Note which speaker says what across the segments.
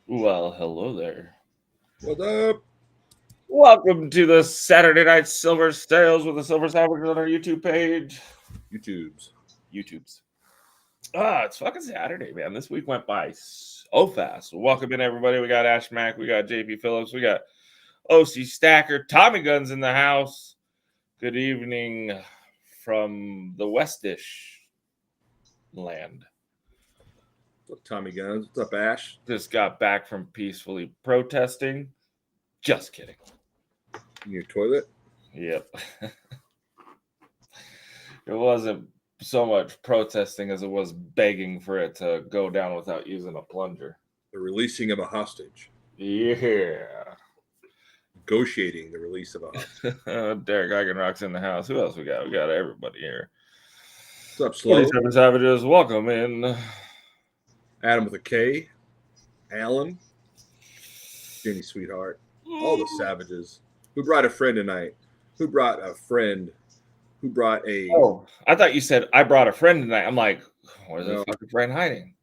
Speaker 1: Well, hello there.
Speaker 2: What up?
Speaker 1: Welcome to the Saturday Night Silver Sales with the Silver Sandwich on our YouTube page.
Speaker 2: YouTube's.
Speaker 1: YouTube's. It's fucking Saturday, man. This week went by so fast. Welcome in, everybody. We got Ash Mack, we got JP Phillips, we got OC Stacker, Tommy Guns in the house. Good evening from the Westish land.
Speaker 2: What's up, Tommy Guns? What's up, Ash?
Speaker 1: Just got back from peacefully protesting. Just kidding.
Speaker 2: In your toilet?
Speaker 1: Yep. It wasn't so much protesting as it was begging for it to go down without using a plunger.
Speaker 2: The releasing of a hostage.
Speaker 1: Yeah.
Speaker 2: Negotiating the release of a hostage.
Speaker 1: Derek Eigenrock's in the house. Who else we got? We got everybody here.
Speaker 2: What's up, Slow?
Speaker 1: 47 Savages, welcome in.
Speaker 2: Adam with a K. Alan. Jenny Sweetheart. All the savages. Who brought a friend tonight? Who brought a friend? Who brought a...
Speaker 1: Oh, I thought you said I brought a friend tonight. I'm like, where's the
Speaker 2: No.
Speaker 1: fucking friend hiding?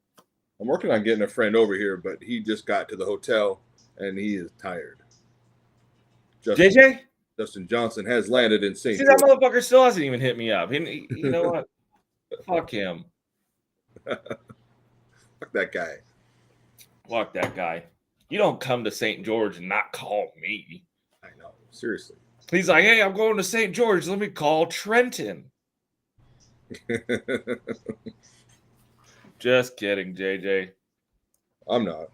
Speaker 2: I'm working on getting a friend over here, but he just got to the hotel and he is tired.
Speaker 1: JJ?
Speaker 2: Justin Johnson has landed in St.
Speaker 1: See, that
Speaker 2: George.
Speaker 1: motherfucker still hasn't even hit me up. You know what? Fuck him.
Speaker 2: Fuck that guy.
Speaker 1: Fuck that guy. You don't come to St. George and not call me.
Speaker 2: I know. Seriously.
Speaker 1: He's like, hey, I'm going to St. George. Let me call Trenton. Just kidding, JJ.
Speaker 2: I'm not.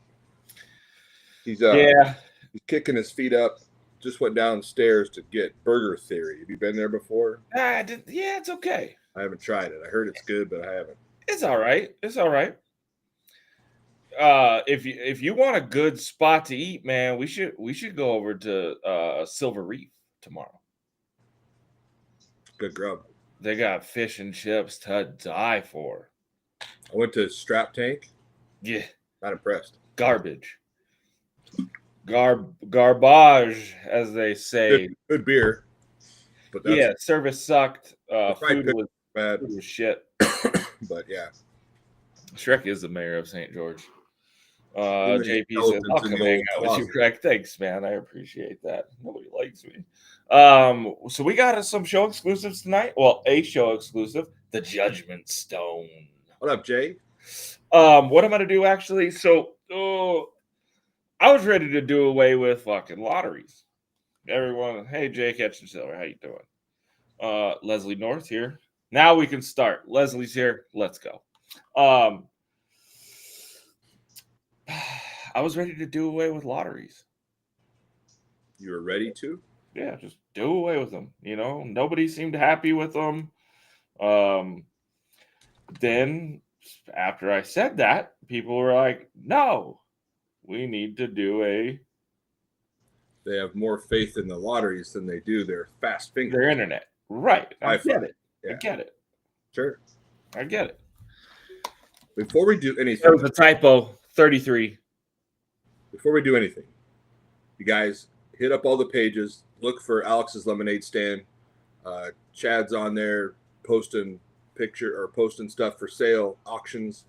Speaker 2: He's
Speaker 1: Yeah.
Speaker 2: he's kicking his feet up. Just went downstairs to get Burger Theory. Have you been there before?
Speaker 1: Yeah, it's okay.
Speaker 2: I haven't tried it. I heard it's good, but I haven't.
Speaker 1: It's all right. It's all right. If you want a good spot to eat, man, we should go over to Silver Reef tomorrow.
Speaker 2: Good grub.
Speaker 1: They got fish and chips to die for.
Speaker 2: I went to Strap Tank.
Speaker 1: Yeah,
Speaker 2: Not impressed.
Speaker 1: garbage. Garbage, as they say.
Speaker 2: Good beer. But that's
Speaker 1: Yeah, service sucked.
Speaker 2: probably
Speaker 1: Food
Speaker 2: bad.
Speaker 1: was shit.
Speaker 2: But yeah.
Speaker 1: Shrek is the mayor of St. George.
Speaker 2: Too many
Speaker 1: JP says, "I'll
Speaker 2: skeletons in
Speaker 1: come
Speaker 2: the
Speaker 1: hang
Speaker 2: old
Speaker 1: out with you,
Speaker 2: closet.
Speaker 1: Craig. Thanks, man. I appreciate that. Nobody likes me." So we got some show exclusives tonight. Well, a show exclusive, the Judgment Stone.
Speaker 2: What up, Jay?
Speaker 1: What I'm gonna do actually? So, I was ready to do away with fucking lotteries. Everyone, hey Jay, Catch and Silver, how you doing? Leslie North here. Now we can start. Leslie's here. Let's go. I was ready to do away with lotteries.
Speaker 2: You were ready to?
Speaker 1: Yeah, just do away with them. You know, nobody seemed happy with them. Then after I said that, people were like, "No, we need to do
Speaker 2: They have more faith in the lotteries than they do their fast fingers.
Speaker 1: their internet." Right. I
Speaker 2: Wi-Fi.
Speaker 1: get it. I
Speaker 2: Yeah.
Speaker 1: get it.
Speaker 2: Sure.
Speaker 1: I get it.
Speaker 2: Before we do
Speaker 1: There
Speaker 2: anything,
Speaker 1: was a typo. 33.
Speaker 2: you guys hit up all the pages. Look for Alex's Lemonade Stand. Chad's on there posting posting stuff for sale, auctions.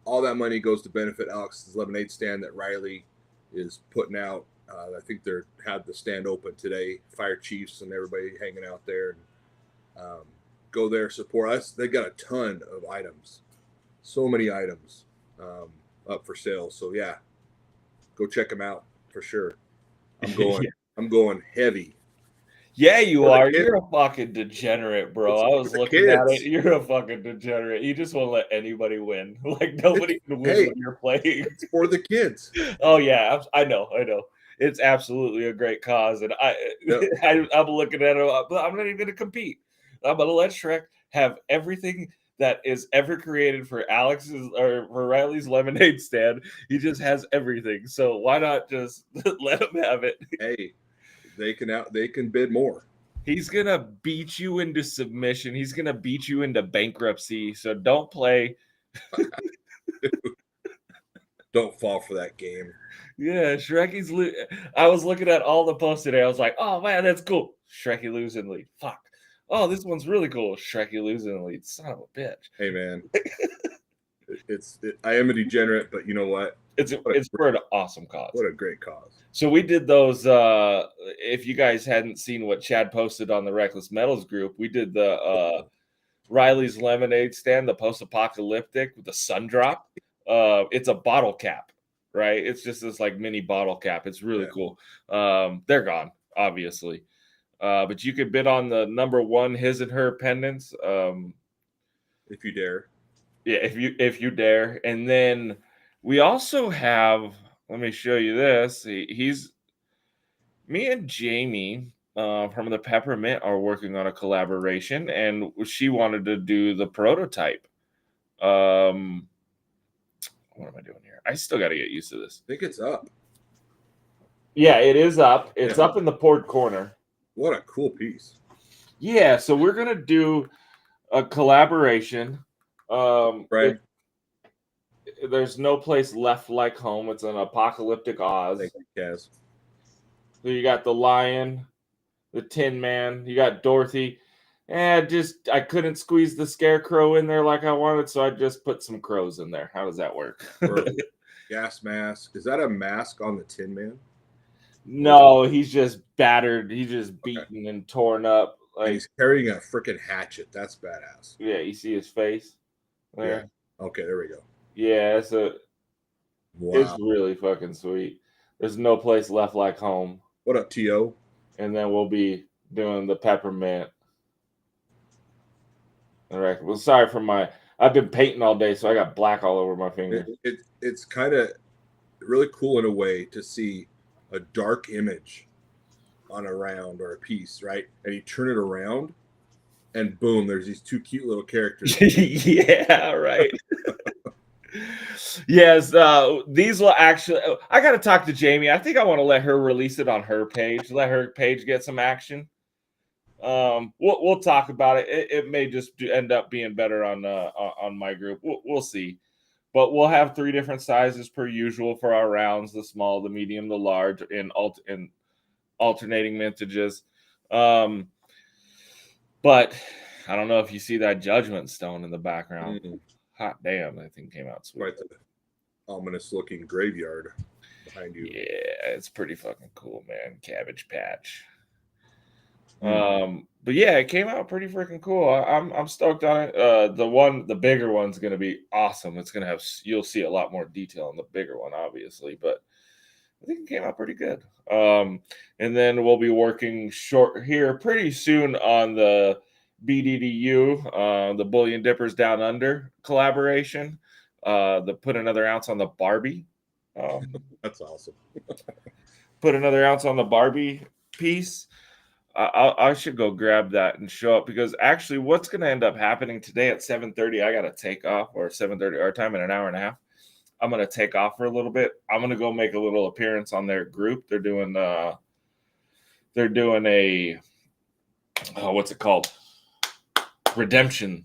Speaker 2: All that money goes to benefit Alex's Lemonade Stand that Riley is putting out. I think they had the stand open today. Fire chiefs and everybody hanging out there. And, go there, support us. They got a ton of items, so many items up for sale. So yeah, go check them out for sure. I'm going.
Speaker 1: Yeah.
Speaker 2: I'm going heavy.
Speaker 1: Yeah, you
Speaker 2: For the
Speaker 1: are.
Speaker 2: kids.
Speaker 1: You're a fucking degenerate, bro.
Speaker 2: It's
Speaker 1: I
Speaker 2: for
Speaker 1: was
Speaker 2: the
Speaker 1: looking at
Speaker 2: kids.
Speaker 1: it. You're a fucking degenerate. You just won't let anybody win. Like nobody can win
Speaker 2: hey.
Speaker 1: when you're playing.
Speaker 2: It's for the kids.
Speaker 1: Oh yeah, I know. It's absolutely a great cause, and
Speaker 2: Yeah.
Speaker 1: I'm looking at it. But I'm not even going to compete. I'm going to let Shrek have everything that is ever created for Alex's or for Riley's lemonade stand. He just has everything. So why not just let him have it?
Speaker 2: Hey, they can bid more.
Speaker 1: He's gonna beat you into submission. He's gonna beat you into bankruptcy. So don't play.
Speaker 2: Don't fall for that game.
Speaker 1: Yeah, Shreky's. I was looking at all the posts today. I was like, oh man, that's cool. Shreky losing lead. Fuck. Oh, this one's really cool. Shreky losing lead. Son of a bitch.
Speaker 2: Hey man, I am a degenerate, but you know what?
Speaker 1: It's for an awesome cause.
Speaker 2: What a great cause.
Speaker 1: So we did those. If you guys hadn't seen what Chad posted on the Reckless Metals group, we did the Riley's lemonade stand, the post-apocalyptic with the sun drop. It's a bottle cap, right? It's just this like mini bottle cap. It's really cool. They're gone, obviously. But you could bid on the number one his and her pendants.
Speaker 2: If you dare.
Speaker 1: Yeah, if you dare. And then we also have, let me show you this. He's me and Jamie from the Peppermint are working on a collaboration, and she wanted to do the prototype. What am I doing here? I still got to get used to this.
Speaker 2: I think it's up.
Speaker 1: Yeah, it is up. It's up in the poured corner.
Speaker 2: What a cool piece.
Speaker 1: Yeah, so we're gonna do a collaboration.
Speaker 2: Right.
Speaker 1: There's no place left like home. It's an apocalyptic Oz.
Speaker 2: Thank you, Kaz.
Speaker 1: So you got the lion, the Tin Man, you got Dorothy. And I couldn't squeeze the scarecrow in there like I wanted, so I just put some crows in there. How does that work?
Speaker 2: Gas mask. Is that a mask on the Tin Man?
Speaker 1: No, he's just battered. He's just beaten and torn up.
Speaker 2: Like, and he's carrying a freaking hatchet. That's badass.
Speaker 1: Yeah, you see his face there?
Speaker 2: Yeah. Okay, there we go.
Speaker 1: Yeah, it's really fucking sweet. There's no place left like home.
Speaker 2: What up, T.O.?
Speaker 1: And then we'll be doing the Peppermint. Well, sorry for I've been painting all day, so I got black all over my fingers.
Speaker 2: It's kind of really cool in a way to see a dark image on a round or a piece, right? And you turn it around, and boom, there's these two cute little characters.
Speaker 1: Yeah, right. Yes, these will actually. I got to talk to Jamie. I think I want to let her release it on her page. Let her page get some action. We'll talk about it. It may just end up being better on my group. We'll see. But we'll have 3 different sizes per usual for our rounds: the small, the medium, the large, in alternating mintages. But I don't know if you see that Judgment Stone in the background. Mm-hmm. Hot damn, that thing came out sweet.
Speaker 2: Quite the ominous looking graveyard behind you.
Speaker 1: Yeah, it's pretty fucking cool, man. Cabbage Patch. But yeah, it came out pretty freaking cool. I'm stoked on it. The bigger one's gonna be awesome. It's gonna have, you'll see a lot more detail on the bigger one, obviously, but I think it came out pretty good. And then we'll be working short here pretty soon on the BDDU, the Bullion Dippers Down Under collaboration. The put another ounce on the Barbie.
Speaker 2: That's awesome.
Speaker 1: Put another ounce on the Barbie piece. I should go grab that and show up, because actually what's going to end up happening today at 7:30, I got to take off, or 7:30 our time, in an hour and a half. I'm going to take off for a little bit. I'm going to go make a little appearance on their group. They're doing a what's it called? Redemption.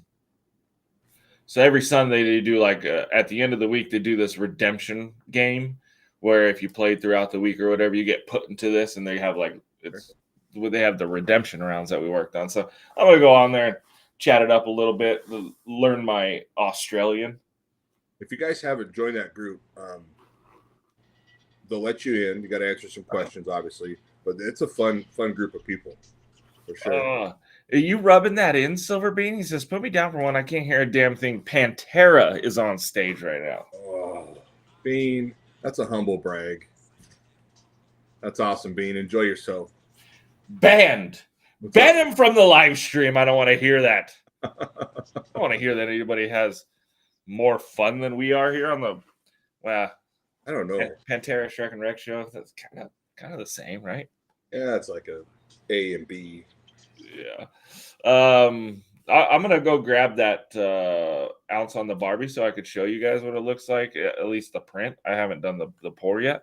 Speaker 1: So every Sunday they do at the end of the week, they do this redemption game where if you played throughout the week or whatever, you get put into this, and they have they have the redemption rounds that we worked on. So I'm going to go on there and chat it up a little bit, learn my Australian.
Speaker 2: If you guys haven't joined that group, they'll let you in. You got to answer some questions, obviously, but it's a fun group of people for sure.
Speaker 1: Are you rubbing that in, Silver Bean? He says, put me down for one. I can't hear a damn thing. Pantera is on stage right now.
Speaker 2: Oh, Bean, that's a humble brag. That's awesome, Bean. Enjoy yourself.
Speaker 1: Banned. Ban him from the live stream. I don't want to hear that. I don't want to hear that anybody has more fun than we are here on the, well,
Speaker 2: I don't know.
Speaker 1: Pantera, Shrek, and Reck show. That's kind of the same, right?
Speaker 2: Yeah, it's like A and B.
Speaker 1: Yeah. I'm gonna go grab that ounce on the Barbie so I could show you guys what it looks like, at least the print. I haven't done the pour yet.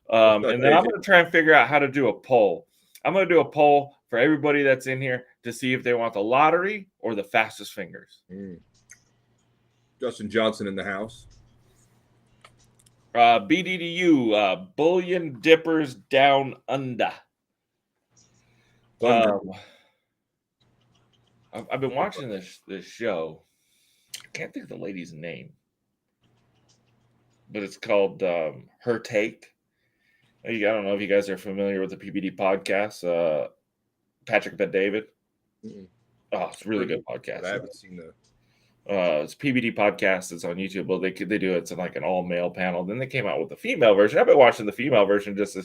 Speaker 1: And then I'm gonna try and figure out how to do a poll. I'm going to do a poll for everybody that's in here to see if they want the lottery or the fastest fingers.
Speaker 2: Justin Johnson in the house.
Speaker 1: BDDU, Bullion Dippers Down Under. I've been watching this show. I can't think of the lady's name. but it's called Her Take. I don't know if you guys are familiar with the PBD podcast. Patrick Bet David.
Speaker 2: Mm-mm.
Speaker 1: Oh, it's a really good podcast.
Speaker 2: But I haven't seen that.
Speaker 1: It's PBD podcast. It's on YouTube. Well, they do it. It's in like an all male panel. Then they came out with the female version. I've been watching the female version just to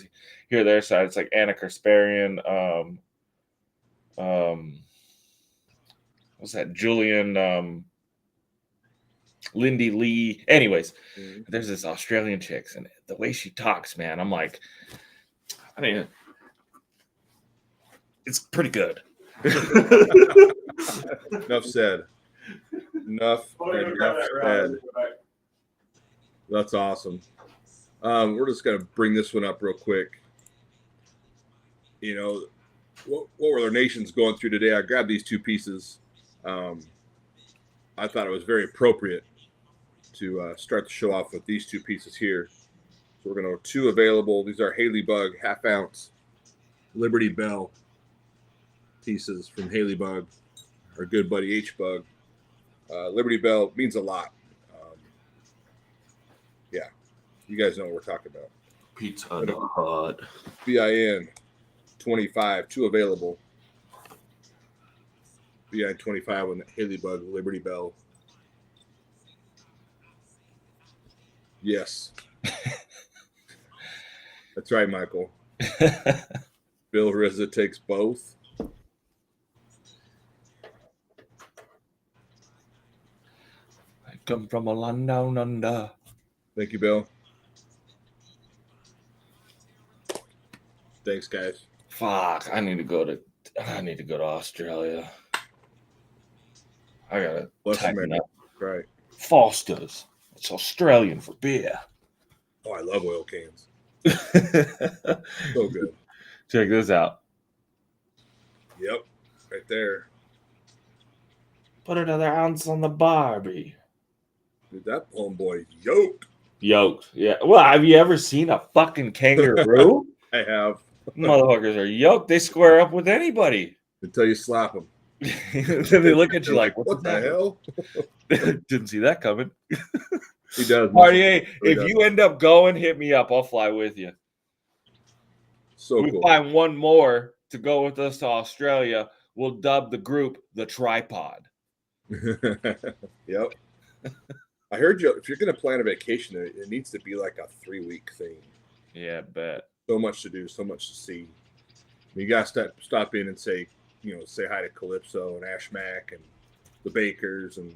Speaker 1: hear their side. It's like Anna Kasparian. What's that? Julian. Lindy Lee. Anyways, there's this Australian chick, and the way she talks, man, I'm like, I mean, it's pretty good.
Speaker 2: Enough said. Enough said. That's awesome. We're just gonna bring this one up real quick. You know, what were our nations going through today? I grabbed these two pieces. I thought it was very appropriate to start the show off with these two pieces here. So we're going to have two available. These are Haley Bug half-ounce Liberty Bell pieces from Haley Bug, our good buddy H-Bug. Liberty Bell means a lot. Yeah, you guys know what we're talking about.
Speaker 1: Pizza Hut.
Speaker 2: BIN 25, two available. BIN 25 on the Haley Bug Liberty Bell. Yes. That's right, Michael. Bill Rizza takes both.
Speaker 1: I come from a land down under.
Speaker 2: Thank you, Bill. Thanks, guys.
Speaker 1: Fuck, I need to go to Australia. I gotta tighten up.
Speaker 2: Right.
Speaker 1: Foster's. It's Australian for beer.
Speaker 2: Oh, I love oil cans. So good.
Speaker 1: Check this out.
Speaker 2: Yep, right there.
Speaker 1: Put another ounce on the Barbie.
Speaker 2: Dude, that homeboy yoked.
Speaker 1: Yoked. Yeah. Well, have you ever seen a fucking kangaroo?
Speaker 2: I have.
Speaker 1: Motherfuckers are yoked. They square up with anybody.
Speaker 2: Until you slap them.
Speaker 1: Then they look at you like,
Speaker 2: what the hell?
Speaker 1: Didn't see that coming.
Speaker 2: He does.
Speaker 1: Marty, if you end up going, hit me up. I'll fly with you.
Speaker 2: So
Speaker 1: we
Speaker 2: cool.
Speaker 1: Find one more to go with us to Australia. We'll dub the group the Tripod.
Speaker 2: Yep. I heard you. If you're going to plan a vacation, it needs to be like a 3-week thing.
Speaker 1: Yeah, bet.
Speaker 2: So much to do, so much to see. You got to stop in and say hi to Calypso and Ash Mack and the Bakers and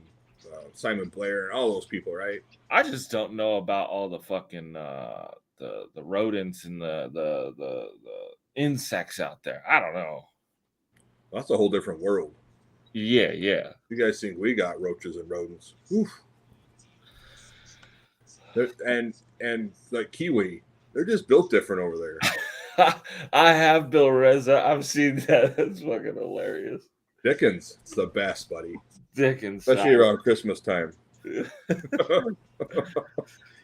Speaker 2: Simon Blair and all those people, right?
Speaker 1: I just don't know about all the fucking the rodents and the insects out there. I don't know.
Speaker 2: Well, that's a whole different world.
Speaker 1: Yeah.
Speaker 2: You guys think we got roaches and rodents? Oof. And like Kiwi, they're just built different over there.
Speaker 1: I have Bill Reza. I've seen that. It's fucking hilarious.
Speaker 2: Dickens, it's the best, buddy.
Speaker 1: Dickens,
Speaker 2: especially around Christmas time.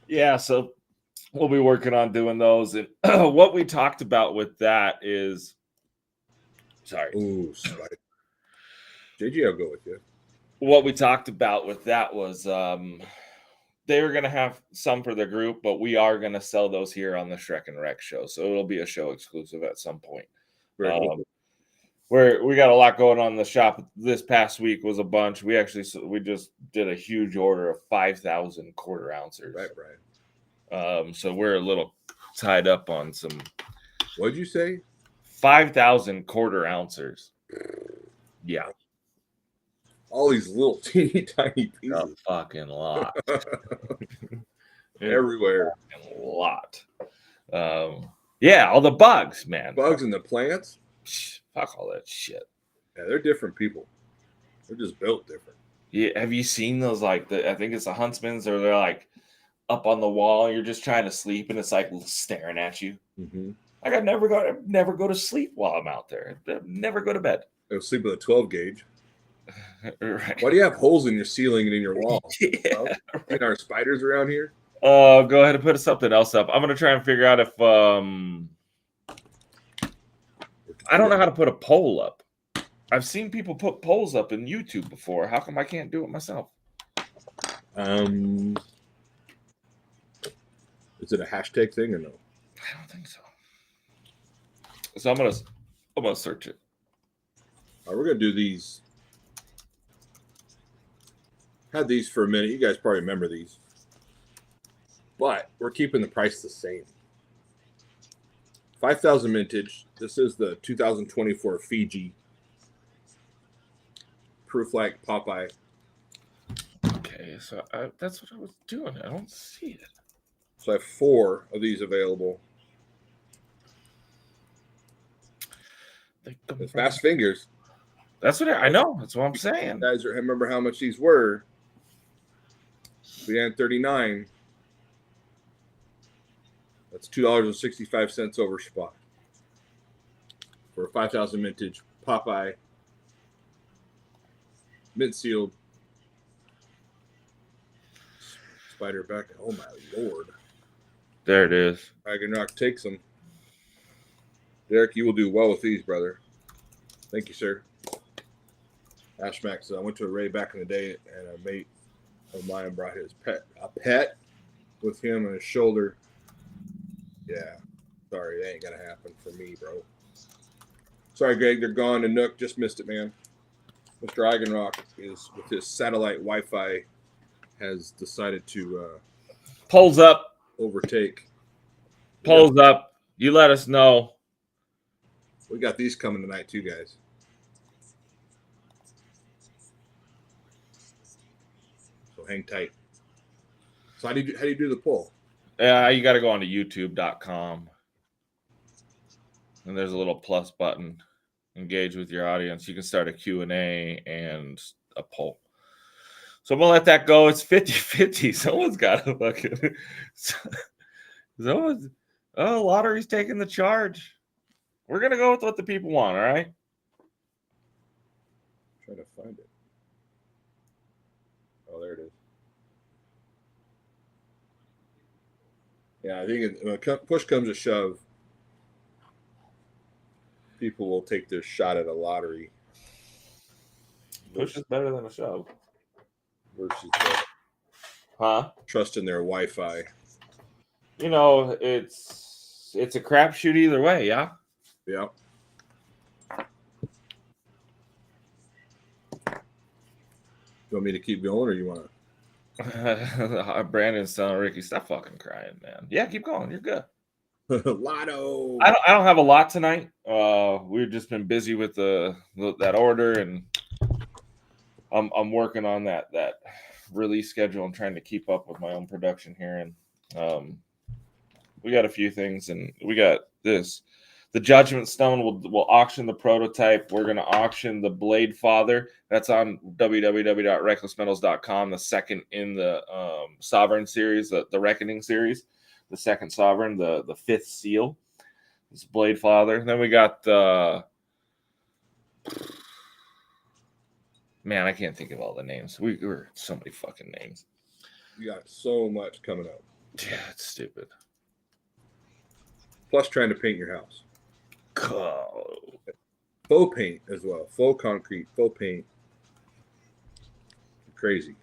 Speaker 1: Yeah, so we'll be working on doing those. And what we talked about with that is, sorry.
Speaker 2: Ooh, JG, I'll go with you.
Speaker 1: What we talked about with that was they were going to have some for the group, but we are going to sell those here on the Shrek and Reck show. So it'll be a show exclusive at some point. We got a lot going on in the shop. This past week was a bunch. We just did a huge order of 5,000 quarter ounces.
Speaker 2: Right.
Speaker 1: So we're a little tied up on some.
Speaker 2: What'd you say?
Speaker 1: 5,000 quarter ounces. Yeah.
Speaker 2: All these little teeny tiny pieces.
Speaker 1: A fucking lot.
Speaker 2: Everywhere.
Speaker 1: A lot. Yeah, all the bugs, man.
Speaker 2: Bugs and the plants.
Speaker 1: Fuck all that shit.
Speaker 2: Yeah, they're different people. They're just built different.
Speaker 1: Yeah, have you seen those? Like I think it's the huntsmans, or they're like up on the wall. And you're just trying to sleep, and it's like staring at you.
Speaker 2: Mm-hmm.
Speaker 1: Like I never go to sleep while I'm out there. I never go to bed.
Speaker 2: I'll sleep with a 12 gauge.
Speaker 1: Right.
Speaker 2: Why do you have holes in your ceiling and in your wall?
Speaker 1: Yeah,
Speaker 2: right. Our spiders around here.
Speaker 1: Go ahead and put something else up. I'm gonna try and figure out if I don't know how to put a poll up. I've seen people put polls up in YouTube before. How come I can't do it myself?
Speaker 2: Is it a hashtag thing or no?
Speaker 1: I don't think so. So I'm gonna search it.
Speaker 2: All right, we're gonna do these. Had these for a minute. You guys probably remember these, but we're keeping the price the same. 5,000 vintage. This is the 2024 Fiji. Proof like Popeye.
Speaker 1: Okay, so that's what I was doing. I don't see it.
Speaker 2: So I have 4 of these available. Fast fingers.
Speaker 1: That's what I know. That's what I'm saying.
Speaker 2: You guys remember how much these were? 339. That's $2.65 over spot for a 5,000 vintage Popeye mint sealed spider back. Oh my lord!
Speaker 1: There it is.
Speaker 2: Ragnarok takes them. Derek, you will do well with these, brother. Thank you, sir. Ash Max, I went to a raid back in the day, and a mate of mine brought his pet with him on his shoulder. Yeah, sorry, that ain't gonna happen for me, bro. Sorry, Greg, they're gone. And Nook just missed it, man. Mr. Eigenrock is with his satellite Wi-Fi has decided to
Speaker 1: Polls up.
Speaker 2: Overtake.
Speaker 1: Polls up. You let us know.
Speaker 2: We got these coming tonight too, guys. So hang tight. So how do you do the poll?
Speaker 1: You got to go on to youtube.com. And there's a little plus button. Engage with your audience. You can start a Q&A and a poll. So I'm going to let that go. It's 50-50. Someone's got to fucking... lottery's taking the charge. We're going to go with what the people want, all right?
Speaker 2: Trying to find it. Oh, there it is. Yeah, I think when push comes to shove, people will take their shot at a lottery.
Speaker 1: Push is better than a shove.
Speaker 2: Versus trusting their Wi-Fi.
Speaker 1: You know, it's a crapshoot either way, yeah?
Speaker 2: Yeah. You want me to keep going, or you want
Speaker 1: to? Brandon's telling Ricky, stop fucking crying, man. Yeah, keep going. You're good.
Speaker 2: Lotto.
Speaker 1: I don't have a lot tonight. We've just been busy with that order, and I'm working on that release schedule and trying to keep up with my own production here. And we got a few things, and we got this. The Judgment Stone will auction the prototype. We're going to auction the Blade Father. That's on www.recklessmetals.com. The second in the Sovereign series, the Reckoning series, the second Sovereign, the fifth seal. It's Blade Father. Then we got man, I can't think of all the names. We were so many fucking names.
Speaker 2: We got so much coming up.
Speaker 1: Yeah, it's stupid.
Speaker 2: Plus, trying to paint your house.
Speaker 1: Oh.
Speaker 2: Faux paint as well. Faux concrete. Faux paint. Crazy.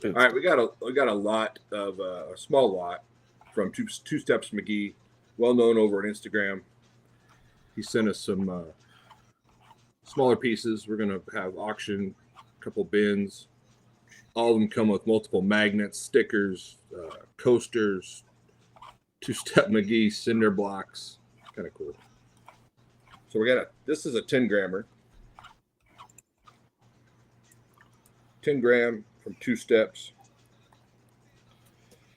Speaker 2: All right, we got a lot of a small lot from Two Steps McGee, well known over on Instagram. He sent us some smaller pieces. We're gonna have auction, a couple bins. All of them come with multiple magnets, stickers, coasters, Two Step McGee cinder blocks. Kind of cool. So this is a 10 grammer. 10 gram from Two Steps.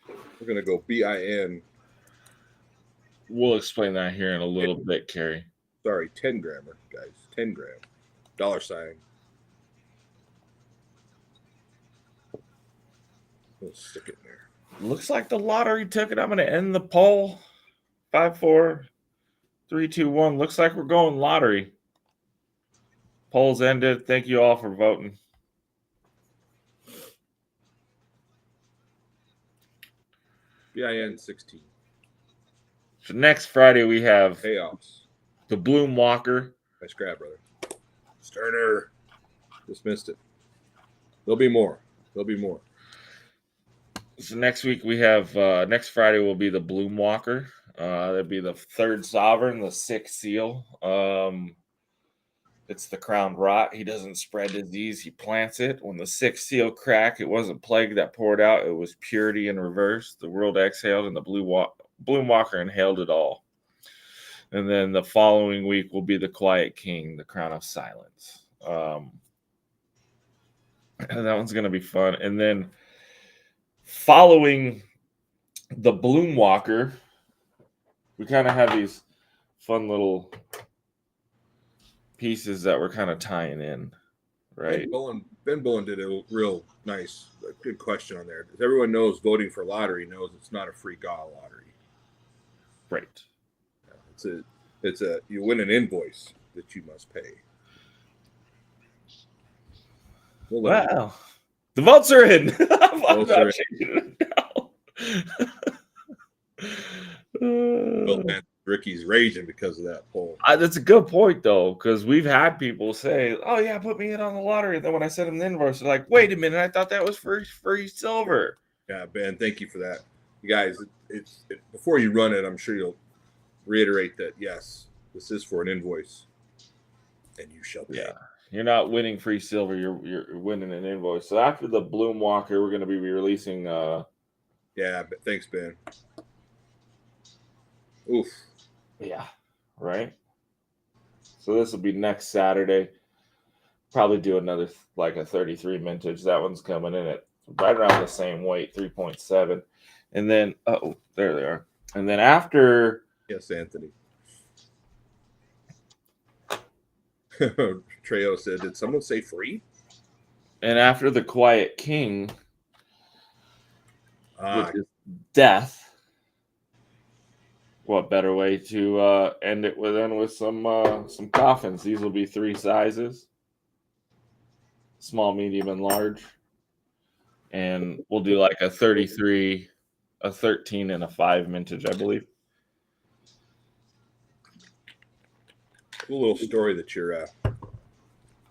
Speaker 2: We're going to go BIN.
Speaker 1: We'll explain that here in a little bit, Kerry.
Speaker 2: Sorry, 10 grammer, guys. 10 gram. $. We'll stick it in there.
Speaker 1: Looks like the lottery took it. I'm going to end the poll. 5, 4, 3, 2, 1. Looks like we're going lottery. Polls ended. Thank you all for voting.
Speaker 2: BIN 16.
Speaker 1: So next Friday we have
Speaker 2: Chaos.
Speaker 1: The Bloom Walker.
Speaker 2: Nice grab, brother. Sterner. Just missed it. There'll be more.
Speaker 1: So next week we have next Friday will be the Bloom Walker. That'd be the third sovereign, the sixth seal. It's the crowned rot. He doesn't spread disease, he plants it. When the sixth seal crack, it wasn't plague that poured out, it was purity in reverse. The world exhaled, and the Bloom Walker inhaled it all. And then the following week will be the Quiet King, the crown of silence. And that one's going to be fun. And then following the Bloom Walker, we kind of have these fun little pieces that we're kind of tying in, right?
Speaker 2: Ben Bullen did a real nice, good question on there. As everyone knows, voting for lottery knows it's not a free GA lottery.
Speaker 1: Right.
Speaker 2: It's a you win an invoice that you must pay.
Speaker 1: Wow. The votes are in.
Speaker 2: Votes are in. Well, man, Ricky's raging because of that poll.
Speaker 1: That's a good point, though, because we've had people say, "Oh yeah, put me in on the lottery." And then when I sent them the invoice, they're like, "Wait a minute, I thought that was for free silver."
Speaker 2: Yeah, Ben, thank you for that. You guys, before you run it, I'm sure you'll reiterate that yes, this is for an invoice, and you shall pay.
Speaker 1: Yeah, you're not winning free silver; you're winning an invoice. So after the Bloom Walker, we're going to be releasing.
Speaker 2: Yeah, but thanks, Ben. Oof.
Speaker 1: Yeah, right. So this will be next Saturday. Probably do another like a 33 vintage. That one's coming in at right around the same weight, 3.7. And then there they are. And then after,
Speaker 2: yes, Anthony. Trejo said, "Did someone say free?"
Speaker 1: And after the Quiet King, which is death. What better way to end it with some coffins? These will be 3 sizes: small, medium, and large. And we'll do like a 33, a 13, and a 5 vintage, I believe.
Speaker 2: Cool little story that you're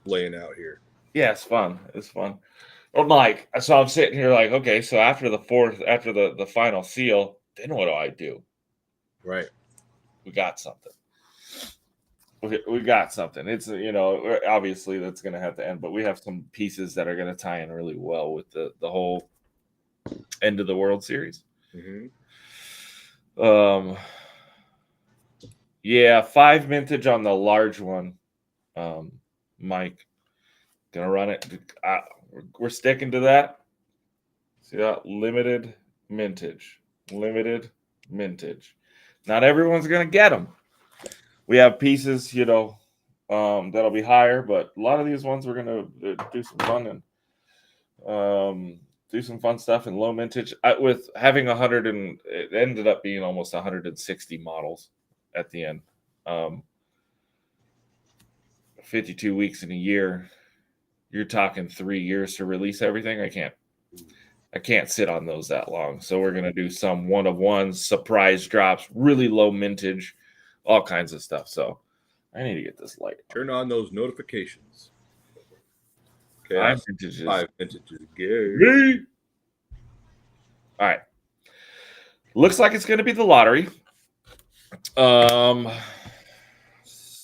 Speaker 2: laying out here.
Speaker 1: Yeah, it's fun. It's fun. I'm like, so I'm sitting here like, okay, so after the final seal, then what do I do?
Speaker 2: Right.
Speaker 1: We got something. We got something. It's, obviously that's going to have to end, but we have some pieces that are going to tie in really well with the whole end of the World Series.
Speaker 2: Mm-hmm.
Speaker 1: Yeah, 5 vintage on the large one. Mike, gonna run it. We're sticking to that. See that? Limited mintage. Not everyone's gonna get them. We have pieces, that'll be higher, but a lot of these ones we're gonna do some fun and do some fun stuff in low mintage. With having 100 and it ended up being almost 160 models at the end. 52 weeks in a year. You're talking 3 years to release everything. I can't sit on those that long. So we're gonna do some one of ones, surprise drops, really low mintage, all kinds of stuff. So I need to get this light.
Speaker 2: Turn on those notifications. Okay,
Speaker 1: 5 vintages.
Speaker 2: 5 vintages. Good.
Speaker 1: All right. Looks like it's gonna be the lottery.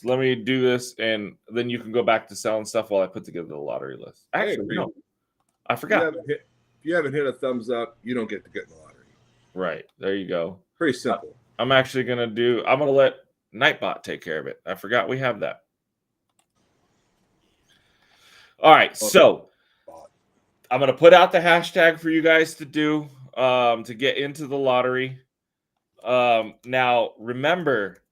Speaker 1: Let me do this, and then you can go back to selling stuff while I put together the lottery list. Actually, no, I forgot.
Speaker 2: If you haven't hit a thumbs up, you don't get to get in the lottery.
Speaker 1: Right. There you go.
Speaker 2: Pretty simple.
Speaker 1: I'm actually going to let Nightbot take care of it. I forgot we have that. All right. So I'm going to put out the hashtag for you guys to do to get into the lottery. Now, remember,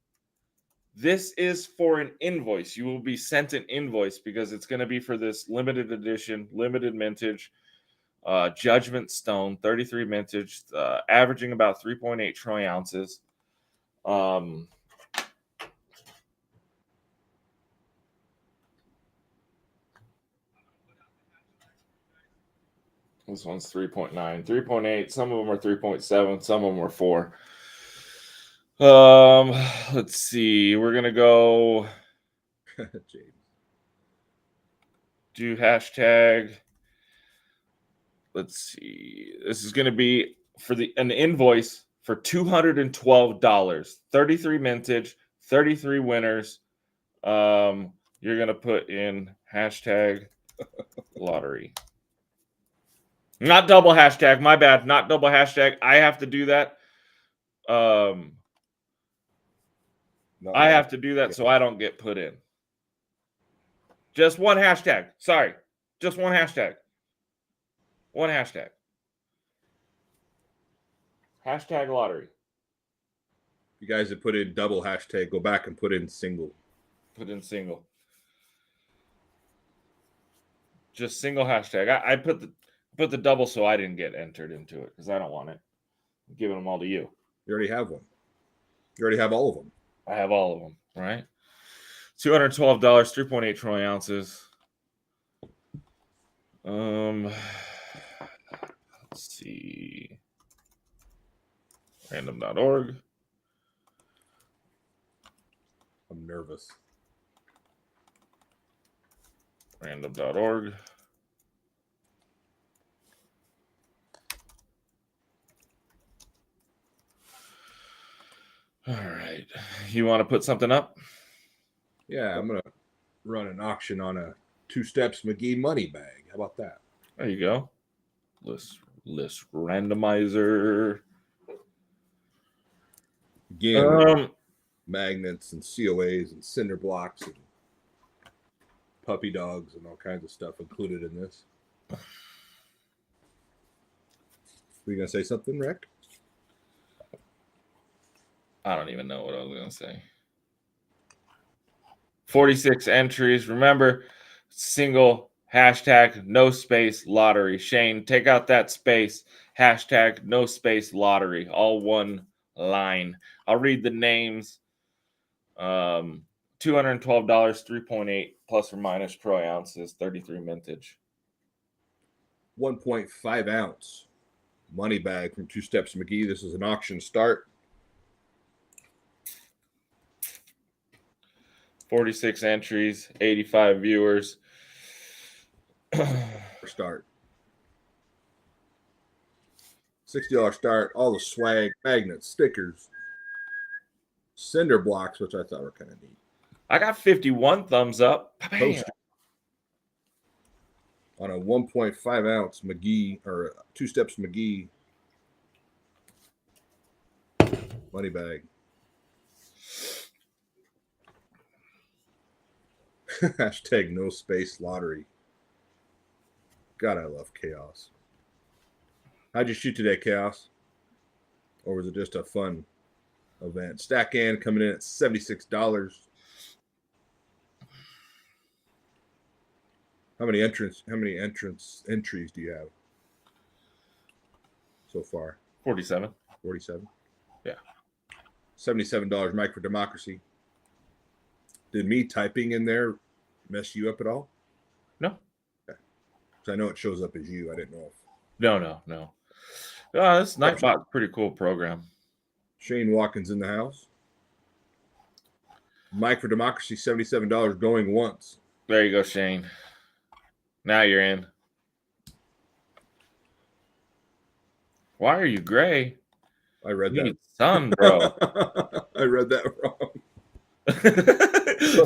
Speaker 1: this is for an invoice. You will be sent an invoice because it's going to be for this limited edition, limited mintage, Judgment Stone, 33 vintage, averaging about 3.8 troy ounces. This one's 3.9, 3.8. Some of them are 3.7. Some of them are 4. Let's see. We're gonna go do hashtag let's see. This is going to be for an invoice for $212. 33 mintage, 33 winners. You're going to put in hashtag lottery. Not double hashtag. My bad. Not double hashtag. I have to do that. I have to do that so I don't get put in. Just one hashtag. Sorry. Just one hashtag. One hashtag. Hashtag lottery.
Speaker 2: You guys that put in double hashtag, go back and put in single.
Speaker 1: Put in single. Just single hashtag. I put the double so I didn't get entered into it because I don't want it. I'm giving them all to you.
Speaker 2: You already have one. You already have all of them.
Speaker 1: I have all of them, right? $212, 3.8 troy ounces. Let's see. Random.org.
Speaker 2: I'm nervous.
Speaker 1: Random.org. All right. You want to put something up?
Speaker 2: Yeah, I'm going to run an auction on a Two Steps McGee money bag. How about that?
Speaker 1: There you go. List randomizer.
Speaker 2: Again, magnets and COAs and cinder blocks and puppy dogs and all kinds of stuff included in this. Were you going to say something, Reck?
Speaker 1: I don't even know what I was going to say. 46 entries. Remember, single hashtag no space lottery. Shane, take out that space. Hashtag no space lottery. All one line. I'll read the names. $212, 3.8 plus or minus troy ounces, 33 mintage.
Speaker 2: 1.5 ounce money bag from Two Steps McGee. This is an auction start.
Speaker 1: 46 entries, 85 viewers.
Speaker 2: Start. $60 start. All the swag, magnets, stickers, cinder blocks, which I thought were kind of neat.
Speaker 1: I got 51 thumbs up.
Speaker 2: Poster on a 1.5 ounce McGee or Two Steps McGee money bag. Hashtag no space lottery. God, I love chaos. How'd you shoot today, Chaos? Or was it just a fun event? Stack in coming in at $76. How many entries do you have so far?
Speaker 1: 47.
Speaker 2: 47.
Speaker 1: Yeah.
Speaker 2: $77 Mike for Democracy. Did me typing in there mess you up at all?
Speaker 1: No.
Speaker 2: Okay. Because I know it shows up as you. I didn't know if.
Speaker 1: No. This Nightbot's pretty cool program.
Speaker 2: Shane Watkins in the house. Mike for Democracy, $77 going once.
Speaker 1: There you go, Shane. Now you're in. Why are you gray?
Speaker 2: I read
Speaker 1: You
Speaker 2: that.
Speaker 1: need sun, bro.
Speaker 2: I read that wrong.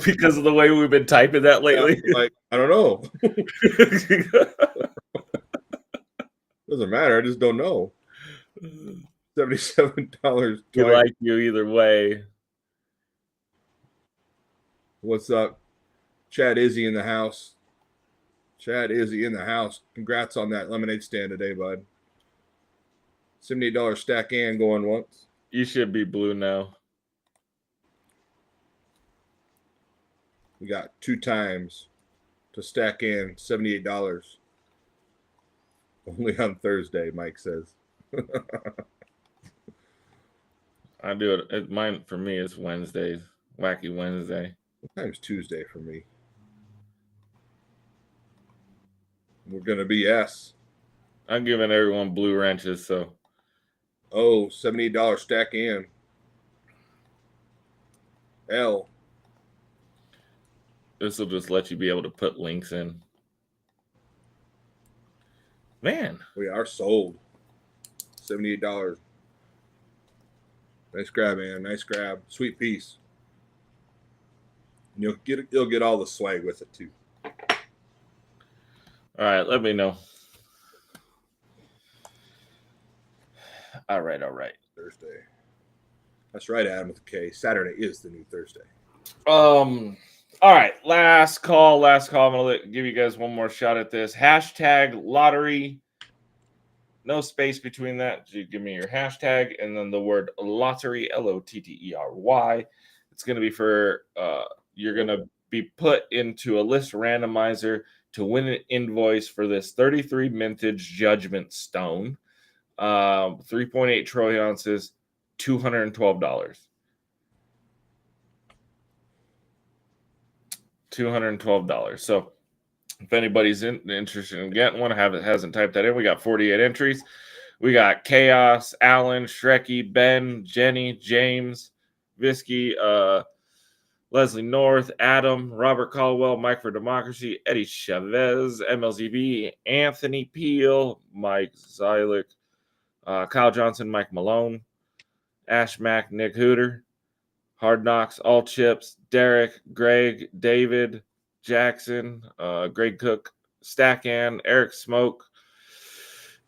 Speaker 1: Because of the way we've been typing that lately.
Speaker 2: Like, I don't know. Doesn't matter. I just don't know. $77.
Speaker 1: We like you either way.
Speaker 2: What's up? Chad Izzy in the house. Chad Izzy in the house. Congrats on that lemonade stand today, bud. $78 stack and going once.
Speaker 1: You should be blue now.
Speaker 2: We got 2 times to stack in $78. Only on Thursday, Mike says.
Speaker 1: I do it. Mine for me is Wednesdays. Wacky Wednesday.
Speaker 2: What time's Tuesday for me? We're gonna be S.
Speaker 1: I'm giving everyone blue wrenches, so.
Speaker 2: Oh, $78 stack in. L.
Speaker 1: This will just let you be able to put links in. Man.
Speaker 2: We are sold. $78. Nice grab, man. Nice grab. Sweet piece. And you'll get all the swag with it too.
Speaker 1: All right, let me know. All right.
Speaker 2: Thursday. That's right, Adam with a K. Saturday is the new Thursday.
Speaker 1: All right, last call. I'm gonna give you guys one more shot at this. Hashtag lottery. No space between that. You give me your hashtag and then the word lottery, LOTTERY. It's gonna be for you're gonna be put into a list randomizer to win an invoice for this 33 mintage Judgment Stone, 3.8 troy ounces, $212. $212. So if anybody's interested in getting one, hasn't typed that in, we got 48 entries. We got Chaos, Alan, Shreky, Ben, Jenny, James, Visky, Leslie North, Adam, Robert Caldwell, Mike for Democracy, Eddie Chavez, MLZB, Anthony Peel, Mike Zylik, Kyle Johnson, Mike Malone, Ash Mack, Nick Hooter, Hard Knocks, All Chips, Derek, Greg, David, Jackson, Greg Cook, Stackan, Eric Smoke,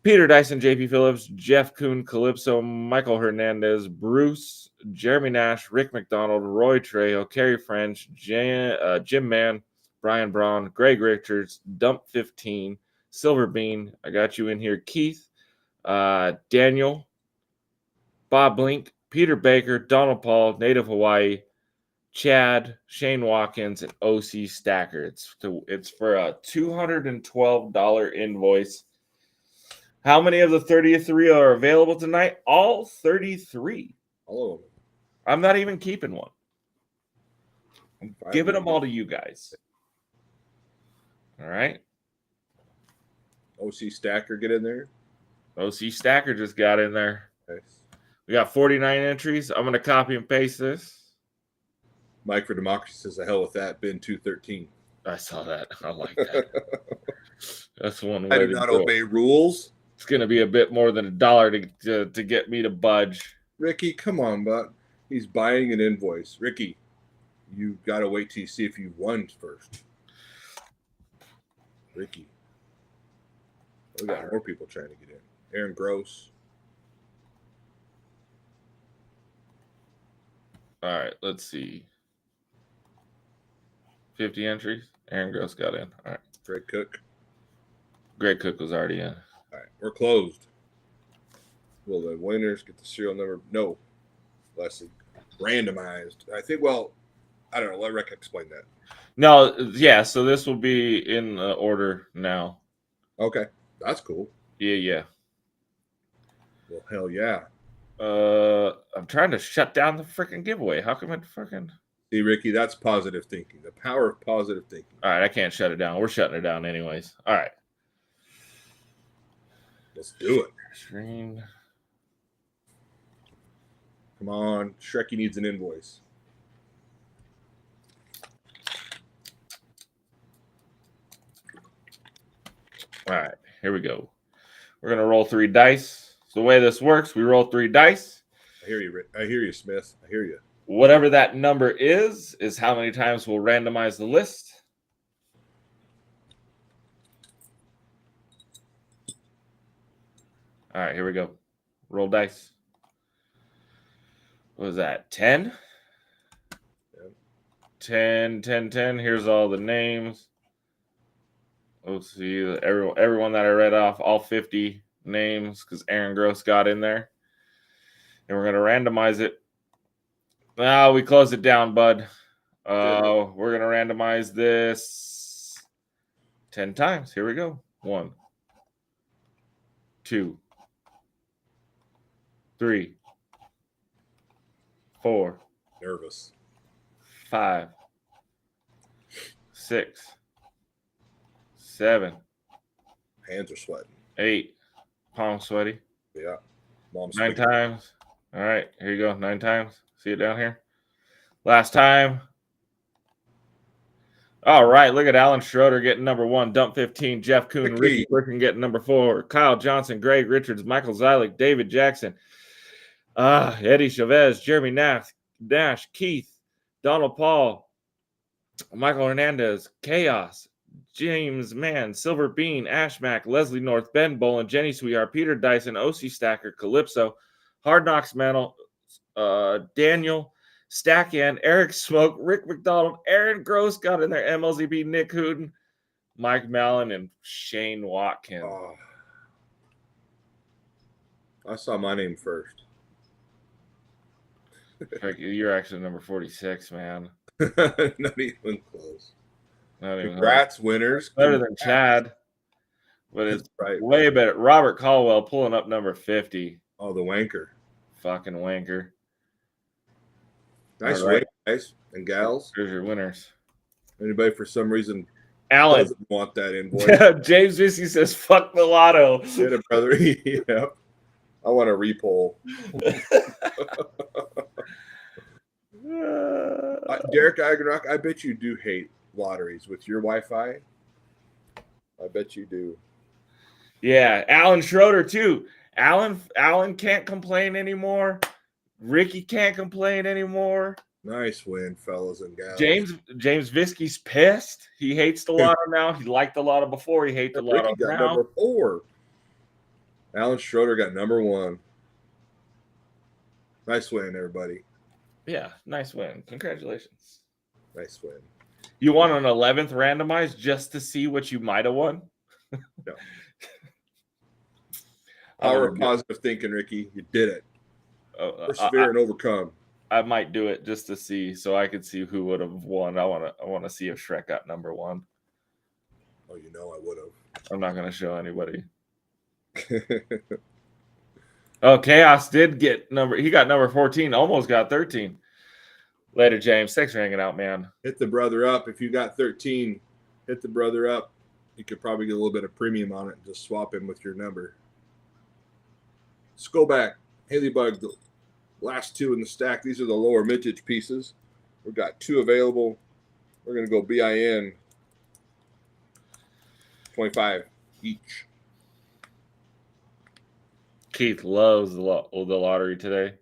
Speaker 1: Peter Dyson, JP Phillips, Jeff Kuhn, Calypso, Michael Hernandez, Bruce, Jeremy Nash, Rick McDonald, Roy Trejo, Kerry French, Jim Mann, Brian Braun, Greg Richards, Dump 15, Silver Bean, I got you in here, Keith, Daniel, Bob Blink, Peter Baker, Donald Paul, Native Hawaii, Chad, Shane Watkins, and OC Stacker. It's for a $212 invoice. How many of the 33 are available tonight? All 33.
Speaker 2: All of them.
Speaker 1: I'm not even keeping one. I'm giving them all to you guys. All right.
Speaker 2: OC Stacker get in there.
Speaker 1: OC Stacker just got in there.
Speaker 2: Nice.
Speaker 1: We got 49 entries. I'm going to copy and paste this.
Speaker 2: Mike for Democracy says, "The hell with that." Ben 213.
Speaker 1: I saw that. I like that. That's one way.
Speaker 2: I do not obey rules.
Speaker 1: It's going to be a bit more than $1 to get me to budge.
Speaker 2: Ricky, come on, bud. He's buying an invoice. Ricky, you got to wait till you see if you won first. Ricky. We got more people trying to get in. Aaron Gross.
Speaker 1: All right, let's see. 50 entries. Aaron Gross got in. All right.
Speaker 2: Greg Cook.
Speaker 1: Greg Cook was already in.
Speaker 2: All right, we're closed. Will the winners get the serial number? No. Leslie. Randomized. I think, well, I don't know. Let Reck explain that.
Speaker 1: No, yeah, so this will be in order now.
Speaker 2: Okay, that's cool.
Speaker 1: Yeah.
Speaker 2: Well, hell yeah.
Speaker 1: I'm trying to shut down the freaking giveaway. How come it freaking...
Speaker 2: See, Ricky, that's positive thinking. The power of positive thinking.
Speaker 1: All right, I can't shut it down. We're shutting it down anyways. All right.
Speaker 2: Let's do it.
Speaker 1: Screen.
Speaker 2: Come on. Shreky needs an invoice.
Speaker 1: All right, here we go. We're going to roll 3 dice. So the way this works, we roll 3 dice.
Speaker 2: I hear you, Rick. I hear you, Smith. I hear you.
Speaker 1: Whatever that number is how many times we'll randomize the list. All right, here we go. Roll dice. What was that? 10?
Speaker 2: Yep.
Speaker 1: 10. Here's all the names. Let's see. Everyone that I read off, all 50 names, because Aaron Gross got in there. And we're going to randomize it. Now we closed it down, bud. We're going to randomize this 10 times. Here we go. 1, 2, 3, 4.
Speaker 2: Nervous.
Speaker 1: 5, 6, 7.
Speaker 2: Hands are sweating.
Speaker 1: 8. Palm sweaty.
Speaker 2: Yeah. Mom's
Speaker 1: 9 times. All right, here you go. 9 times. See it down here. Last time. All right, look at Alan Schroeder getting number 1, dump 15. Jeff Kuhn, Ricky
Speaker 2: Ricky.
Speaker 1: Bricken getting number 4. Kyle Johnson, Greg Richards, Michael Zeilik, David Jackson, Eddie Chavez, Jeremy Nash, Keith, Donald Paul, Michael Hernandez, Chaos, James Mann, Silver Bean, Ashmack, Leslie North, Ben Bolin, Jenny Sweetheart, Peter Dyson, OC Stacker, Calypso, Hard Knocks Mantle, Daniel, Stackan, Eric Smoke, Rick McDonald, Aaron Gross got in there, MLZB, Nick Hooten, Mike Mallon, and Shane Watkins.
Speaker 2: Oh, I saw my name first.
Speaker 1: You're actually number 46, man.
Speaker 2: Not even close.
Speaker 1: Not even
Speaker 2: Congrats, winners.
Speaker 1: better than Chad, but it's
Speaker 2: right.
Speaker 1: way better. Robert Caldwell pulling up number 50.
Speaker 2: Oh, the wanker.
Speaker 1: Fucking wanker.
Speaker 2: Nice win, guys and gals.
Speaker 1: Here's your winners.
Speaker 2: Anybody for some reason
Speaker 1: Alan
Speaker 2: doesn't want that invoice?
Speaker 1: James Vissy says, "Fuck the lotto."
Speaker 2: Get it, brother. Yep. I want a repoll. Derek Eigenrock, I bet you do hate lotteries with your Wi-Fi. I bet you do.
Speaker 1: Yeah, Alan Schroeder too. Alan can't complain anymore. Ricky can't complain anymore.
Speaker 2: Nice win, fellas and gals.
Speaker 1: James Visky's pissed. He hates the lotto now. He liked the lotto before. He hates the lotto
Speaker 2: Ricky got
Speaker 1: now.
Speaker 2: number 4. Alan Schroeder got number 1. Nice win, everybody.
Speaker 1: Yeah, nice win. Congratulations.
Speaker 2: Nice win.
Speaker 1: You won an 11th randomized just to see what you might have won?
Speaker 2: No. Power of positive thinking, Ricky. You did it. Persevere and overcome.
Speaker 1: I might do it just to see, so I could see who would have won. I want to see if Shrek got number 1.
Speaker 2: Oh, you know I would have.
Speaker 1: I'm not going to show anybody. Oh, Chaos did get number. He got number 14. Almost got 13. Later, James. Thanks for hanging out, man.
Speaker 2: Hit the brother up. If you got 13, hit the brother up. You could probably get a little bit of premium on it and just swap him with your number. Let's go back. Haley Bug, the last 2 in the stack. These are the lower mintage pieces. We've got 2 available. We're going to go BIN 25 each.
Speaker 1: Keith loves the lottery today.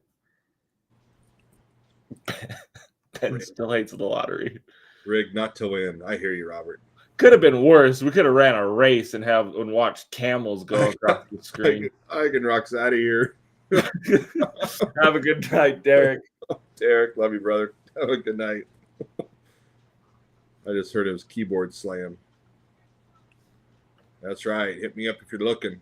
Speaker 1: Ben still hates the lottery.
Speaker 2: Rig not to win. I hear you, Robert.
Speaker 1: Could have been worse. We could have ran a race and watched camels go across the screen.
Speaker 2: Eigenrock's out of here.
Speaker 1: Have a good night, Derek.
Speaker 2: Derek, love you, brother. Have a good night. I just heard his keyboard slam. That's right. Hit me up if you're looking.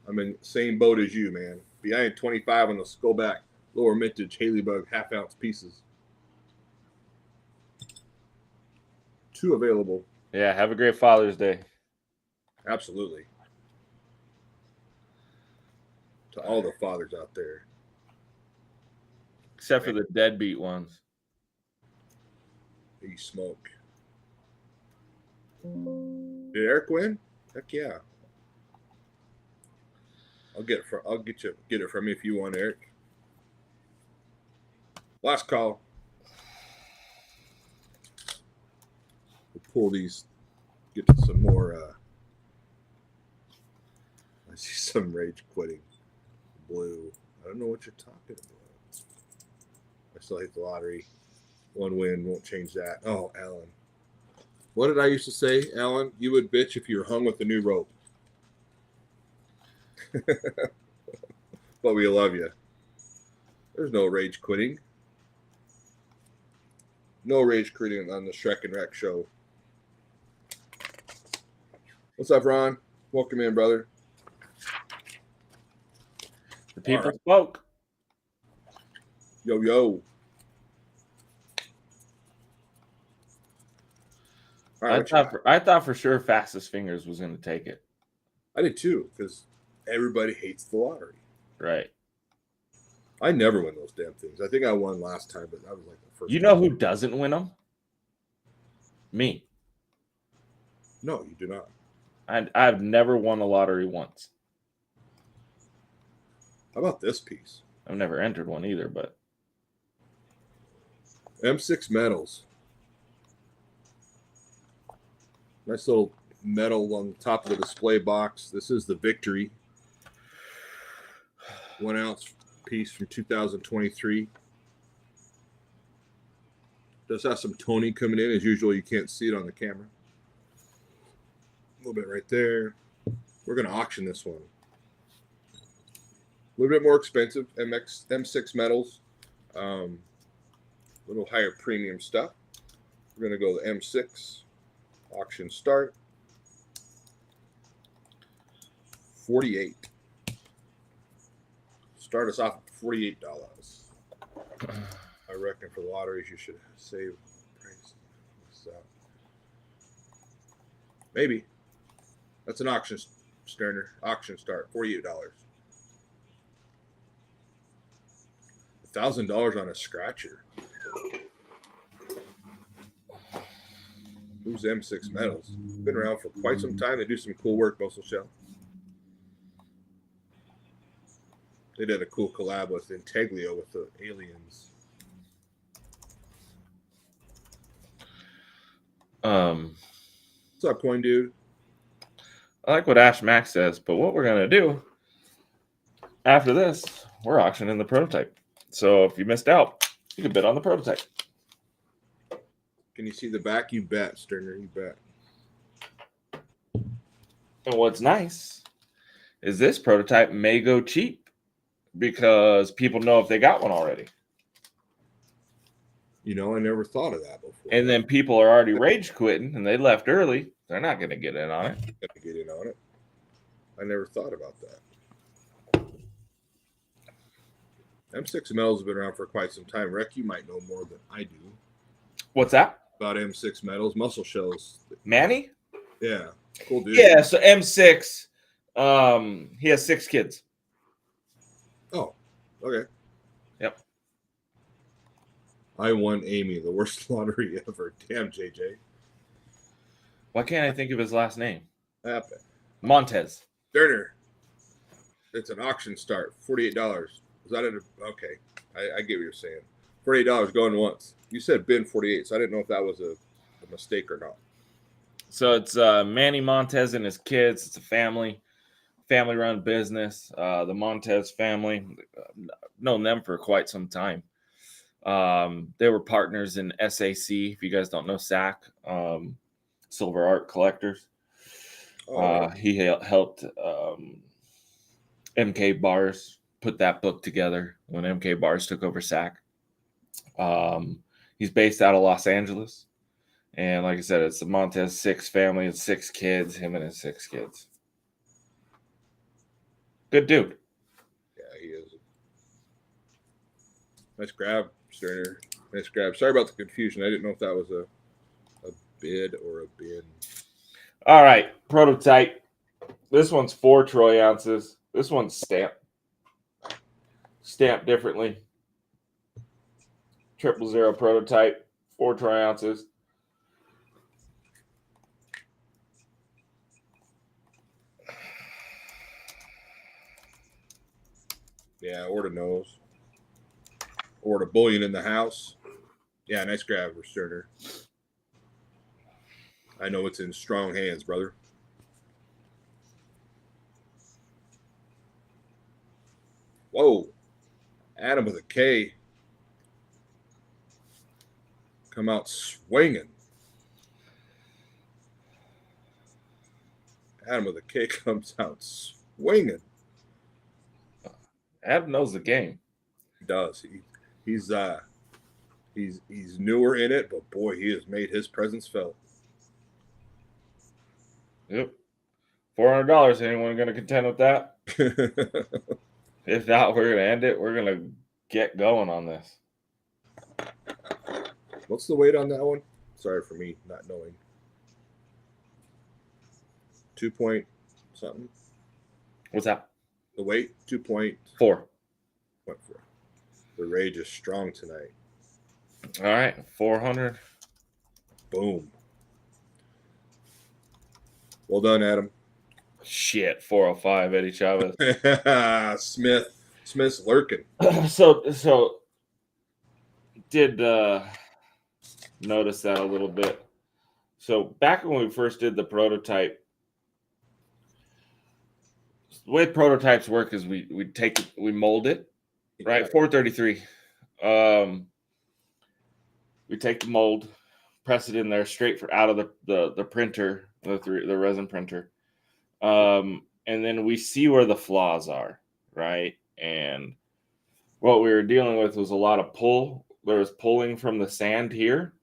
Speaker 2: I'm in the same boat as you, man. Behind 25 on the Skullback lower mintage Haley Bug half-ounce pieces. 2 available.
Speaker 1: Yeah, have a great Father's Day.
Speaker 2: Absolutely. To all the fathers out there.
Speaker 1: Except for the deadbeat ones.
Speaker 2: You smoke. Did Eric win? Heck yeah. I'll get it from you if you want, Eric. Last call. We'll pull these, get to some more. I see some rage quitting. Blue. I don't know what you're talking about. I still hate the lottery. 1 win won't change that. Oh, Alan. What did I used to say, Alan? You would bitch if you were hung with a new rope. But we love you. There's no rage quitting. No rage quitting on the Shrek and Reck show. What's up, Ron? Welcome in, brother.
Speaker 1: The people spoke.
Speaker 2: Yo, yo. All right,
Speaker 1: I thought for sure Fastest Fingers was going to take it.
Speaker 2: I did too, because everybody hates the lottery.
Speaker 1: Right.
Speaker 2: I never win those damn things. I think I won last time, but that was like the first.
Speaker 1: You know who doesn't win them? Me.
Speaker 2: No, you do not.
Speaker 1: I've never won a lottery once.
Speaker 2: How about this piece?
Speaker 1: I've never entered one either, but
Speaker 2: M6 Metals. Nice little metal on the top of the display box. This is the Victory 1 ounce piece from 2023. Does have some toning coming in. As usual, you can't see it on the camera. A little bit right there. We're going to auction this one. A little bit more expensive, M6 metals. A little higher premium stuff. We're going to go the M6. Auction start. 48. Start us off at $48. I reckon for the lotteries you should save price. Maybe. That's an auction Sterner. Auction start. $48. $1,000 on a scratcher. Who's M6 Metals? Been around for quite some time. They do some cool work, Muscle Shell. They did a cool collab with Integlio with the aliens. What's up, Coin Dude?
Speaker 1: I like what Ash Max says, but what we're gonna do after this, we're auctioning the prototype. So if you missed out, you can bid on the prototype.
Speaker 2: Can you see the back? You bet, Sterner. You bet.
Speaker 1: And what's nice is this prototype may go cheap because people know if they got one already.
Speaker 2: You know, I never thought of that before.
Speaker 1: And then people are already rage quitting and they left early. They're not going to get in on it.
Speaker 2: Get in on it. I never thought about that. M6 Metals have been around for quite some time. Reck, you might know more than I do.
Speaker 1: What's that?
Speaker 2: About M6 Metals. Muscle Shells.
Speaker 1: Manny?
Speaker 2: Yeah. Cool dude.
Speaker 1: Yeah, so M6, he has 6 kids.
Speaker 2: Oh, okay.
Speaker 1: Yep.
Speaker 2: I won Amy, the worst lottery ever. Damn, JJ.
Speaker 1: Why can't I think of his last name?
Speaker 2: Happened.
Speaker 1: Montez.
Speaker 2: Sterner. It's an auction start. $48. Is that it? Okay. I get what you're saying. $48 going once. You said bin 48, so I didn't know if that was a mistake or not.
Speaker 1: So it's Manny Montez and his kids. It's a family-run business. The Montez family, known them for quite some time. They were partners in SAC. If you guys don't know SAC, Silver Art Collectors. He helped MK Bars put that book together when MK Bars took over SAC. He's based out of Los Angeles. And like I said, it's the Montez 6 family. It's 6 kids, him and his 6 kids. Good dude.
Speaker 2: Yeah, he is. Nice grab, Sterner. Nice grab. Sorry about the confusion. I didn't know if that was a bid or a bin.
Speaker 1: All right, prototype. This one's 4 troy ounces. This one's stamped differently. 000 prototype, 4 troy ounces.
Speaker 2: Yeah, or the nose. Or the bullion in the house. Yeah, nice grab for Sterner. I know it's in strong hands, brother. Whoa. Adam with a K. Come out swinging. Adam with a K comes out swinging.
Speaker 1: Adam knows the game.
Speaker 2: He does. He's newer in it, but boy, he has made his presence felt.
Speaker 1: Yep. $400. Anyone going to contend with that? If not, we're going to end it. We're going to get going on this.
Speaker 2: What's the weight on that one? Sorry for me not knowing. 2 point something.
Speaker 1: What's that?
Speaker 2: The weight? 2.4.
Speaker 1: 4.
Speaker 2: The rage is strong tonight.
Speaker 1: All right, 400.
Speaker 2: Boom. Well done, Adam.
Speaker 1: Shit, 405, Eddie Chavez.
Speaker 2: Smith's lurking.
Speaker 1: So did notice that a little bit. So back when we first did the prototype, the way prototypes work is we mold it, right?
Speaker 2: Yeah.
Speaker 1: 433. We take the mold, press it in there straight out of the printer, the resin printer. And then we see where the flaws are, right? And what we were dealing with was a lot of pull. There was pulling from the sand here.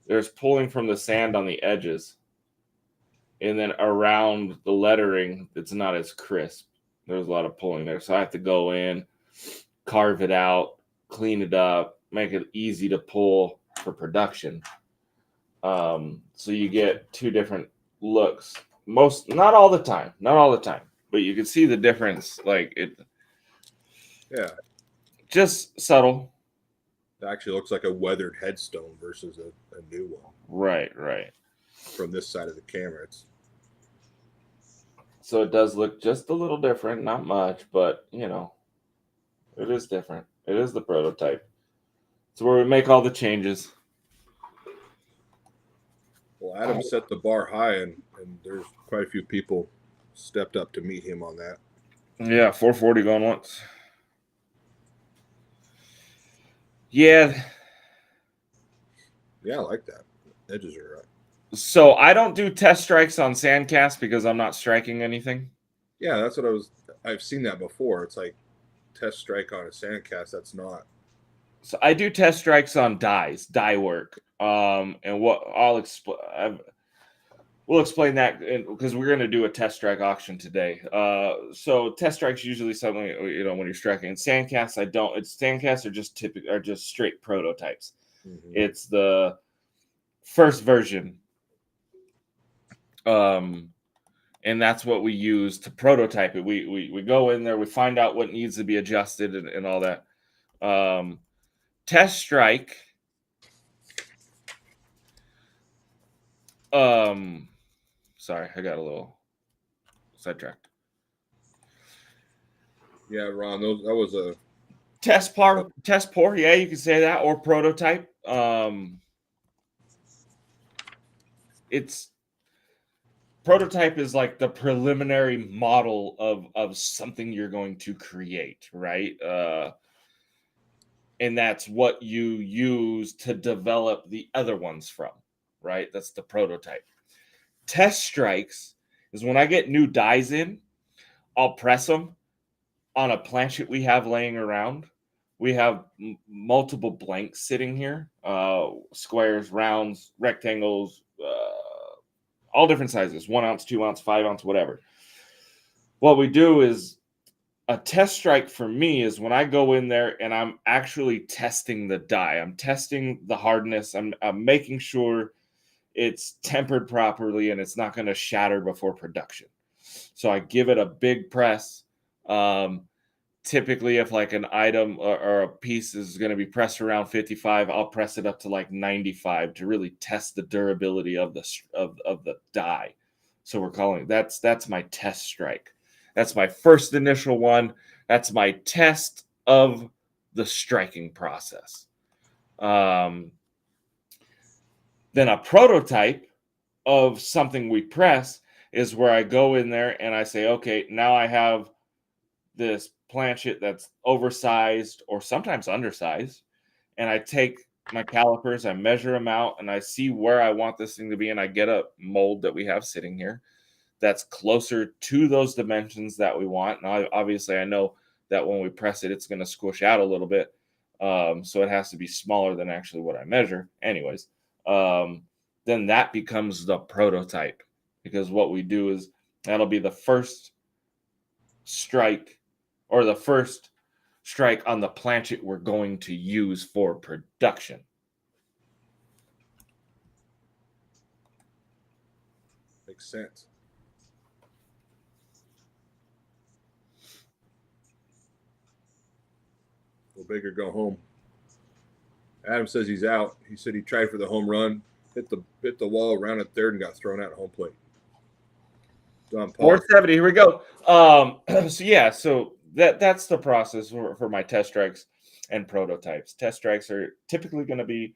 Speaker 1: There's pulling from the sand on the edges. And then around the lettering, it's not as crisp. There's a lot of pulling there. So I have to go in, carve it out, clean it up, make it easy to pull for production. So you get two different looks. Not all the time, but you can see the difference. Like it,
Speaker 2: Yeah.
Speaker 1: just subtle.
Speaker 2: It actually looks like a weathered headstone versus a new one.
Speaker 1: Right.
Speaker 2: From this side of the camera,
Speaker 1: So it does look just a little different, not much, but it is different. It is the prototype. It's where we make all the changes.
Speaker 2: well, Adam set the bar high, and there's quite a few people stepped up to meet him on that.
Speaker 1: Yeah, 440 going once. Yeah.
Speaker 2: Yeah, I like that. Edges are right.
Speaker 1: So I don't do test strikes on sandcast because I'm not striking anything.
Speaker 2: Yeah, that's what I've seen that before. It's like test strike on a sandcast. That's not.
Speaker 1: So I do test strikes on die work. And what I'll explain, we'll explain that because we're going to do a test strike auction today. So test strikes usually something when you're striking. Sandcasts, I don't. It's sandcasts are just straight prototypes.
Speaker 2: Mm-hmm.
Speaker 1: It's the first version. And that's what we use to prototype it. We go in there, we find out what needs to be adjusted and all that. Test strike. Sorry, I got a little sidetracked.
Speaker 2: Yeah, Ron, that was a
Speaker 1: test pour. Yeah, you can say that, or prototype. It's prototype is like the preliminary model of something you're going to create, right? And that's what you use to develop the other ones from, right? That's the prototype. Test strikes is when I get new dies in, I'll press them on a planchet we have laying around. We have multiple blanks sitting here, squares, rounds, rectangles, all different sizes, 1 ounce, 2 ounce, 5 ounce, whatever. What we do is a test strike for me is when I go in there and I'm actually testing the die. I'm testing the hardness. I'm making sure it's tempered properly and it's not going to shatter before production. So I give it a big press. Typically, if like an item or a piece is going to be pressed around 55, I'll press it up to like 95 to really test the durability of the die. So we're calling that's my test strike. That's my first initial one. That's my test of the striking process. Then a prototype of something we press is where I go in there and I say, okay, now I have this planchet that's oversized or sometimes undersized, and I take my calipers, I measure them out, and I see where I want this thing to be, and I get a mold that we have sitting here that's closer to those dimensions that we want. Now, obviously, I know that when we press it, it's going to squish out a little bit, so it has to be smaller than actually what I measure. Anyways, then that becomes the prototype, because what we do is that'll be the first strike or the first strike on the planchet we're going to use for production.
Speaker 2: Makes sense. Go big or go home. Adam says he's out. He said he tried for the home run, hit the wall around at third, and got thrown out at home plate. Don Paul.
Speaker 1: 470. Here we go. So that's the process for my test strikes and prototypes. Test strikes are typically going to be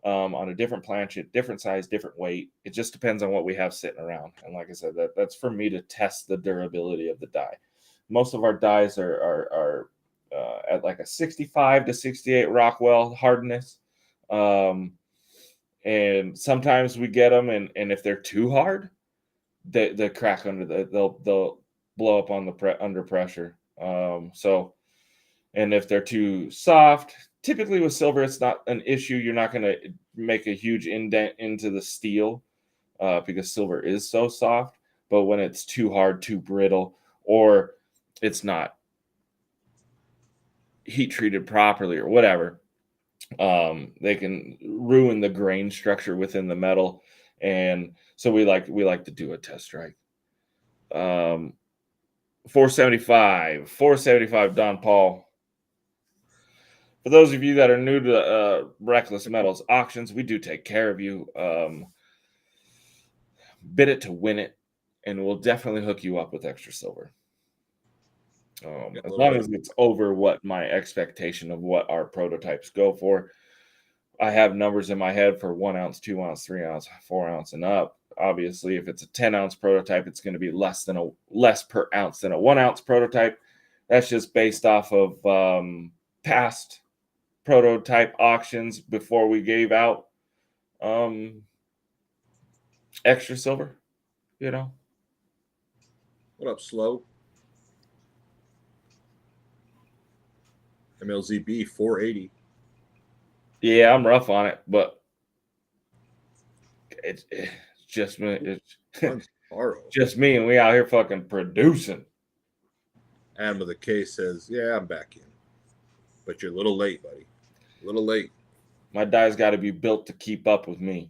Speaker 1: on a different planchet, different size, different weight. It just depends on what we have sitting around. And like I said, that's for me to test the durability of the die. Most of our dies are at like a 65 to 68 Rockwell hardness. And sometimes we get them, and if they're too hard, they crack they'll blow up on under pressure. So, and if they're too soft, typically with silver, it's not an issue. You're not going to make a huge indent into the steel because silver is so soft. But when it's too hard, too brittle, or it's not heat treated properly or whatever, they can ruin the grain structure within the metal. And so we like to do a test strike. 475 Don Paul. For those of you that are new to Reckless Metals auctions, we do take care of you. Bid it to win it, and we'll definitely hook you up with extra silver. As long as it's over what my expectation of what our prototypes go for. I have numbers in my head for 1 ounce, 2 ounce, 3 ounce, 4 ounce, and up. Obviously, if it's a 10 ounce prototype, it's going to be less per ounce than a 1 ounce prototype. That's just based off of past prototype auctions before we gave out extra silver.
Speaker 2: What up, Slow? MLZB 480.
Speaker 1: Yeah, I'm rough on it, but it's just me. It's just me, and we out here fucking producing.
Speaker 2: Adam with a K says, "Yeah, I'm back in, but you're a little late, buddy. A little late.
Speaker 1: My die's got to be built to keep up with me."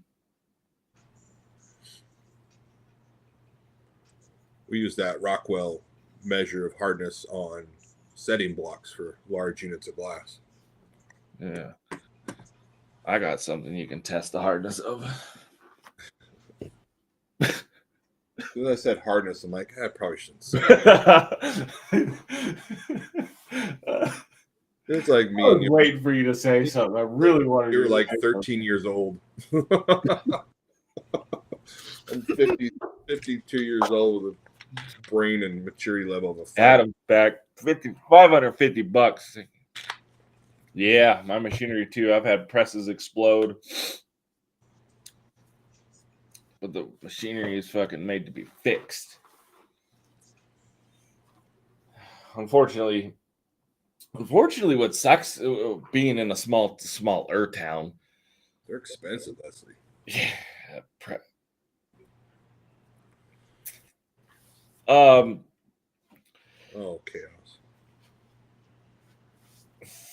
Speaker 2: We use that Rockwell measure of hardness on setting blocks for large units of glass.
Speaker 1: Yeah. I got something you can test the hardness of.
Speaker 2: When I said hardness, I'm like, I probably shouldn't say it. It's like me.
Speaker 1: I was waiting for you to say something. I really wanted
Speaker 2: you
Speaker 1: you
Speaker 2: were
Speaker 1: to
Speaker 2: like
Speaker 1: say
Speaker 2: 13 years old. I'm 52 years old with a brain and maturity level of a five.
Speaker 1: Adam's back. $550. Yeah, my machinery too. I've had presses explode. But the machinery is fucking made to be fixed. Unfortunately, what sucks being in a smaller town.
Speaker 2: They're expensive, Leslie.
Speaker 1: Yeah.
Speaker 2: Oh, chaos.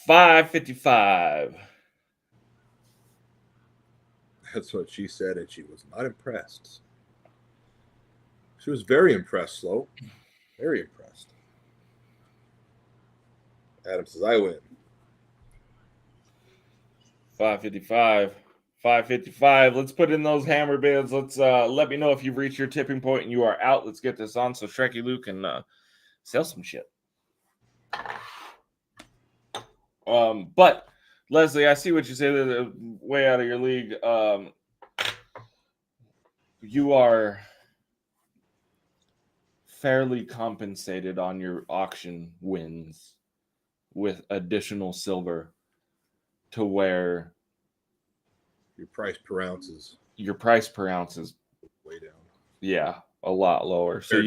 Speaker 1: 555.
Speaker 2: That's what she said, and she was not impressed. She was very impressed, Slow. Very impressed. Adam says, I win.
Speaker 1: 555. 555. Let's put in those hammer bids. Let's let me know if you've reached your tipping point and you are out. Let's get this on so Shreky Luke can sell some shit. But Leslie, I see what you say. They're way out of your league. You are fairly compensated on your auction wins with additional silver to where
Speaker 2: your price per ounce is
Speaker 1: way down. Yeah, a lot lower. So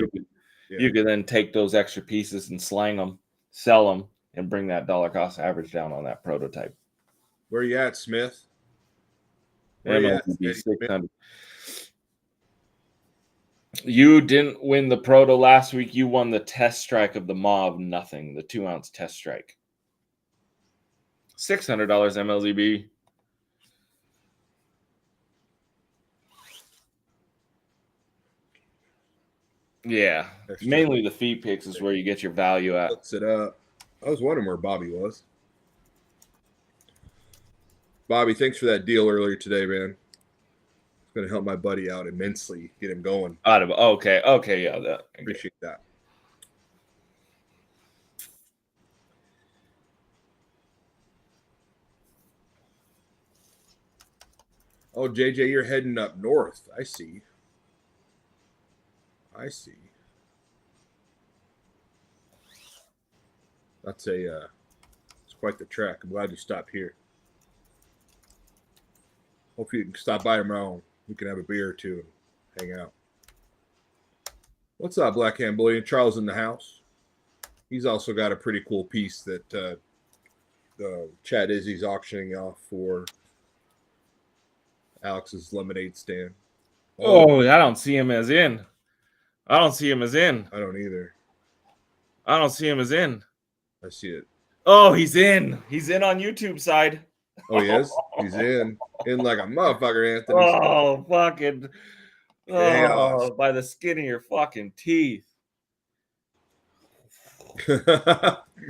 Speaker 1: you could then take those extra pieces and slang them, sell them, and bring that dollar cost average down on that prototype.
Speaker 2: Where you at, Smith? Where you at,
Speaker 1: 600. You didn't win the proto last week. You won the test strike of the Mauve Nothing, the 2 ounce test strike. $600 MLZB. Yeah, mainly the feed picks is where you get your value at.
Speaker 2: Looks it up. I was wondering where Bobby was. Bobby, thanks for that deal earlier today, man. It's going to help my buddy out immensely, get him going.
Speaker 1: Okay, yeah,
Speaker 2: Appreciate that. Oh, JJ, you're heading up north. I see. That's it's quite the trek. I'm glad you stopped here. Hope you can stop by tomorrow. We can have a beer or two and hang out. What's up, Black Hand Bullion? Charles in the house. He's also got a pretty cool piece that Chad Izzy's auctioning off for Alex's lemonade stand.
Speaker 1: Oh, I don't see him as in. I don't see him as in.
Speaker 2: I don't either.
Speaker 1: I don't see him as in.
Speaker 2: I see it.
Speaker 1: Oh, he's in. He's in on YouTube side.
Speaker 2: Oh, he is? He's in like a motherfucker, Anthony.
Speaker 1: Oh, fucking.
Speaker 2: Chaos.
Speaker 1: Oh, by the skin of your fucking teeth.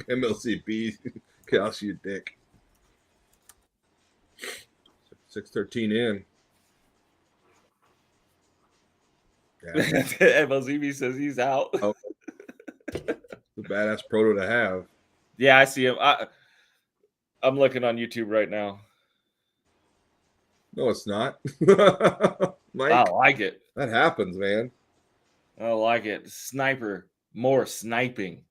Speaker 2: MLCB. Chaos, you dick. 613 in.
Speaker 1: Yeah. MLCB says he's out.
Speaker 2: Oh. The badass proto to have.
Speaker 1: Yeah, I see him. I'm looking on YouTube right now.
Speaker 2: No, it's not.
Speaker 1: Mike, I like it.
Speaker 2: That happens, man.
Speaker 1: I like it. Sniper. More sniping.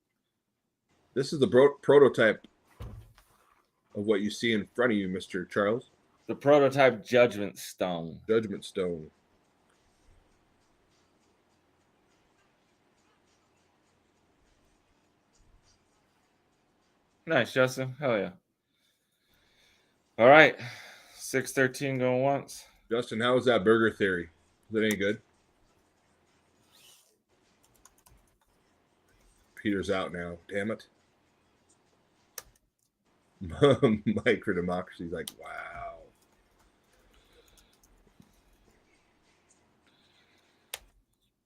Speaker 2: This is the prototype of what you see in front of you, Mr. Charles.
Speaker 1: The prototype Judgment Stone.
Speaker 2: Judgment Stone.
Speaker 1: Nice, Justin. Hell yeah. All right. 613 going once.
Speaker 2: Justin, how was that burger theory? Is it any good? Peter's out now. Damn it. Mike for Democracy's like, wow.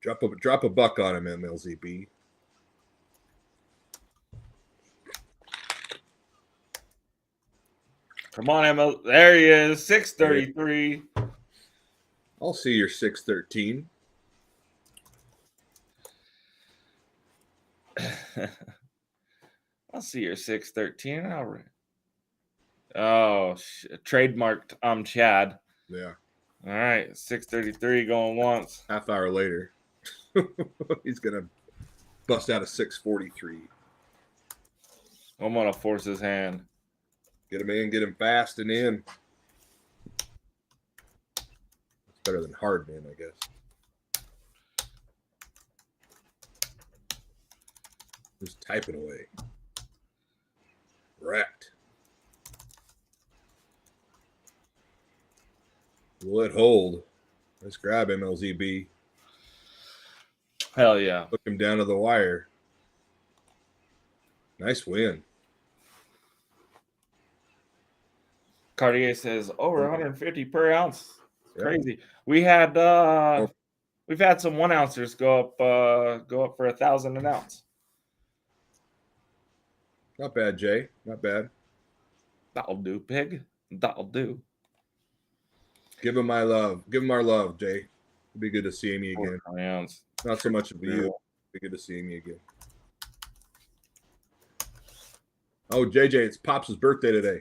Speaker 2: Drop a buck on him, MLZB.
Speaker 1: Come on, ML. There he is. 633.
Speaker 2: I'll see your 613.
Speaker 1: I'll see your 613. All right. Oh, trademarked. Chad.
Speaker 2: Yeah.
Speaker 1: All right. 633 going once.
Speaker 2: Half hour later, he's going to bust out a 643.
Speaker 1: I'm going to force his hand.
Speaker 2: Get him in, get him fast and in. It's better than hard in, I guess. Just typing away. Wrecked. Will it hold? Let's grab MLZB.
Speaker 1: Hell yeah.
Speaker 2: Hook him down to the wire. Nice win.
Speaker 1: Cartier says over 150 per ounce. Crazy. We had we've had some 1 ouncers go up for 1,000 an ounce.
Speaker 2: Not bad, Jay. Not bad.
Speaker 1: That'll do, pig. That'll do.
Speaker 2: Give him my love. Give him our love, Jay. It'd be good to see me again.
Speaker 1: Ounce.
Speaker 2: Not so much of you. It'd be good to see me again. Oh, JJ, it's Pops' birthday today.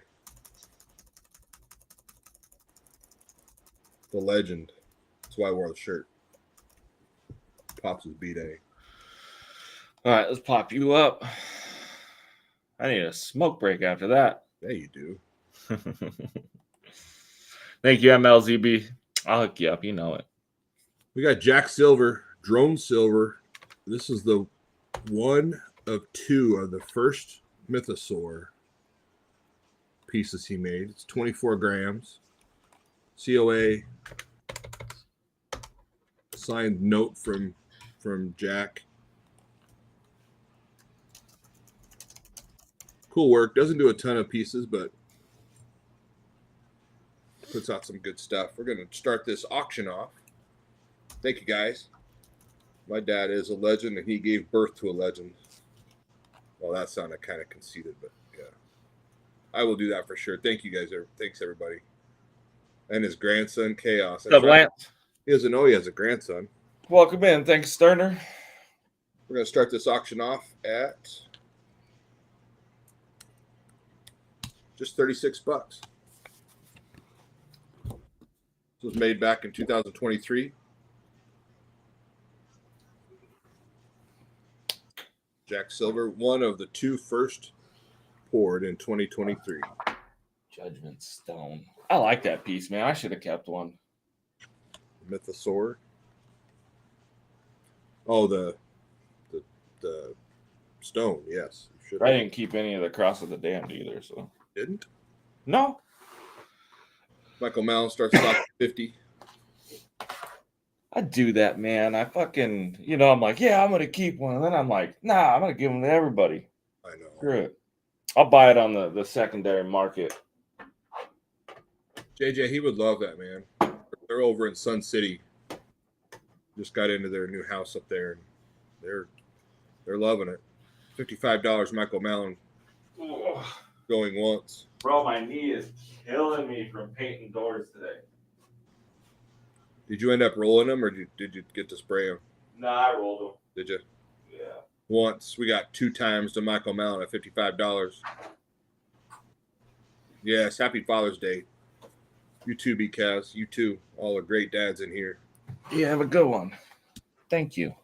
Speaker 2: The legend. That's why I wore the shirt. Pops' B-Day.
Speaker 1: All right, let's pop you up. I need a smoke break after that.
Speaker 2: Yeah, you do.
Speaker 1: Thank you, MLZB. I'll hook you up. You know it.
Speaker 2: We got Jack Silver, Drone Silver. This is the one of two of the first Mythosaur pieces he made. It's 24 grams. COA signed note from Jack. Cool work. Doesn't do a ton of pieces, but puts out some good stuff. We're going to start this auction off. Thank you, guys. My dad is a legend, and he gave birth to a legend. Well, that sounded kind of conceited, but yeah. I will do that for sure. Thank you, guys. Thanks, everybody. And his grandson, Chaos.
Speaker 1: What's up, Lance?
Speaker 2: He doesn't know he has a grandson.
Speaker 1: Welcome in. Thanks, Sterner.
Speaker 2: We're going to start this auction off at just $36. was made back in 2023. Jack Silver, one of the two first poured in 2023.
Speaker 1: Judgment Stone. I like that piece, man. I should have kept one.
Speaker 2: Mythosaur. Oh, the stone. Yes, you should.
Speaker 1: I didn't keep any of the Cross of the Damned either. So
Speaker 2: Didn't.
Speaker 1: no.
Speaker 2: Michael Mallon starts off at 50.
Speaker 1: I do that, man. I fucking, I'm like, yeah, I'm gonna keep one, and then I'm like, nah, I'm gonna give them to everybody.
Speaker 2: I know.
Speaker 1: Screw it. I'll buy it on the secondary market.
Speaker 2: JJ, he would love that, man. They're over in Sun City. Just got into their new house up there, and they're loving it. $55, Michael Mallon.
Speaker 1: Ugh.
Speaker 2: Going once.
Speaker 1: Bro, my knee is killing me from painting doors today.
Speaker 2: Did you end up rolling them, or did you get to spray them?
Speaker 1: Nah, I rolled them.
Speaker 2: Did you?
Speaker 1: Yeah.
Speaker 2: Once. We got 2 times to Michael Mallon at $55. Yes, happy Father's Day. You too, B-Caz. You too. All the great dads in here.
Speaker 1: You have a good one. Thank you.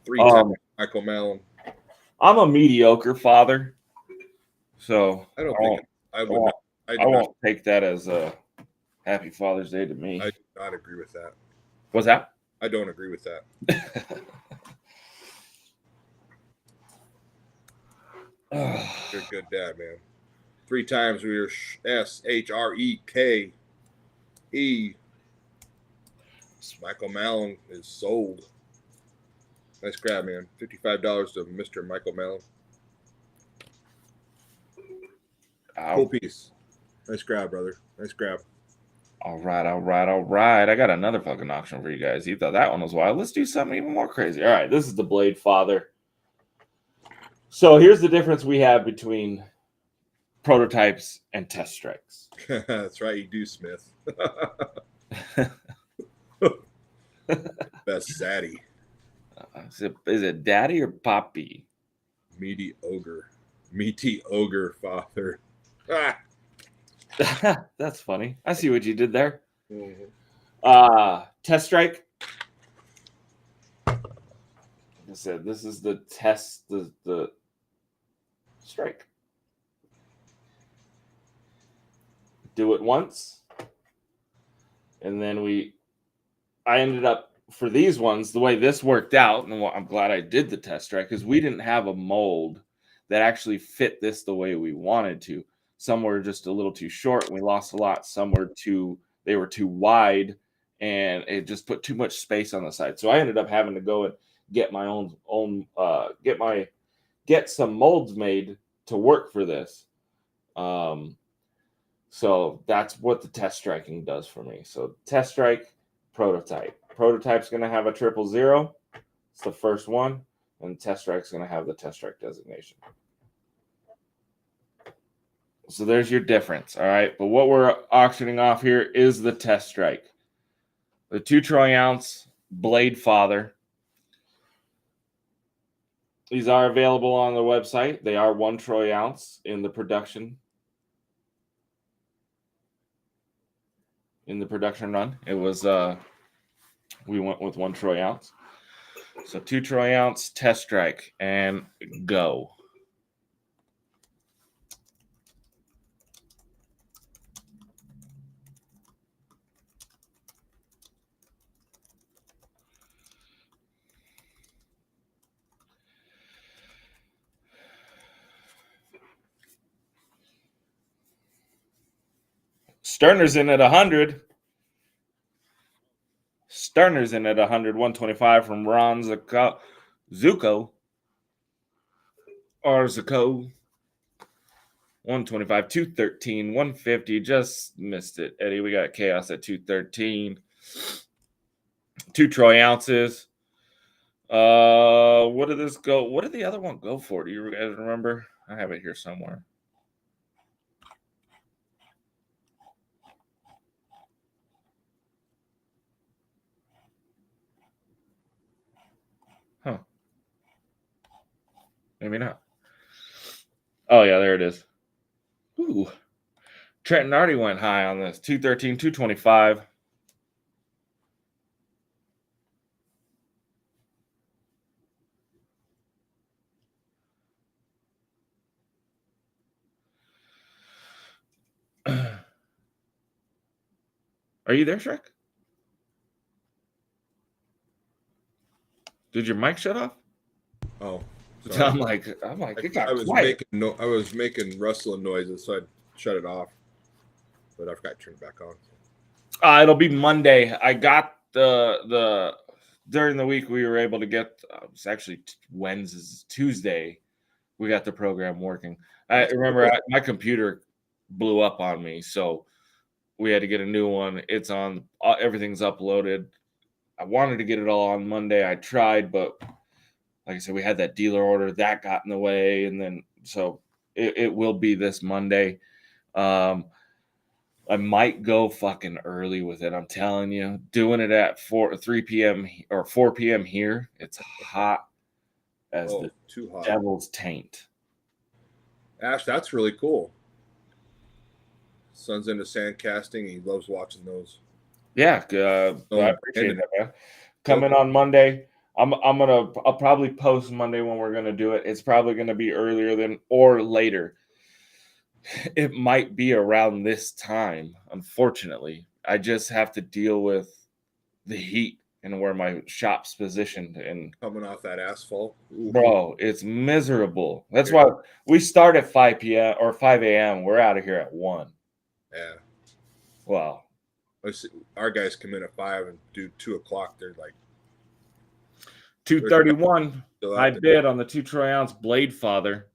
Speaker 2: 3 times Michael Mallon.
Speaker 1: I'm a mediocre father, so
Speaker 2: I won't
Speaker 1: take that as a happy Father's Day to me.
Speaker 2: I do not agree with that.
Speaker 1: What's that?
Speaker 2: I don't agree with that. You're a good dad, man. 3 times we were Shreke. Michael Mallon is sold. Nice grab, man. $55 to Mr. Michael Mallon. Cool piece. Nice grab, brother. Nice grab.
Speaker 1: All right. I got another fucking auction for you guys. You thought that one was wild. Let's do something even more crazy. All right, this is the Blade Father. So here's the difference we have between prototypes and test strikes.
Speaker 2: That's right, you do, Smith. Best zaddy.
Speaker 1: Is it daddy or poppy?
Speaker 2: Meaty ogre father.
Speaker 1: That's funny. I see what you did there.
Speaker 2: Mm-hmm.
Speaker 1: Test strike. Like I said, this is the test, the strike. Do it once. And then I ended up, for these ones, the way this worked out, and I'm glad I did the test strike, because we didn't have a mold that actually fit this the way we wanted to. Some were just a little too short, and we lost a lot. Some were they were too wide, and it just put too much space on the side. So I ended up having to go and get my get some molds made to work for this. So that's what the test striking does for me. So test strike, prototype. Prototype's going to have a 000. It's the first one, and test strike's going to have the test strike designation. So there's your difference, all right? But what we're auctioning off here is the test strike. The 2 troy ounce Blade Father. These are available on the website. They are 1 troy ounce in the production. In the production run, it was we went with 1 troy ounce. So 2 troy ounce test strike and go. Sterner's in at 100. Sterner's in at 100. 125 from Ron Zuko. Or Zuko. 125, 213, 150. Just missed it, Eddie. We got Chaos at 213. 2 troy ounces. What did this go? What did the other one go for? Do you guys remember? I have it here somewhere. Huh. Maybe not. Oh, yeah, there it is. Ooh. Trenton already went high on this. 213, 225. Are you there, Shrek? Did your mic shut off?
Speaker 2: Oh,
Speaker 1: I'm
Speaker 2: sorry.
Speaker 1: like, it got
Speaker 2: I was
Speaker 1: quiet.
Speaker 2: making rustling noises, so I shut it off. But I forgot to turn it back on.
Speaker 1: It'll be Monday. I got the during the week we were able to get. It's actually Wednesday, Tuesday. We got the program working. I remember my computer blew up on me, so we had to get a new one. It's on. Everything's uploaded. I wanted to get it all on Monday. I tried, but like I said, we had that dealer order that got in the way, and then so it will be this Monday. I might go fucking early with it. I'm telling you, doing it at 3 p.m. or 4 p.m. here. It's hot as the
Speaker 2: too hot.
Speaker 1: devil's taint.
Speaker 2: Ash, that's really cool. Son's into sand casting. He loves watching those.
Speaker 1: Yeah, I appreciate that, man. Coming on Monday. I'll probably post Monday when we're gonna do it. It's probably gonna be earlier than or later. It might be around this time, unfortunately. I just have to deal with the heat and where my shop's positioned. And
Speaker 2: coming off that asphalt. Ooh.
Speaker 1: Bro, it's miserable. That's why we start at 5 p.m. or 5 a.m. We're out of here at 1.
Speaker 2: Yeah.
Speaker 1: Wow.
Speaker 2: Our guys come in at 5 and do 2 o'clock. They're like
Speaker 1: 231. I bid on the 2 troy ounce Blade Father.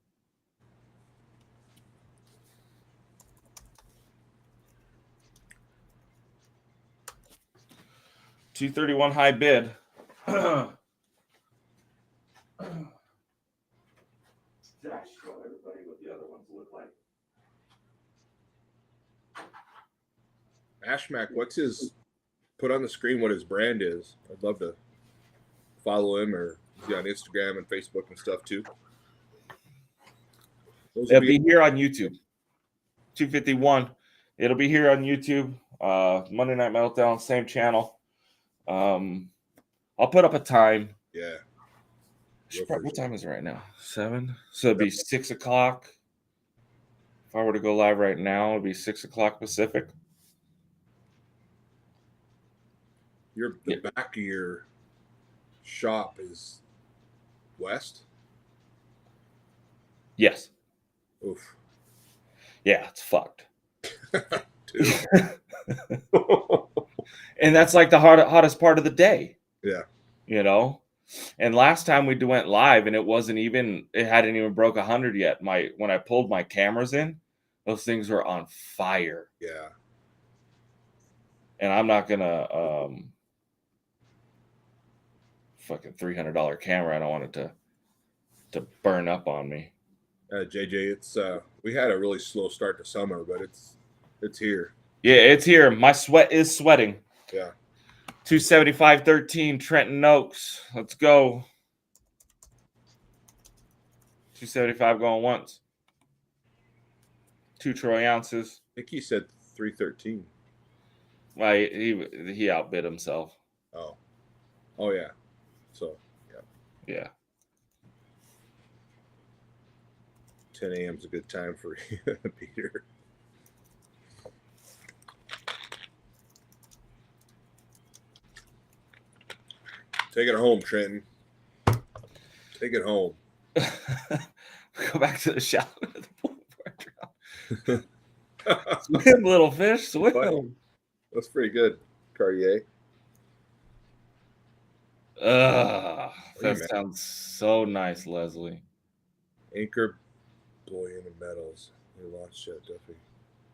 Speaker 1: $231 high bid. Did I show everybody what the other ones look like?
Speaker 2: Ashmack, what's his? Put on the screen what his brand is. I'd love to follow him, or is he on Instagram and Facebook and stuff too?
Speaker 1: It'll be here on YouTube. 251. It'll be here on YouTube. Monday Night Meltdown, same channel. I'll put up a time.
Speaker 2: Yeah.
Speaker 1: What time is it right now? 7. So it'd be 6 o'clock. If I were to go live right now, it'd be 6 o'clock Pacific.
Speaker 2: The back of your shop is west?
Speaker 1: Yes.
Speaker 2: Oof.
Speaker 1: Yeah, it's fucked. And that's like the hottest part of the day.
Speaker 2: Yeah.
Speaker 1: You know? And last time we went live and it hadn't even broke 100 yet. When I pulled my cameras in, those things were on fire.
Speaker 2: Yeah.
Speaker 1: And I'm not gonna fucking $300 camera. I don't want it to burn up on me.
Speaker 2: JJ, it's we had a really slow start to summer, but it's here.
Speaker 1: Yeah, it's here. My sweat is sweating.
Speaker 2: Yeah.
Speaker 1: 275.13 Trenton Oaks. Let's go. 275 going once. 2 troy ounces.
Speaker 2: I think he said 313.
Speaker 1: He outbid himself.
Speaker 2: Oh yeah. So
Speaker 1: yeah.
Speaker 2: 10 a.m. is a good time for Peter. Take it home, Trenton. Take it home.
Speaker 1: Go back to the shop. Swim, little fish, swim.
Speaker 2: That's pretty good, Cartier.
Speaker 1: That sounds so nice, Leslie.
Speaker 2: Anchor bullion and metals. They launched yet, definitely.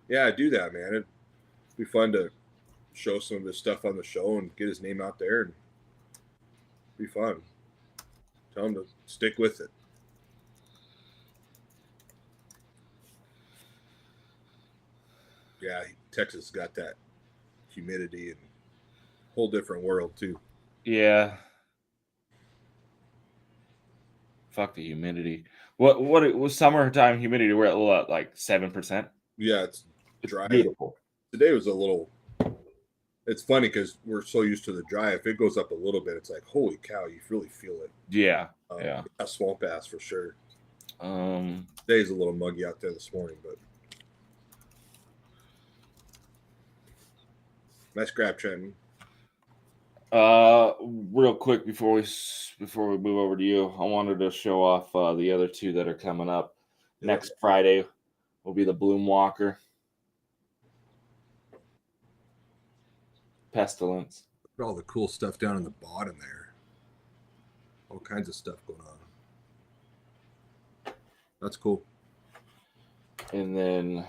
Speaker 2: Yeah, do that, man. It'd be fun to show some of his stuff on the show and get his name out there, and be fun. Tell him to stick with it. Yeah, Texas got that humidity and whole different world too.
Speaker 1: Yeah. Fuck the humidity. What was summertime humidity? We're at what, like 7%?
Speaker 2: Yeah, it's
Speaker 1: It's
Speaker 2: dry.
Speaker 1: beautiful.
Speaker 2: Today was a little. It's funny because we're so used to the dry. If it goes up a little bit, it's like, holy cow, you really feel it.
Speaker 1: Yeah.
Speaker 2: A swamp ass for sure.
Speaker 1: Today's
Speaker 2: a little muggy out there this morning, but nice grab, Trenton.
Speaker 1: Real quick before we move over to you, I wanted to show off the other two that are coming up. Next Friday will be the Bloom Walker. Pestilence.
Speaker 2: Look at all the cool stuff down in the bottom there. All kinds of stuff going on. That's cool.
Speaker 1: And then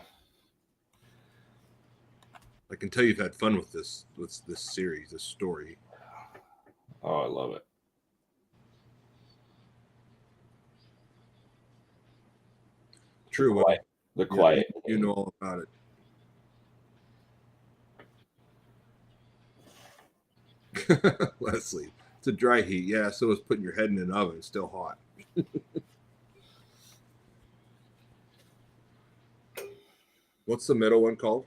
Speaker 2: I can tell you've had fun with this series, this story.
Speaker 1: Oh, I love it.
Speaker 2: True.
Speaker 1: The quiet.
Speaker 2: You know all about it. Leslie, it's a dry heat. Yeah, so it's putting your head in an oven. It's still hot. What's the middle one called?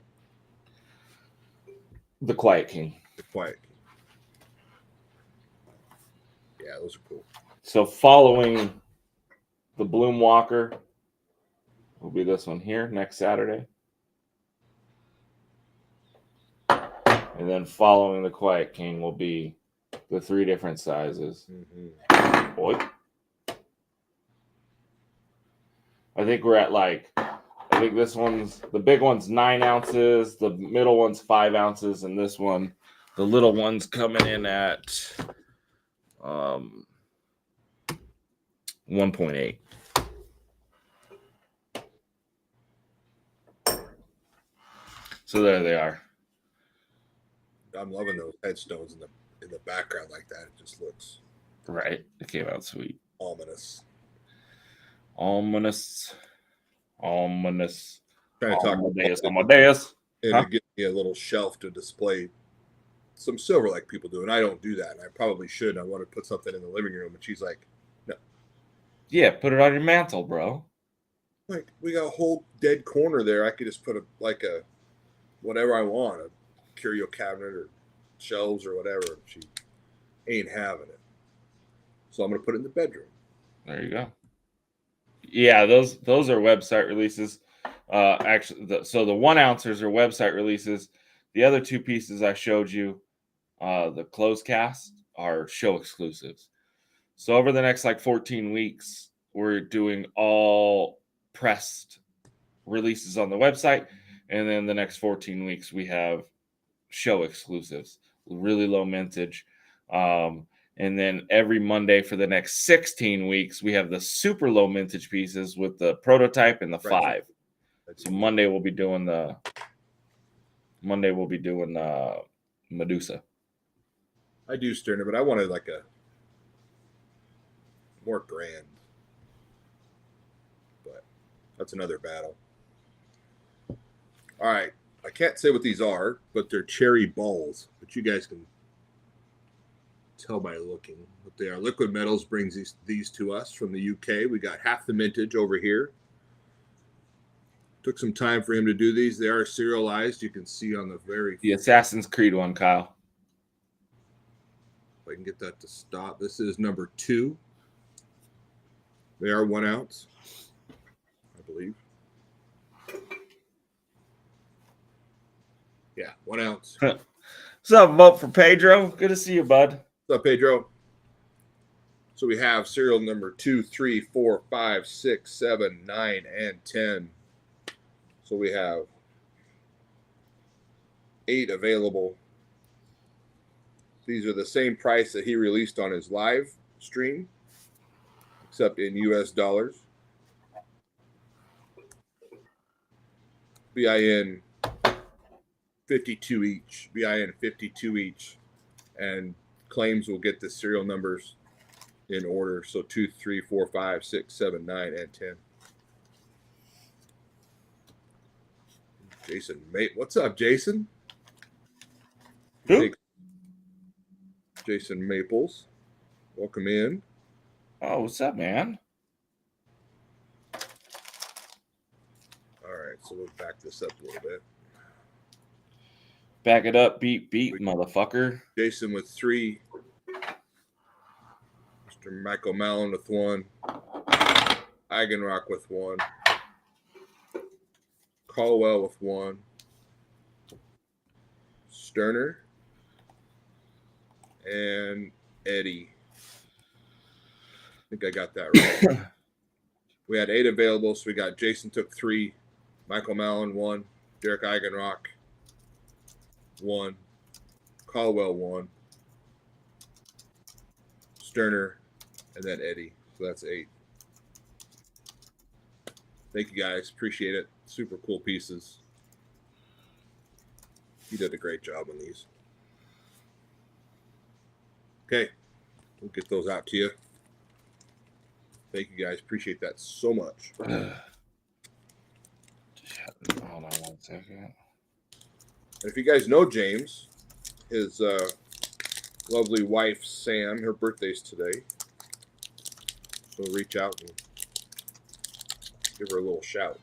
Speaker 1: The Quiet King.
Speaker 2: The Quiet King. Yeah, those are cool.
Speaker 1: So following the Bloom Walker will be this one here next Saturday. And then following the Quiet King will be the 3 different sizes. Mm-hmm. Boy. I think we're at I think this one's, the big one's 9 ounces, the middle one's 5 ounces, and this one, the little one's coming in at 1.8. So there they are.
Speaker 2: I'm loving those headstones in the background like that. It just looks
Speaker 1: right. It came out sweet.
Speaker 2: Ominous.
Speaker 1: Trying
Speaker 2: to talk
Speaker 1: Amadeus.
Speaker 2: And to get me a little shelf to display some silver like people do. And I don't do that. And I probably should. I want to put something in the living room. And she's like, no.
Speaker 1: Yeah, put it on your mantle, bro.
Speaker 2: Like, we got a whole dead corner there. I could just put a whatever I want, a curio cabinet or shelves or whatever. She ain't having it. So I'm going to put it in the bedroom.
Speaker 1: There you go. Yeah, those are website releases. Actually, so the 1 ounces are website releases. The other 2 pieces I showed you, the closed cast, are show exclusives. So over the next 14 weeks, we're doing all pressed releases on the website, and then the next 14 weeks we have show exclusives, really low mintage. And then every Monday for the next 16 weeks, we have the super low mintage pieces with the prototype and the 5. So Monday we'll be doing Medusa.
Speaker 2: I do Sterner, but I wanted a more grand. But that's another battle. All right. I can't say what these are, but they're cherry balls. But you guys can tell by looking what they are. Liquid Metals brings these to us from the UK. We got half the mintage over here. Took some time for him to do these. They are serialized. You can see on the
Speaker 1: Assassin's Creed one, Kyle.
Speaker 2: If I can get that to stop. This is number 2. They are 1 ounce, I believe. Yeah, 1 ounce.
Speaker 1: What's up, vote for Pedro? Good to see you, bud.
Speaker 2: What's up, Pedro? So we have serial number 2, 3, 4, 5, 6, 7, 9, and 10. So we have 8 available. These are the same price that he released on his live stream, except in US dollars. BIN 52 each. BIN 52 each. And claims will get the serial numbers in order. So 2, 3, 4, 5, 6, 7, 9, and 10. Jason, mate, what's up, Jason?
Speaker 1: Who?
Speaker 2: Jason Maples, welcome in.
Speaker 1: Oh, what's up, man?
Speaker 2: All right, so we'll back this up a little bit.
Speaker 1: Back it up, beat, motherfucker.
Speaker 2: Jason with 3. Mr. Michael Mallon with 1. Eigenrock with 1. Caldwell with 1. Sterner. And Eddie. I think I got that right. We had 8 available, so we got Jason took 3, Michael Mallon 1, Derek Eigenrock 1, Caldwell 1, Sterner, and then Eddie. So that's 8. Thank you guys. Appreciate it. Super cool pieces. You did a great job on these. Okay. We'll get those out to you. Thank you guys. Appreciate that so much.
Speaker 1: Hold on 1 second.
Speaker 2: And if you guys know James, his lovely wife, Sam, her birthday's today. So reach out and give her a little shout.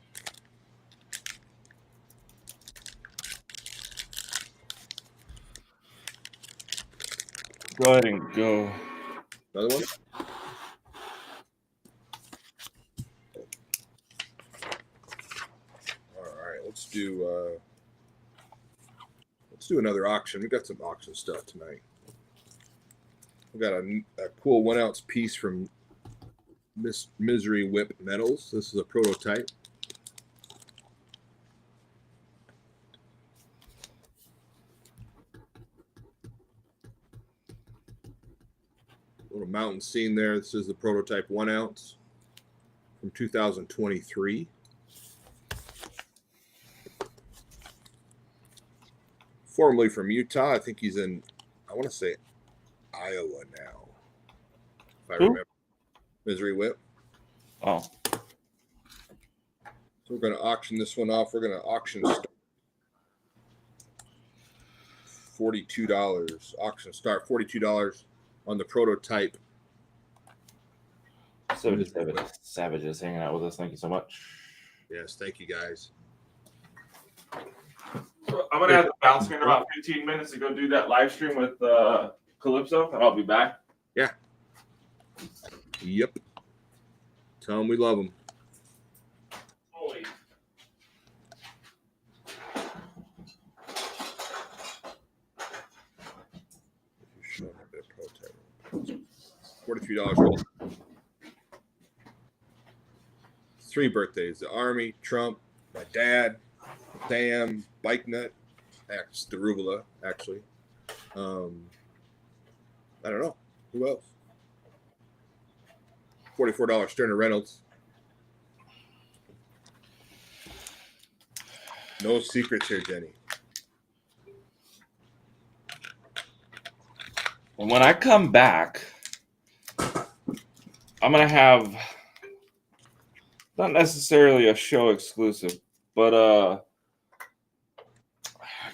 Speaker 1: Go ahead and go.
Speaker 2: Another one? All right, let's do another auction. We got some auction stuff tonight. We got a cool 1 ounce piece from Miss Misery Whip Metals. This is a prototype. Little mountain scene there. This is the prototype 1 ounce from 2023. Formerly from Utah. I think he's in, I want to say, Iowa now. If I remember. Misery Whip.
Speaker 1: Oh.
Speaker 2: So we're going to auction this one off. We're going to auction $42. Auction start $42 on the prototype.
Speaker 1: Savages hanging out with us. Thank you so much.
Speaker 2: Yes, thank you guys.
Speaker 1: So I'm gonna have to bounce in about 15 minutes to go do that live stream with Calypso, and I'll be back.
Speaker 2: Yeah. Yep. Tell them we love them.
Speaker 1: Holy.
Speaker 2: $43. 3 birthdays: the Army, Trump, my dad, Sam, Bike Nut, the Rubula, actually. I don't know. Who else? $44 Sterner Reynolds. No secrets here, Jenny.
Speaker 1: And when I come back, I'm gonna have not necessarily a show exclusive, but I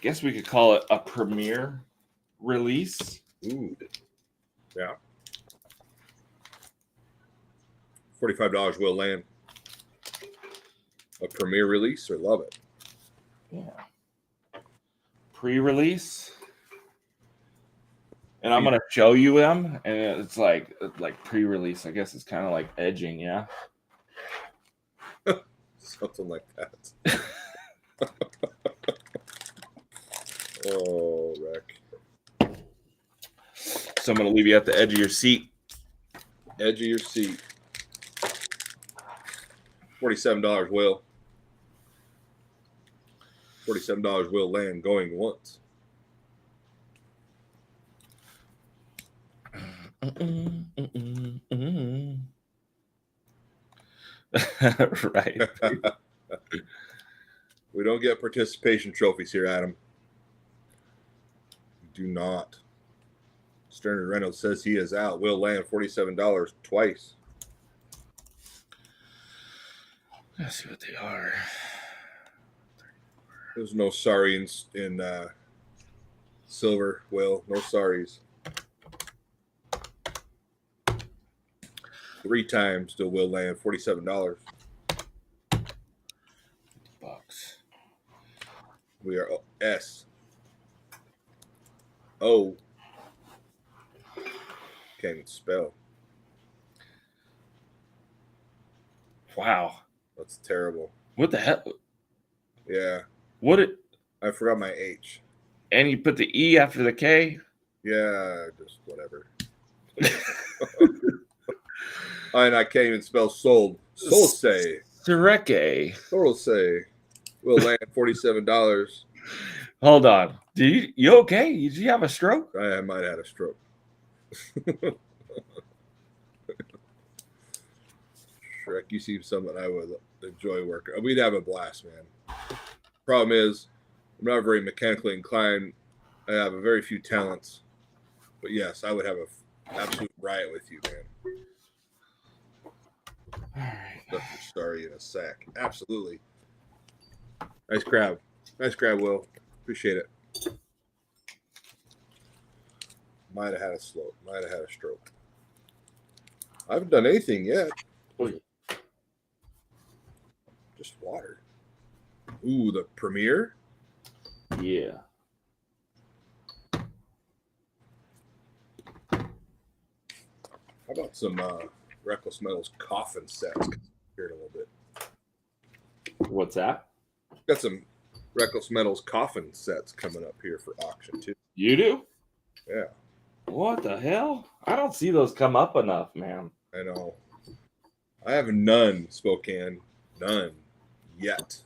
Speaker 1: guess we could call it a premiere release.
Speaker 2: Ooh. Yeah. $45 will land. A premiere release, or love it?
Speaker 1: Yeah. Pre-release. And I'm gonna show you them, and it's like pre-release. I guess it's kind of like edging, yeah.
Speaker 2: Something like that. Oh, Reck.
Speaker 1: So I'm gonna leave you at the edge of your seat.
Speaker 2: Edge of your seat. $47 will. $47 will land going once.
Speaker 1: Right.
Speaker 2: We don't get participation trophies here, Adam. We do not. Sterner Reynolds says he is out. Will land $47 twice.
Speaker 1: Let's see what they are.
Speaker 2: There's no sorry in silver, Will. No sorries. 3 times still will land $47.
Speaker 1: Bucks.
Speaker 2: We are S. Oh, can't even spell.
Speaker 1: Wow.
Speaker 2: That's terrible.
Speaker 1: What the hell?
Speaker 2: Yeah.
Speaker 1: What it?
Speaker 2: I forgot my H.
Speaker 1: And you put the E after the K?
Speaker 2: Yeah, just whatever. And I can't even spell sold. Solse.
Speaker 1: Shrek.
Speaker 2: Solse. Will land $47.
Speaker 1: Hold on. You okay? Did you have a stroke?
Speaker 2: I might have had a stroke. Shrek, you seem someone I would enjoy working. We'd have a blast, man. Problem is, I'm not very mechanically inclined. I have a very few talents. But yes, I would have an absolute riot with you, man.
Speaker 1: All right.
Speaker 2: Stuff your story in a sack. Absolutely. Nice crab. Nice crab, Will. Appreciate it. Might have had a slope. Might have had a stroke. I haven't done anything yet. Just water. Ooh, the premiere?
Speaker 1: Yeah.
Speaker 2: How about some Reckless Metals coffin sets? Here in a little bit.
Speaker 1: What's that?
Speaker 2: Got some Reckless Metals coffin sets coming up here for auction too.
Speaker 1: You do?
Speaker 2: Yeah,
Speaker 1: What the hell? I don't see those come up enough, man.
Speaker 2: I know. I have none, Spokane. None yet.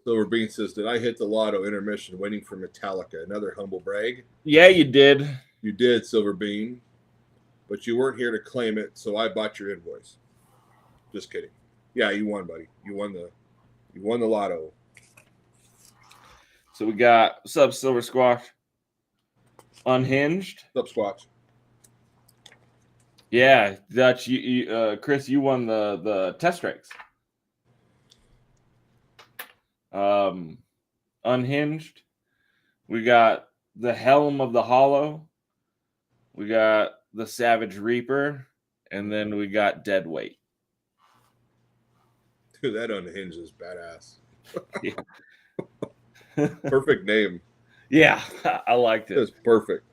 Speaker 2: Silver Bean says, "Did I hit the lotto intermission waiting for Metallica?" Another humble brag.
Speaker 1: Yeah, you did.
Speaker 2: You did, Silver Bean, but you weren't here to claim it, so I bought your invoice. Just kidding. Yeah, you won, buddy. You won the lotto.
Speaker 1: So we got sub Silver Squash. Unhinged.
Speaker 2: What's up, Squatch?
Speaker 1: Yeah, Dutch. Chris, you won the test strikes. Unhinged. We got the Helm of the Hollow. We got the Savage Reaper, and then we got Deadweight.
Speaker 2: Dude, that Unhinged is badass.
Speaker 1: Yeah.
Speaker 2: Perfect name.
Speaker 1: Yeah, I liked it.
Speaker 2: It's perfect.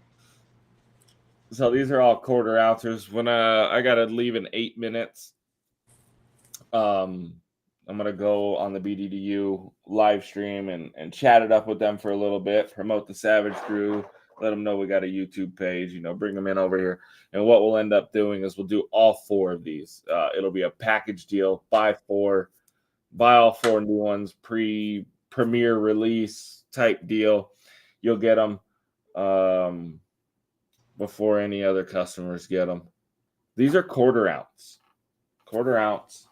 Speaker 1: So these are all quarter ounces. When I gotta leave in 8 minutes, I'm gonna go on the BDDU live stream and chat it up with them for a little bit, promote the Savage Crew, let them know we got a YouTube page, bring them in over here. And what we'll end up doing is we'll do all 4 of these. It'll be a package deal, buy all 4 new ones, premiere release type deal. You'll get them before any other customers get them. These are quarter ounce. Quarter ounce.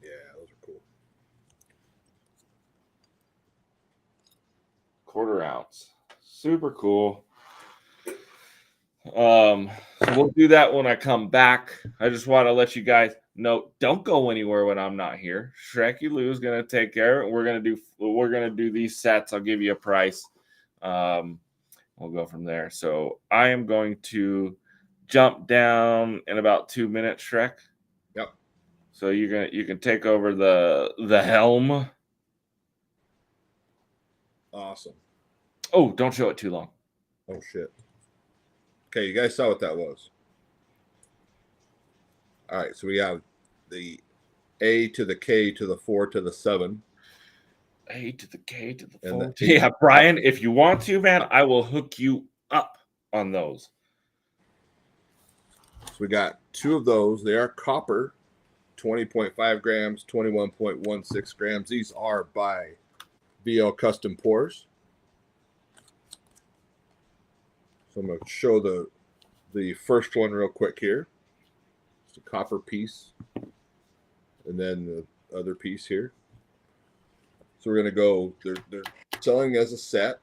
Speaker 2: Yeah, those are cool.
Speaker 1: Quarter ounce. Super cool. So we'll do that when I come back. I just want to let you guys know, don't go anywhere when I'm not here. Shreky Lou is gonna take care of it. We're gonna do these sets. I'll give you a price. We'll go from there. So I am going to jump down in about 2 minutes, Shrek.
Speaker 2: Yep.
Speaker 1: So you can take over the helm.
Speaker 2: Awesome.
Speaker 1: Oh, don't show it too long.
Speaker 2: Oh shit. Okay, you guys saw what that was. All right, so we have the A to the K to the 4 to the 7.
Speaker 1: A to the K to the
Speaker 2: And
Speaker 1: 4.
Speaker 2: the
Speaker 1: Yeah, Brian, if you want to, man, I will hook you up on those.
Speaker 2: So we got 2 of those. They are copper, 20.5 grams, 21.16 grams. These are by BL Custom Pours. So I'm going to show the first one real quick here. It's a copper piece. And then the other piece here. So we're going to go, they're selling as a set.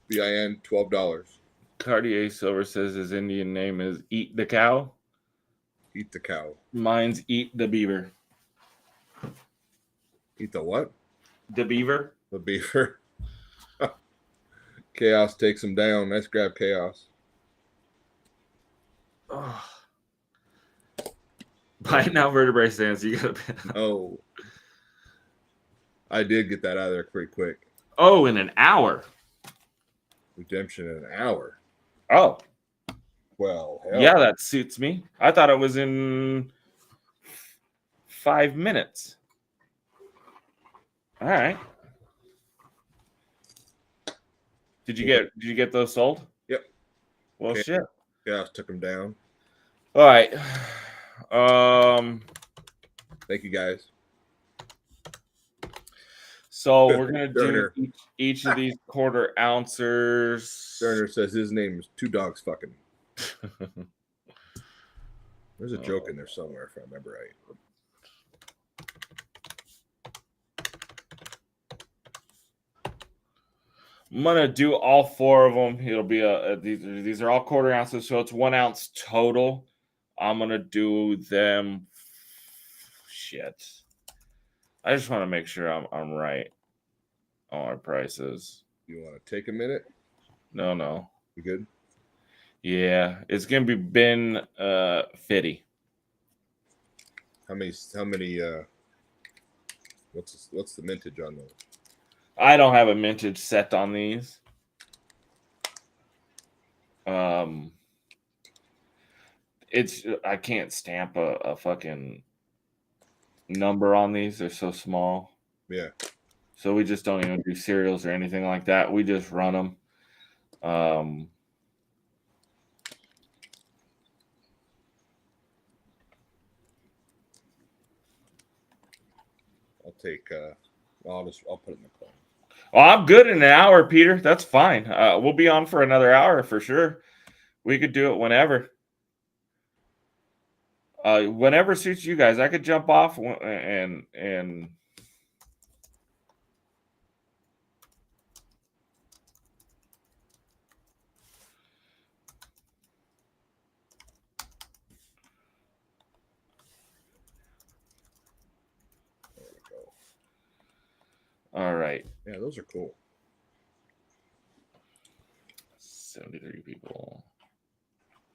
Speaker 2: BIN $12.
Speaker 1: Cartier Silver says his Indian name is Eat the Cow.
Speaker 2: Eat the cow.
Speaker 1: Mine's Eat the Beaver.
Speaker 2: Eat the what?
Speaker 1: The Beaver?
Speaker 2: The beaver. Chaos takes him down. Nice grab, Chaos.
Speaker 1: Oh. Buy now vertebrae stands. You got to.
Speaker 2: Oh, I did get that out of there pretty quick.
Speaker 1: Oh, in an hour.
Speaker 2: Redemption in an hour.
Speaker 1: Oh,
Speaker 2: Well, hell.
Speaker 1: yeah, that suits me. I thought it was in 5 minutes. All right. Did you get those sold?
Speaker 2: Yep.
Speaker 1: Well,
Speaker 2: Okay.
Speaker 1: shit.
Speaker 2: Yeah, I took them down.
Speaker 1: All right.
Speaker 2: Thank you guys.
Speaker 1: So we're gonna do
Speaker 2: Turner.
Speaker 1: each of these quarter ouncers.
Speaker 2: Turner says his name is Two Dogs Fucking. There's a joke in there somewhere, if I remember right.
Speaker 1: I'm gonna do all 4 of them. It'll be these are all quarter ounces, so it's 1 ounce total. I'm gonna do them. Shit. I just want to make sure I'm right on our prices.
Speaker 2: You want to take a minute?
Speaker 1: No.
Speaker 2: You good?
Speaker 1: Yeah, it's gonna be Ben Fitty.
Speaker 2: How many what's the mintage on those?
Speaker 1: I don't have a mintage set on these. I can't stamp a fucking number on these. They're so small.
Speaker 2: Yeah.
Speaker 1: So we just don't even do serials or anything like that. We just run them.
Speaker 2: I'll take I'll put it in the car.
Speaker 1: Well, I'm good in an hour, Peter. That's fine. We'll be on for another hour for sure. We could do it whenever. Whenever suits you guys. I could jump off and
Speaker 2: There we go.
Speaker 1: all right.
Speaker 2: Yeah, those are cool.
Speaker 1: 73 people.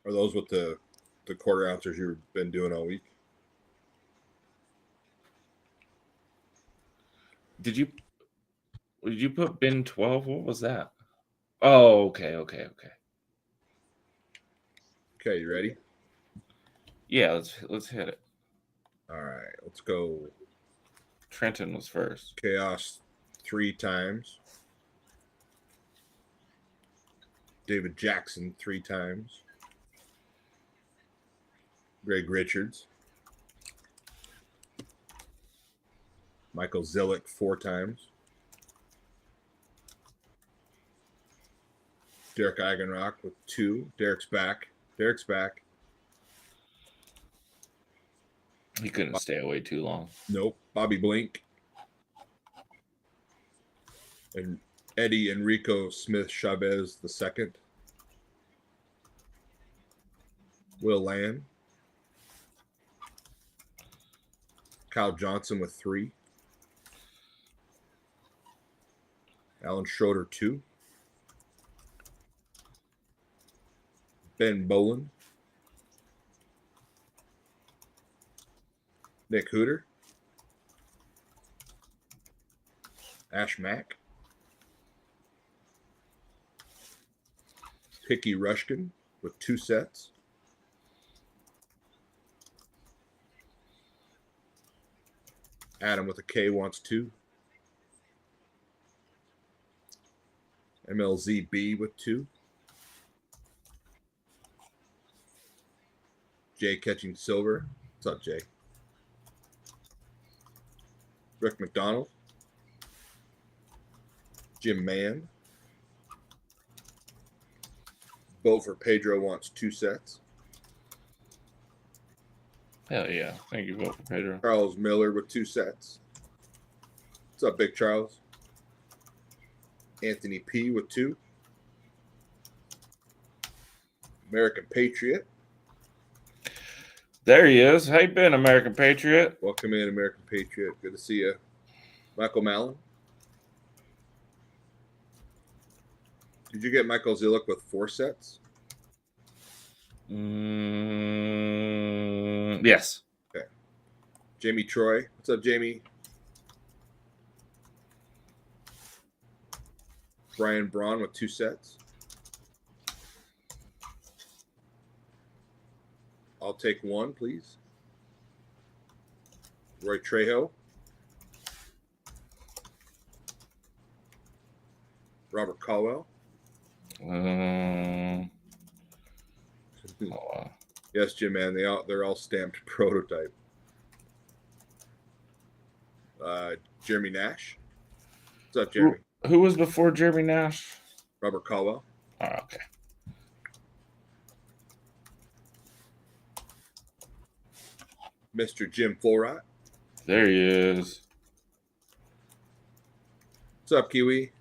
Speaker 2: Are those with the quarter ouncers you've been doing all week?
Speaker 1: Did you put bin 12? What was that? Oh, okay.
Speaker 2: Okay, you ready?
Speaker 1: Yeah, let's hit it.
Speaker 2: All right, let's go.
Speaker 1: Trenton was first.
Speaker 2: Chaos 3 times. David Jackson 3 times. Greg Richards. Michael Zillick 4 times. Derek Eigenrock with 2. Derek's back.
Speaker 1: He couldn't stay away too long.
Speaker 2: Nope. Bobby Blink. And Eddie Enrico Smith Chavez II. Will Land. Kyle Johnson with 3. Alan Schroeder 2. Ben Boland. Nick Hooter. Ash Mack. Hickey Rushkin with 2 sets. Adam with a K wants 2. MLZB with 2. Jay catching silver. What's up, Jay? Rick McDonald. Jim Mann. Vote for Pedro wants 2 sets.
Speaker 1: Hell yeah. Thank you, vote for Pedro.
Speaker 2: Charles Miller with 2 sets. What's up, Big Charles? Anthony P with 2. American Patriot.
Speaker 1: There he is. How you been, American Patriot?
Speaker 2: Welcome in, American Patriot. Good to see you. Michael Mallon. Did you get Michael Zillick with 4 sets?
Speaker 1: Yes.
Speaker 2: Okay. Jamie Troy. What's up, Jamie? Brian Braun with 2 sets. I'll take 1, please. Roy Trejo. Robert Caldwell. Yes, Jim, man. They're all stamped prototype. Jeremy Nash. What's up, Jeremy?
Speaker 1: Who was before Jeremy Nash?
Speaker 2: Robert Caldwell.
Speaker 1: Oh, okay.
Speaker 2: Mr. Jim Fulrott.
Speaker 1: There he is.
Speaker 2: What's up, Kiwi?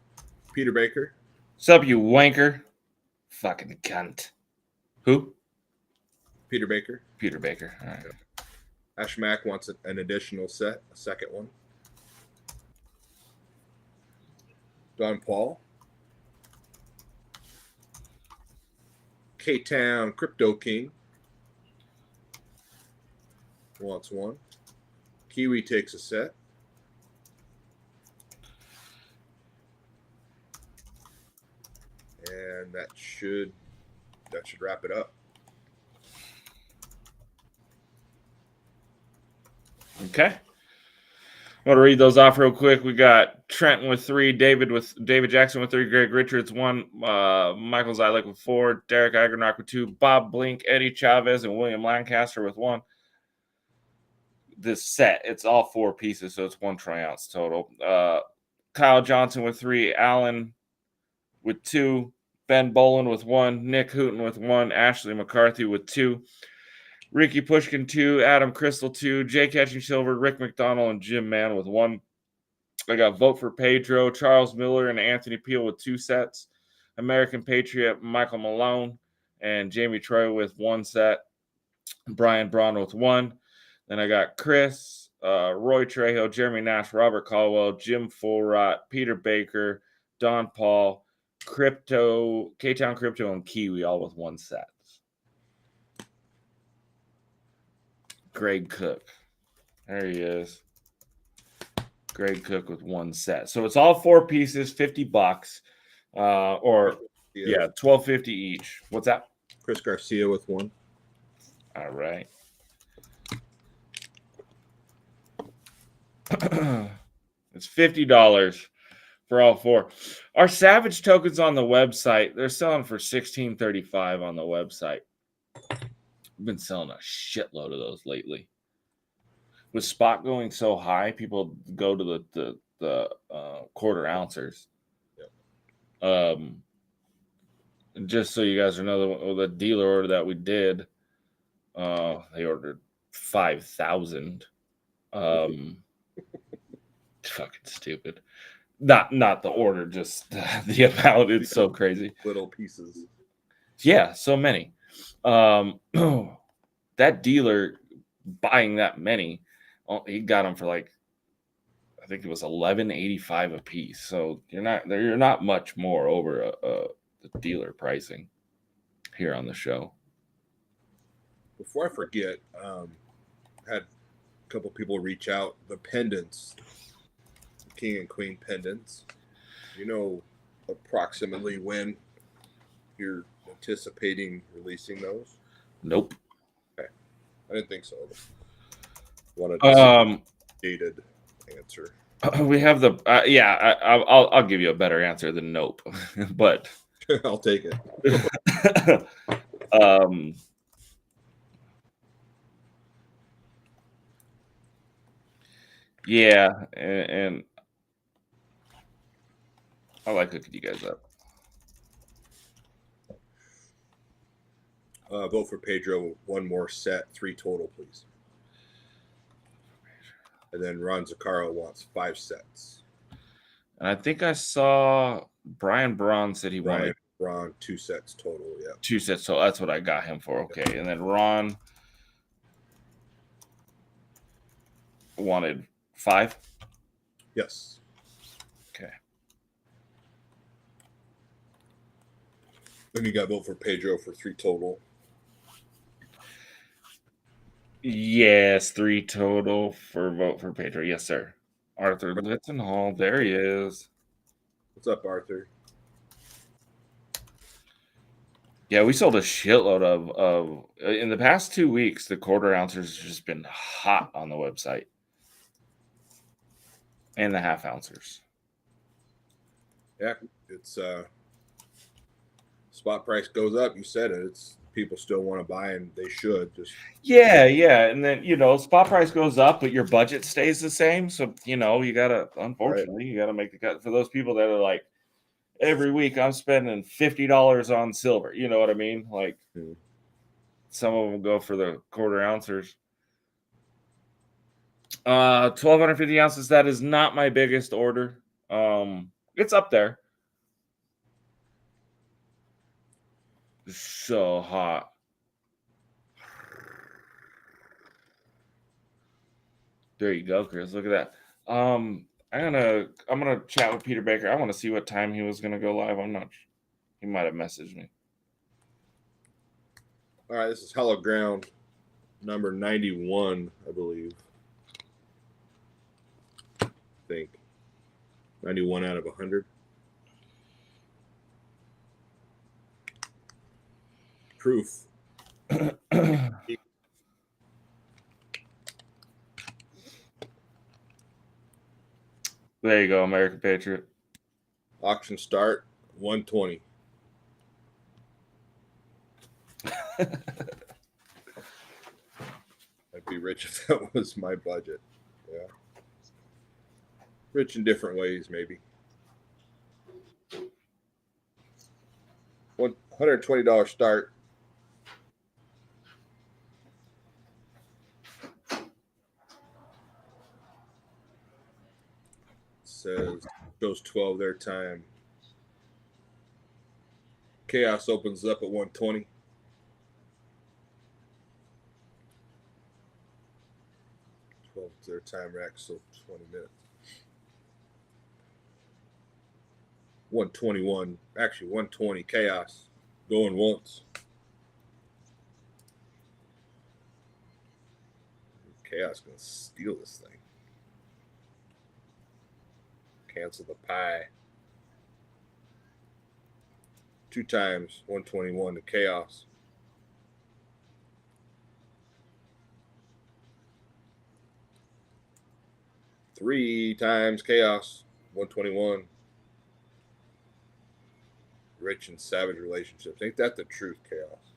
Speaker 2: Peter Baker.
Speaker 1: What's up, you wanker? Fucking cunt. Who?
Speaker 2: Peter Baker.
Speaker 1: Peter Baker. All right.
Speaker 2: Ash Mack wants an additional set, a second one. Don Paul. K-Town Crypto King wants 1. Kiwi takes a set. And that should wrap it up.
Speaker 1: Okay. I'm going to read those off real quick. We got Trenton with 3, David Jackson with 3, Greg Richards 1, Michael Zylek with 4, Derek Agronach with 2, Bob Blink, Eddie Chavez, and William Lancaster with 1. This set, it's all 4 pieces, so it's 1 troy-ounce total. Kyle Johnson with 3, Allen with 2, Ben Bolin with 1, Nick Hooten with 1, Ashley McCarthy with 2, Ricky Pushkin 2, Adam Crystal 2, Jay Catching Silver, Rick McDonald, and Jim Mann with 1. I got Vote for Pedro, Charles Miller, and Anthony Peel with 2 sets. American Patriot, Michael Malone, and Jamie Troy with 1 set. Brian Braun with 1. Then I got Chris, Roy Trejo, Jeremy Nash, Robert Caldwell, Jim Fulrott, Peter Baker, Don Paul, K-Town Crypto, and Kiwi all with 1 set. Greg Cook. There he is. Greg Cook with 1 set. So it's all 4 pieces, $50. $12.50 each. What's that?
Speaker 2: Chris Garcia with 1.
Speaker 1: All right. It's $50 for all 4. Our Savage tokens on the website, they're selling for $16.35 on the website. I've been selling a shitload of those lately. With spot going so high, people go to the quarter ouncers. Yep. Just so you guys know, the dealer order that we did, they ordered 5,000. Fucking stupid. Not the order, just the amount. It's so crazy.
Speaker 2: Little pieces.
Speaker 1: Yeah, so many. That dealer buying that many, he got them for like, I think it was $11.85 a piece. So you're not much more over the dealer pricing here on the show.
Speaker 2: Before I forget, had a couple people reach out. The pendants, the King and Queen pendants. You know approximately when you're anticipating releasing those?
Speaker 1: Nope.
Speaker 2: Okay. I didn't think so. Wanted a dated answer.
Speaker 1: We have the I'll give you a better answer than nope, but
Speaker 2: I'll take it.
Speaker 1: Yeah, and I like hooking you guys up.
Speaker 2: Vote for Pedro. 1 more set, 3 total, please. And then Ron Zaccaro wants 5 sets.
Speaker 1: And I think I saw Brian Braun said he wanted
Speaker 2: 2 sets total. Yeah,
Speaker 1: 2 sets. So that's what I got him for. Okay, yeah. And then Ron wanted 5.
Speaker 2: Yes.
Speaker 1: Okay.
Speaker 2: Then you got vote for Pedro for 3 total.
Speaker 1: Yes, 3 total for vote for Pedro. Yes, sir. Arthur Littenhall. There he is.
Speaker 2: What's up, Arthur?
Speaker 1: Yeah, we sold a shitload of in the past 2 weeks. The quarter ounces has just been hot on the website, and the half ounces.
Speaker 2: Yeah, it's spot price goes up. You said it. It's people still want to buy, and they should just.
Speaker 1: Yeah, and then spot price goes up, but your budget stays the same. So you gotta,
Speaker 2: Right.
Speaker 1: unfortunately, you gotta make the cut for those people that are like, every week I'm spending $50 on silver. You know what I mean? Like, some of them go for the quarter ounces. 1,250 ounces. That is not my biggest order. It's up there. So hot. There you go, Chris. Look at that. I'm gonna chat with Peter Baker. I want to see what time he was gonna go live. I'm not. He might have messaged me.
Speaker 2: All right, this is Hollow Ground, number 91, I believe. I think 91 out of 100. Proof.
Speaker 1: There you go, American Patriot.
Speaker 2: Auction start 120. I'd be rich if that was my budget. Yeah. Rich in different ways, maybe. $120 start. Says shows 12 their time. Chaos opens up at 120. Their time rack, so 20 minutes. 121, actually 120 chaos going once. Chaos gonna steal this thing. Cancel the pie. 2 times 121 to chaos. Three times chaos 121. Rich and savage relationships. Ain't that the truth, chaos?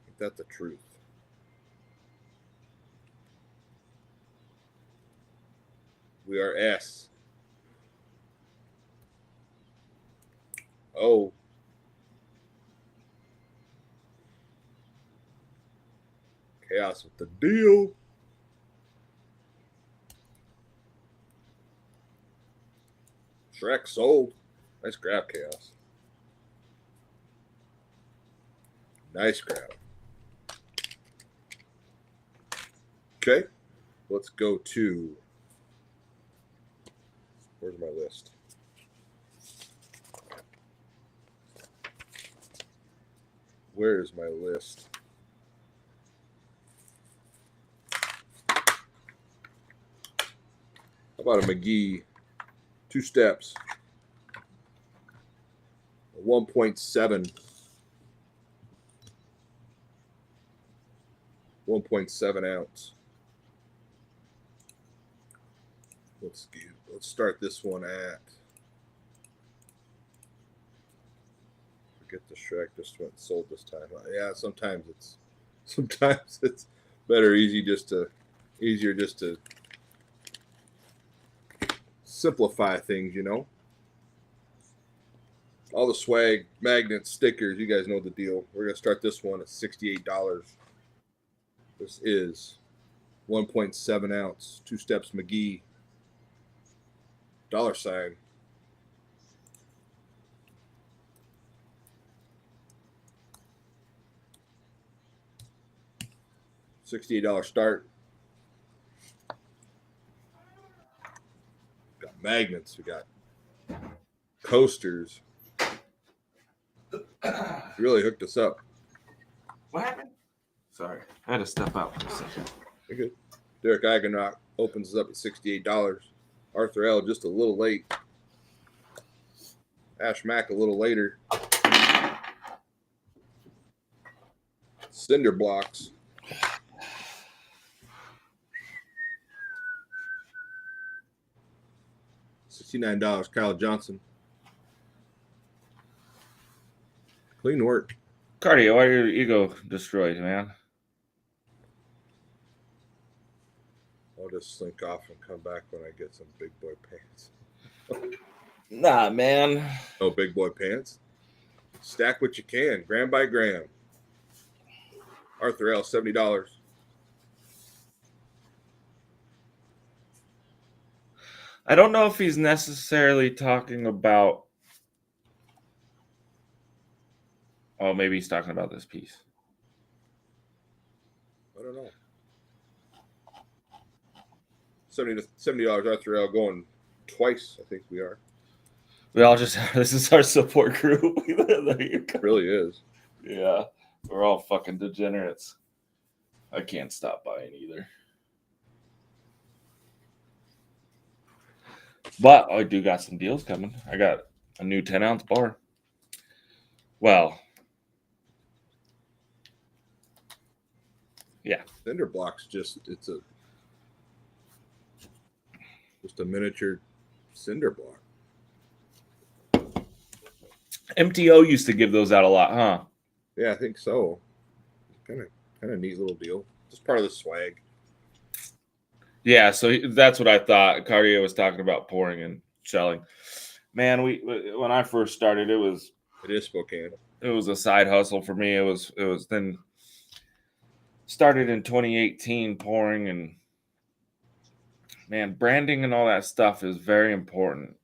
Speaker 2: Ain't that the truth? We are S. Oh. Chaos with the deal. Shrek sold. Nice grab, chaos. Nice grab. Okay. Let's go to. Where's my list? Where is my list? How about a McGee? 2 steps. 1.7. 1.7 ounce. Let's start this one at. Forget the Shrek. Just went and sold this time. Yeah, sometimes it's better easier just to simplify things, All the swag, magnets, stickers, you guys know the deal. We're gonna start this one at $68. This is 1.7 ounce, 2 steps McGee. $. $68 start. We got magnets. We got coasters. Really hooked us up.
Speaker 1: What happened? Sorry, I had to step out for a second.
Speaker 2: You're good. Derek Eigenrock opens up at $68. Arthur L just a little late. Ash Mack a little later. Cinder Blocks. $69. Kyle Johnson. Clean work.
Speaker 1: Cardio, why your ego destroyed, man?
Speaker 2: I'll just slink off and come back when I get some big boy pants.
Speaker 1: Nah, man.
Speaker 2: No big boy pants. Stack what you can, gram by gram. Arthur L, $70.
Speaker 1: I don't know if he's necessarily talking about. Oh, maybe he's talking about this piece.
Speaker 2: I don't know. $70 Arthur L going twice, I think we are.
Speaker 1: We all just, this is our support group.
Speaker 2: It really is.
Speaker 1: Yeah, we're all fucking degenerates. I can't stop buying either. But I do got some deals coming. I got a new 10-ounce bar. Well, yeah.
Speaker 2: Cinder Blocks just a miniature cinder block.
Speaker 1: MTO used to give those out a lot, huh?
Speaker 2: Yeah, I think so. Kind of neat little deal. Just part of the swag.
Speaker 1: Yeah, so that's what I thought. Cardio was talking about pouring and selling. Man, when I first started, it
Speaker 2: is Spokane.
Speaker 1: It was a side hustle for me. It was then started in 2018 pouring, and man, branding and all that stuff is very important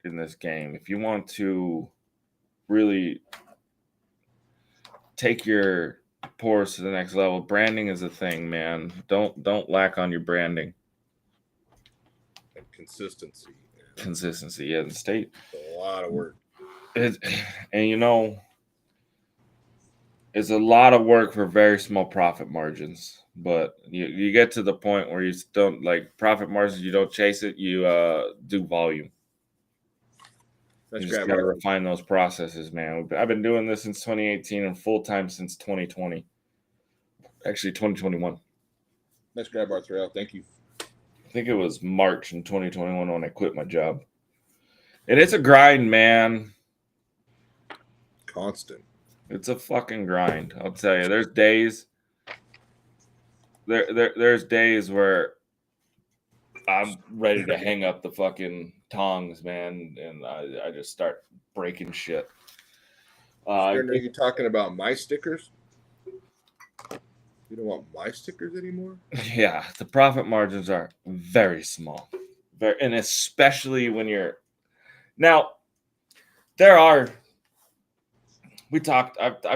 Speaker 1: in this game. If you want to really take your pours to the next level, branding is a thing, man. Don't lack on your branding.
Speaker 2: And consistency.
Speaker 1: Consistency, yeah, the state.
Speaker 2: A lot of work.
Speaker 1: And it's a lot of work for very small profit margins. But you get to the point where you don't like profit margins, you don't chase it, you do volume. You just gotta refine those processes, man. I've been doing this since 2018 and full time since 2020. Actually, 2021.
Speaker 2: Nice grab, Arthur L. Thank you.
Speaker 1: I think it was March in 2021 when I quit my job. And it's a grind, man.
Speaker 2: Constant.
Speaker 1: It's a fucking grind. I'll tell you. There's days. There's days where I'm ready to hang up the fucking tongs, man, and I just start breaking shit.
Speaker 2: Are you talking about my stickers? You don't want my stickers anymore?
Speaker 1: Yeah, the profit margins are very small, and especially when you're now. I've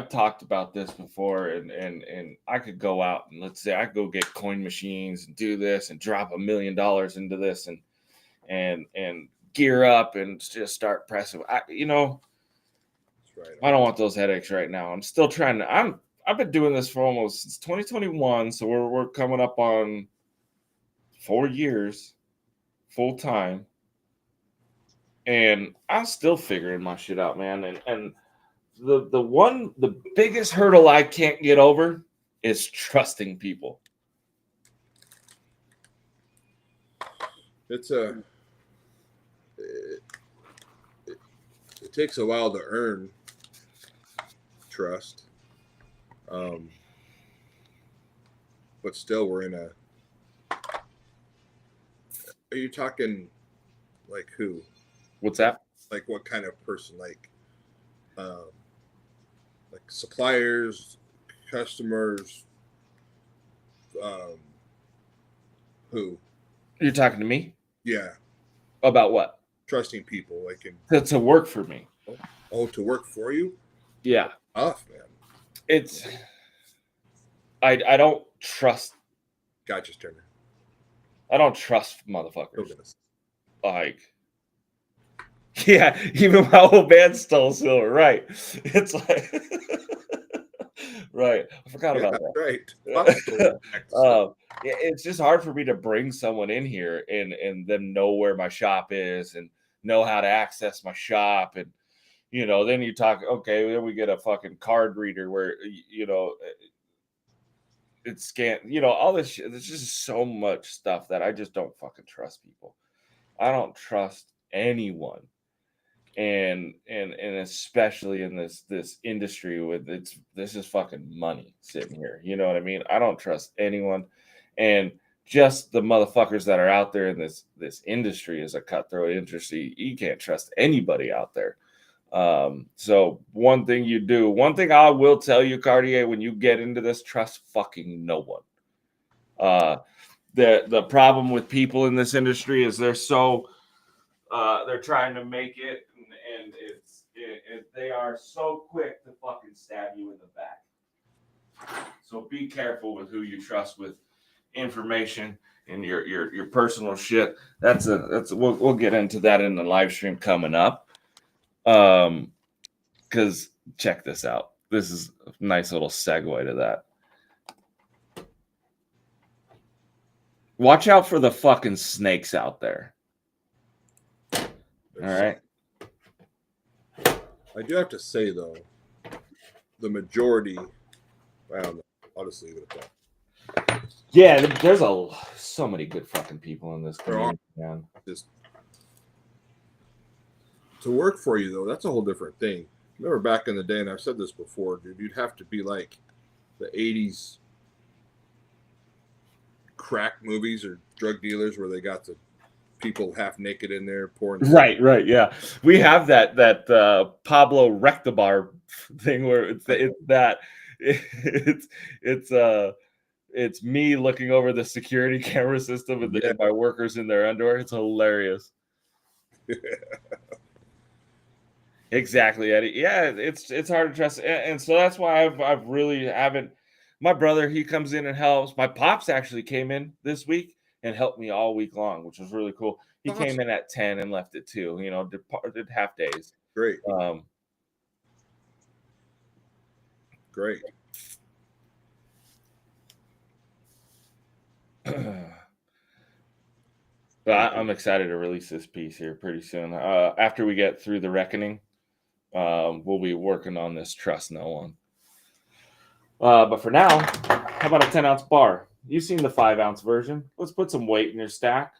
Speaker 1: talked about this before, and I could go out and let's say I could go get coin machines and do this and drop $1 million into this and gear up and just start pressing. I don't want those headaches right now. I'm still trying to. I've been doing this for almost since 2021, so we're coming up on 4 years full time, and I'm still figuring my shit out, man. And the biggest hurdle I can't get over is trusting people.
Speaker 2: It takes a while to earn trust. But still we're in a. Are you talking like who?
Speaker 1: What's that?
Speaker 2: Like what kind of person? Like suppliers, customers, who?
Speaker 1: You're talking to me?
Speaker 2: Yeah.
Speaker 1: About what?
Speaker 2: Trusting people, like
Speaker 1: to work for me.
Speaker 2: Oh, to work for you?
Speaker 1: Yeah.
Speaker 2: Tough, man.
Speaker 1: It's I don't trust.
Speaker 2: Gotcha, Turner.
Speaker 1: I don't trust motherfuckers.
Speaker 2: Oh,
Speaker 1: like, yeah, even my old man stole silver, right? It's like, Right. I forgot
Speaker 2: Yeah,
Speaker 1: about
Speaker 2: that's right.
Speaker 1: that.
Speaker 2: So,
Speaker 1: Yeah, it's just hard for me to bring someone in here and then know where my shop is and know how to access my shop. And then you talk, okay, then we get a fucking card reader where it's scanned, all this shit. There's just so much stuff that I just don't fucking trust people. I don't trust anyone. And especially in this industry with this is fucking money sitting here. You know what I mean? I don't trust anyone. And just the motherfuckers that are out there in this industry is a cutthroat industry. You can't trust anybody out there. So one thing I will tell you, Cartier, when you get into this, trust fucking no one. The problem with people in this industry is they're trying to make it, and they are so quick to fucking stab you in the back. So be careful with who you trust with information and your personal shit. We'll get into that in the live stream coming up. Because check this out. This is a nice little segue to that. Watch out for the fucking snakes out there. All right.
Speaker 2: I do have to say though, the majority, I'll just leave it at that.
Speaker 1: Yeah, there's so many good fucking people in this community, man.
Speaker 2: Just to work for you though, that's a whole different thing. Remember back in the day, and I've said this before, dude, you'd have to be like the 80s crack movies or drug dealers where they got the people half naked in there pouring.
Speaker 1: Right, yeah. We have that Pablo Rectabar thing where it's me looking over the security camera system and my workers in their underwear. It's hilarious. Exactly, Eddie. Yeah, it's hard to trust, and so that's why I've really haven't. My brother, he comes in and helps. My pops actually came in this week and helped me all week long, which was really cool. He came in at 10 and left at 2. Did half days.
Speaker 2: Great. Great.
Speaker 1: But I'm excited to release this piece here pretty soon. After we get through the reckoning, we'll be working on this trust no one. But for now, how about a 10-ounce bar? You've seen the 5-ounce version. Let's put some weight in your stack.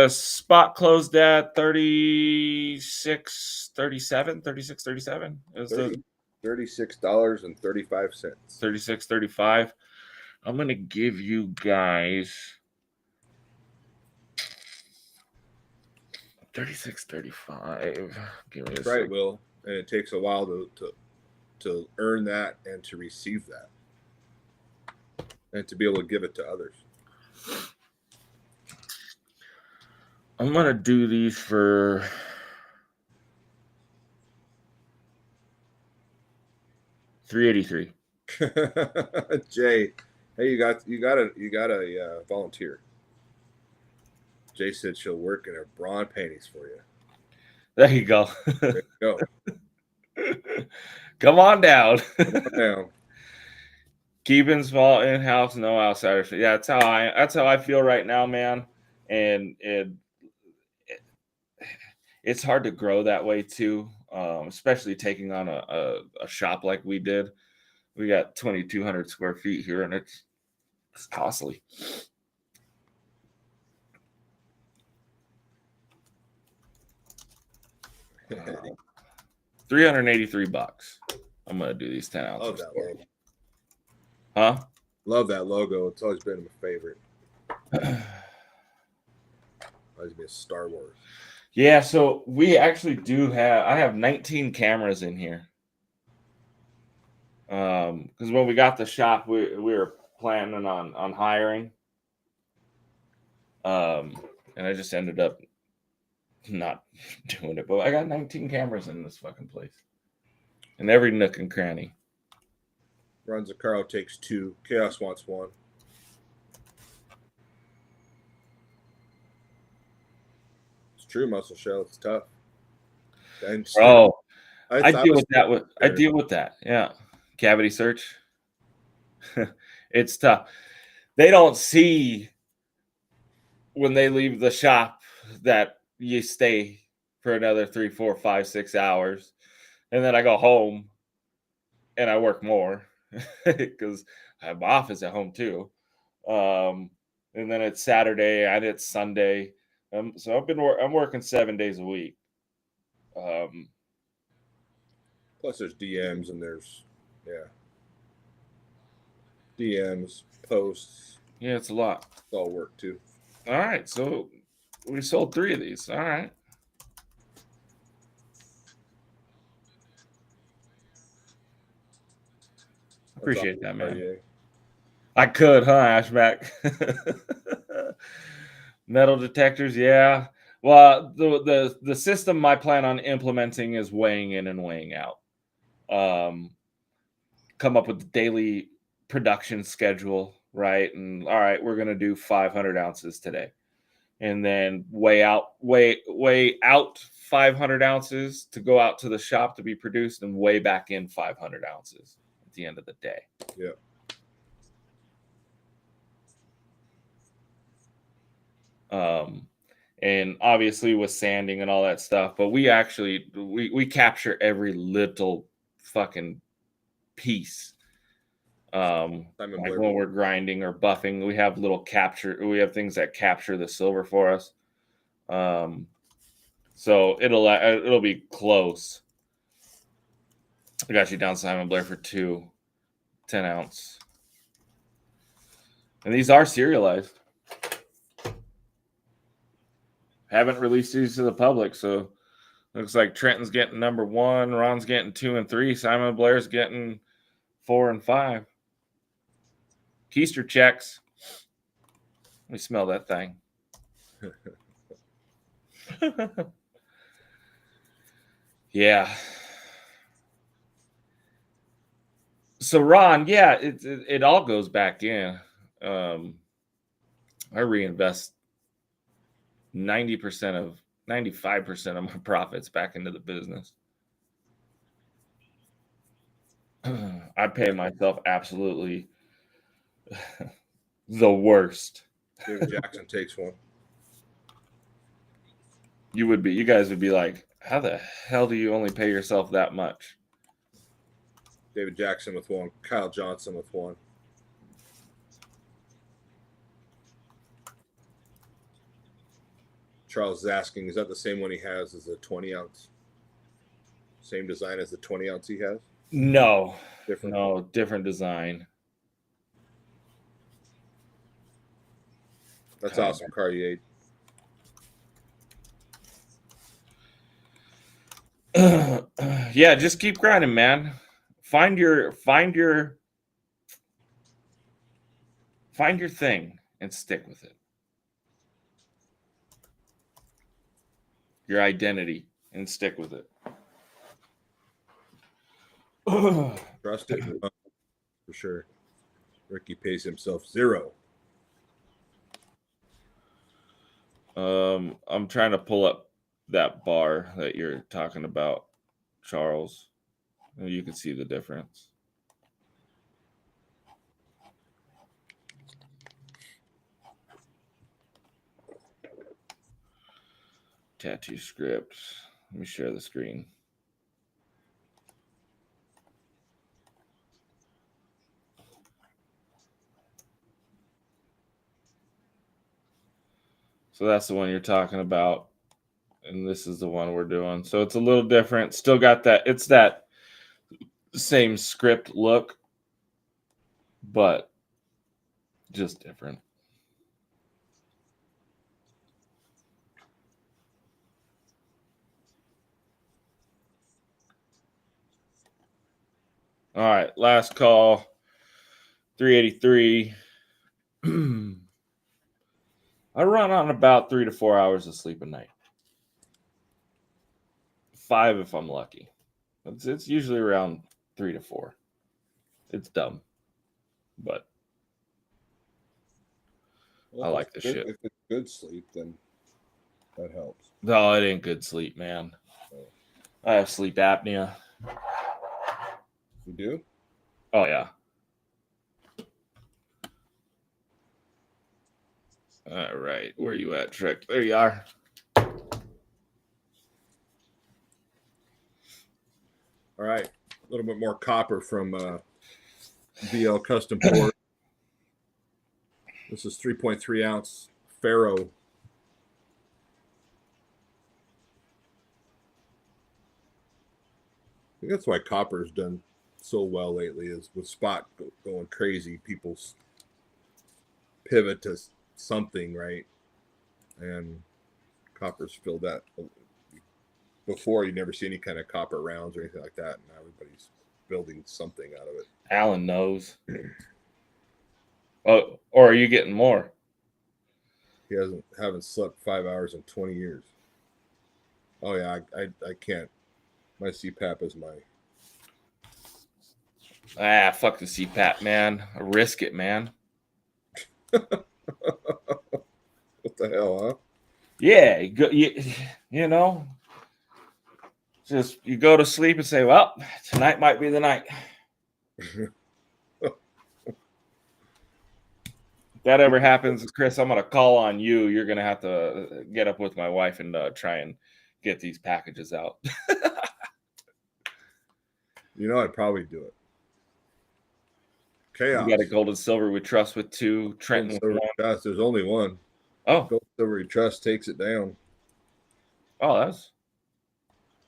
Speaker 1: Spot closed at 36.37.
Speaker 2: $36.35.
Speaker 1: 36.35. I'm gonna give you guys 36.35. Give me a
Speaker 2: right, Will. And it takes a while to earn that and to receive that, and to be able to give it to others.
Speaker 1: I'm gonna do these for $3.83.
Speaker 2: Jay, hey, you got a volunteer. Jay said she'll work in her bra and panties for you.
Speaker 1: There you go.
Speaker 2: There you go.
Speaker 1: Come on down.
Speaker 2: Come on down.
Speaker 1: Keeping small in-house, no outsiders. Yeah, that's how I feel right now, man. And it's hard to grow that way too, especially taking on a shop like we did. We got 2,200 square feet here, and it's costly. $383. I'm gonna do these 10 ounces.
Speaker 2: Love that logo.
Speaker 1: Huh?
Speaker 2: Love that logo. It's always been my favorite. Always been Star Wars.
Speaker 1: Yeah, so we actually I have 19 cameras in here. Because when we got the shop, we were planning on hiring. And I just ended up not doing it. But I got 19 cameras in this fucking place. In every nook and cranny.
Speaker 2: Runs a Carl takes 2. Chaos wants 1. It's true, Muscle Shell. It's tough. And
Speaker 1: I deal with that. I deal with that. Yeah. Cavity search. It's tough. They don't see when they leave the shop that you stay for another 3, 4, 5, 6 hours. And then I go home and I work more because I have my office at home too. And then it's Saturday and it's Sunday. So I'm working 7 days a week.
Speaker 2: Plus, there's DMs and there's DMs, posts.
Speaker 1: Yeah, it's a lot.
Speaker 2: It's all work too.
Speaker 1: All right, so we sold 3 of these. All right. Appreciate that, man.
Speaker 2: Yeah.
Speaker 1: I could, huh, Ashback? Metal detectors, yeah. Well, the system I plan on implementing is weighing in and weighing out. Come up with the daily production schedule, right? And all right, we're gonna do 500 ounces today, and then weigh out 500 ounces to go out to the shop to be produced, and weigh back in 500 ounces at the end of the day.
Speaker 2: Yeah.
Speaker 1: And obviously with sanding and all that stuff, but we actually we capture every little fucking piece. Like when we're grinding or buffing, we have we have things that capture the silver for us. So it'll be close. I got you down, Simon Blair, for 2 10-ounce. And these are serialized. Haven't released these to the public, so looks like Trenton's getting number 1, Ron's getting 2 and 3, Simon Blair's getting 4 and 5. Keister checks. Let me smell that thing. Yeah. So Ron, yeah, it all goes back in. I reinvest 95% of my profits back into the business. I pay myself absolutely the worst.
Speaker 2: David Jackson takes one.
Speaker 1: You guys would be like, how the hell do you only pay yourself that much?
Speaker 2: David Jackson with one. Kyle Johnson with one. Charles is asking, is that the same one he has as a 20-ounce? Same design as the 20-ounce he has?
Speaker 1: No.
Speaker 2: Different?
Speaker 1: No, different design.
Speaker 2: That's awesome, Cartier.
Speaker 1: Yeah, just keep grinding, man. Find your thing and stick with it. Your identity and stick with it.
Speaker 2: Trust it for sure. Ricky pays himself 0.
Speaker 1: I'm trying to pull up that bar that you're talking about, Charles. You can see the difference. Tattoo script. Let me share the screen. So that's the one you're talking about. And this is the one we're doing. So it's a little different. Still got that. It's that same script look, but just different. All right, last call. 383. I run on about 3 to 4 hours of sleep a night. 5 if I'm lucky. It's usually around 3 to 4. It's dumb, but I like the shit.
Speaker 2: If it's good sleep, then that helps.
Speaker 1: No, it ain't good sleep, man. I have sleep apnea.
Speaker 2: You do?
Speaker 1: Oh, yeah. All right. Where you at, Shrek? There you are.
Speaker 2: All right. A little bit more copper from BL Custom Port. This is 3.3 ounce Faro. I think that's why copper's done so well lately, is with spot going crazy. People pivot to something, right? And copper's filled that. Before, you never see any kind of copper rounds or anything like that. Now everybody's building something out of it.
Speaker 1: Alan knows. Oh, or are you getting more?
Speaker 2: He haven't slept 5 hours in 20 years. Oh yeah, I can't. My CPAP is my.
Speaker 1: Fuck the CPAP, man. I risk it, man.
Speaker 2: What the hell, huh?
Speaker 1: Yeah, you know, just you go to sleep and say, well, tonight might be the night. If that ever happens, Chris, I'm gonna call on you. You're gonna have to get up with my wife and try and get these packages out.
Speaker 2: You know, I'd probably do it. Chaos.
Speaker 1: We got a gold and silver we trust with 2. Trenton with 1.
Speaker 2: Trust. There's only one.
Speaker 1: Oh,
Speaker 2: Gold silver we trust takes it down.
Speaker 1: Oh, that's.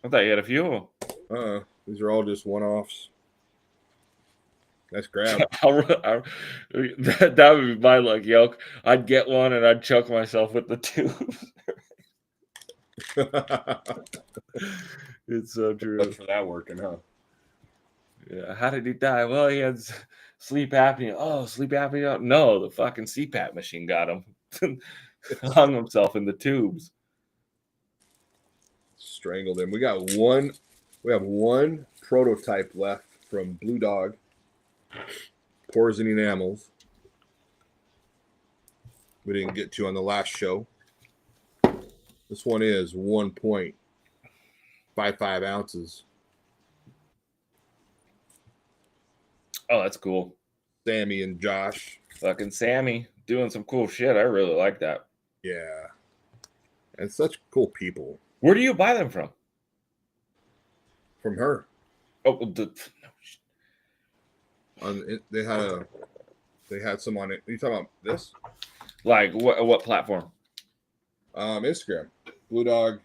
Speaker 1: I thought you had a few of them.
Speaker 2: These are all just one-offs. Nice grab.
Speaker 1: That would be my luck, yoke. I'd get one and I'd choke myself with the 2. It's so true.
Speaker 2: That's for that working, huh?
Speaker 1: Yeah. How did he die? Well, he had sleep apnea. Oh, sleep apnea? No, the fucking CPAP machine got him. Hung himself in the tubes.
Speaker 2: Strangled him. We got one. We have one prototype left from Blue Dog. Pores and enamels. We didn't get to on the last show. This one is 1.55 ounces.
Speaker 1: Oh, that's cool.
Speaker 2: Sammy and Josh.
Speaker 1: Fucking Sammy doing some cool shit. I really like that.
Speaker 2: Yeah. And such cool people.
Speaker 1: Where do you buy them from?
Speaker 2: From her.
Speaker 1: Oh,
Speaker 2: They had some on it. Are you talking about this?
Speaker 1: Like what platform?
Speaker 2: Instagram. Blue Dog.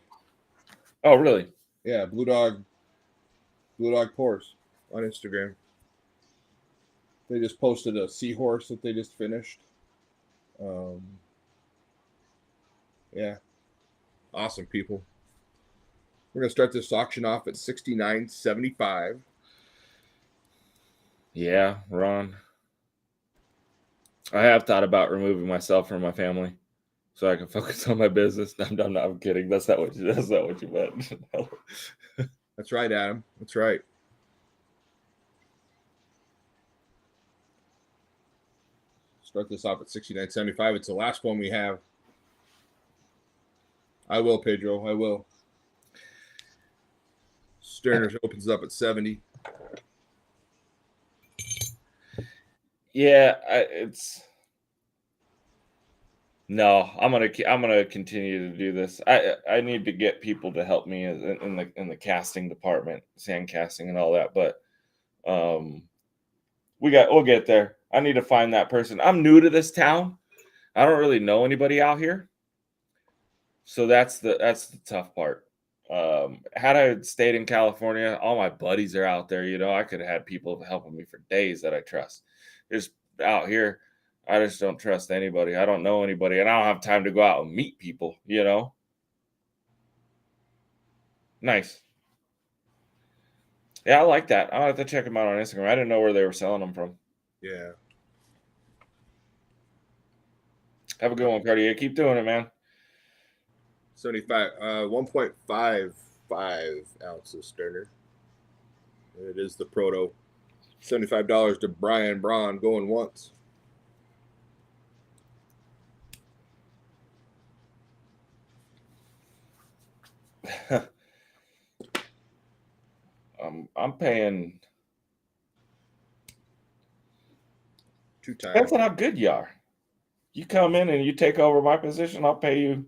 Speaker 1: Oh, really?
Speaker 2: Yeah, Blue Dog Pores on Instagram. They just posted a seahorse that they just finished. Yeah. Awesome people. We're gonna start this auction off at $69.75.
Speaker 1: Yeah, Ron. I have thought about removing myself from my family so I can focus on my business. I'm kidding. That's not what you meant.
Speaker 2: That's right, Adam. That's right. Start this off at $69.75. It's the last one we have. I will, Pedro. I will. Sterner opens up at 70.
Speaker 1: Yeah, no. I'm gonna continue to do this. I need to get people to help me in the casting department, sand casting and all that. But we'll get there. I need to find that person. I'm new to this town. I don't really know anybody out here, so that's the tough part. Had I stayed in California, all my buddies are out there. I could have had people helping me for days that I trust. Just out here, I just don't trust anybody. I don't know anybody, and I don't have time to go out and meet people. Nice. Yeah, I like that. I'll have to check them out on Instagram. I didn't know where they were selling them from.
Speaker 2: Yeah.
Speaker 1: Have a good one, Cartier. Keep doing it, man.
Speaker 2: 1.55 ounces Sterner. It is the proto. $75 to Brian Braun going once.
Speaker 1: I'm paying.
Speaker 2: 2 times.
Speaker 1: Depends on how good you are. You come in and you take over my position, I'll pay you.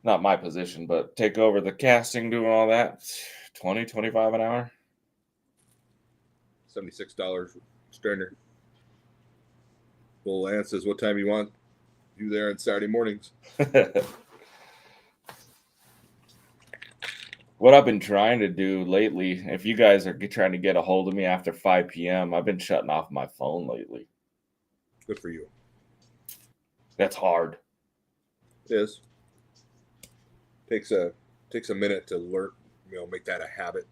Speaker 1: Not my position, but take over the casting, doing all that. 20, 25 an hour.
Speaker 2: $76 Sterner. Bull Lance says, what time you want you there on Saturday mornings?
Speaker 1: What I've been trying to do lately, if you guys are trying to get a hold of me after 5 p.m., I've been shutting off my phone lately.
Speaker 2: Good for you.
Speaker 1: That's hard.
Speaker 2: It is. Takes a minute to learn, make that a habit.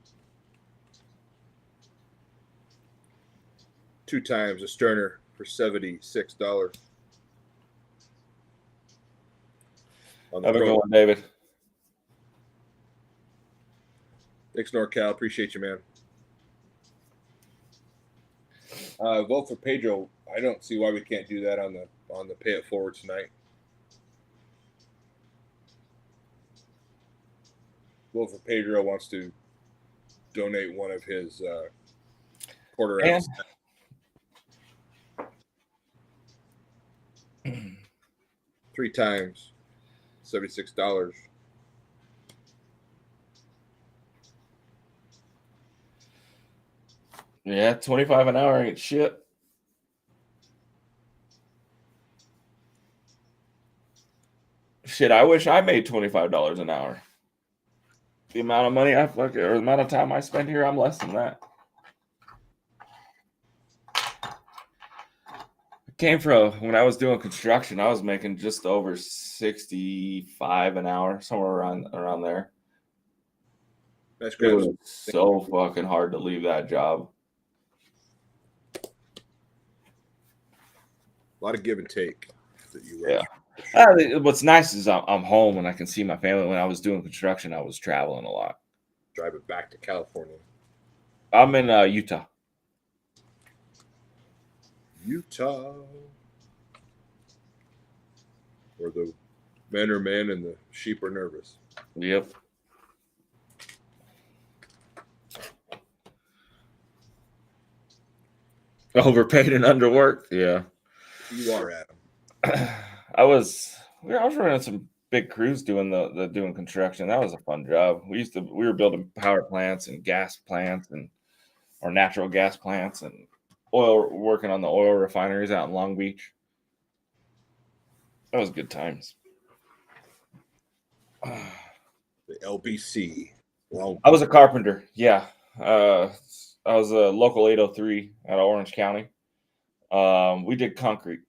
Speaker 2: 2 times a Sterner for $76.
Speaker 1: Have a good one, David.
Speaker 2: Thanks, NorCal. Appreciate you, man. Vote for Pedro. I don't see why we can't do that on the Pay It Forward tonight. Vote for Pedro wants to donate one of his quarter ounce. 3 times, $76.
Speaker 1: Yeah, 25 an hour ain't shit. Shit, I wish I made $25 an hour. The amount of money or the amount of time I spend here, I'm less than that. Came from when I was doing construction, I was making just over 65 an hour, somewhere around there.
Speaker 2: That's
Speaker 1: great. It was so fucking hard to leave that job.
Speaker 2: A lot of give and take. That you
Speaker 1: yeah. What's nice is I'm home and I can see my family. When I was doing construction, I was traveling a lot.
Speaker 2: Driving back to California.
Speaker 1: I'm in Utah.
Speaker 2: Where the men are men and the sheep are nervous.
Speaker 1: Yep. Overpaid and underworked. Yeah.
Speaker 2: You are, Adam.
Speaker 1: I was running some big crews doing doing construction. That was a fun job. We were building power plants and gas plants or natural gas plants and working on the oil refineries out in Long Beach. That was good times.
Speaker 2: The LBC.
Speaker 1: I was a carpenter. Yeah. I was a local 803 out of Orange County. We did concrete.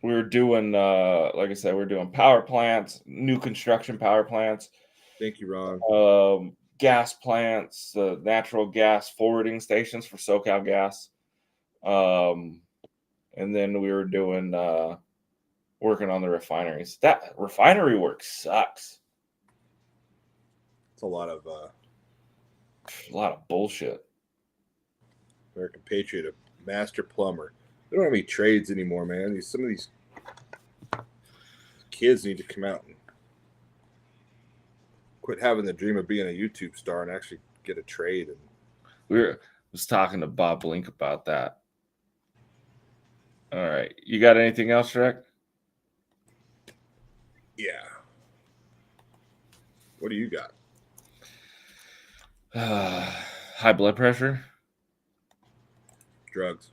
Speaker 1: We were doing, like I said, we're doing power plants, new construction power plants.
Speaker 2: Thank you, Ron.
Speaker 1: Gas plants, natural gas forwarding stations for SoCal Gas. And then we were doing, working on the refineries. That refinery work sucks.
Speaker 2: It's a lot of
Speaker 1: bullshit.
Speaker 2: American Patriot, a master plumber. They don't have any trades anymore, man. Some of these kids need to come out and quit having the dream of being a YouTube star and actually get a trade. And
Speaker 1: was talking to Bob Blink about that. All right, you got anything else, Shrek?
Speaker 2: Yeah. What do you got?
Speaker 1: High blood pressure.
Speaker 2: Drugs.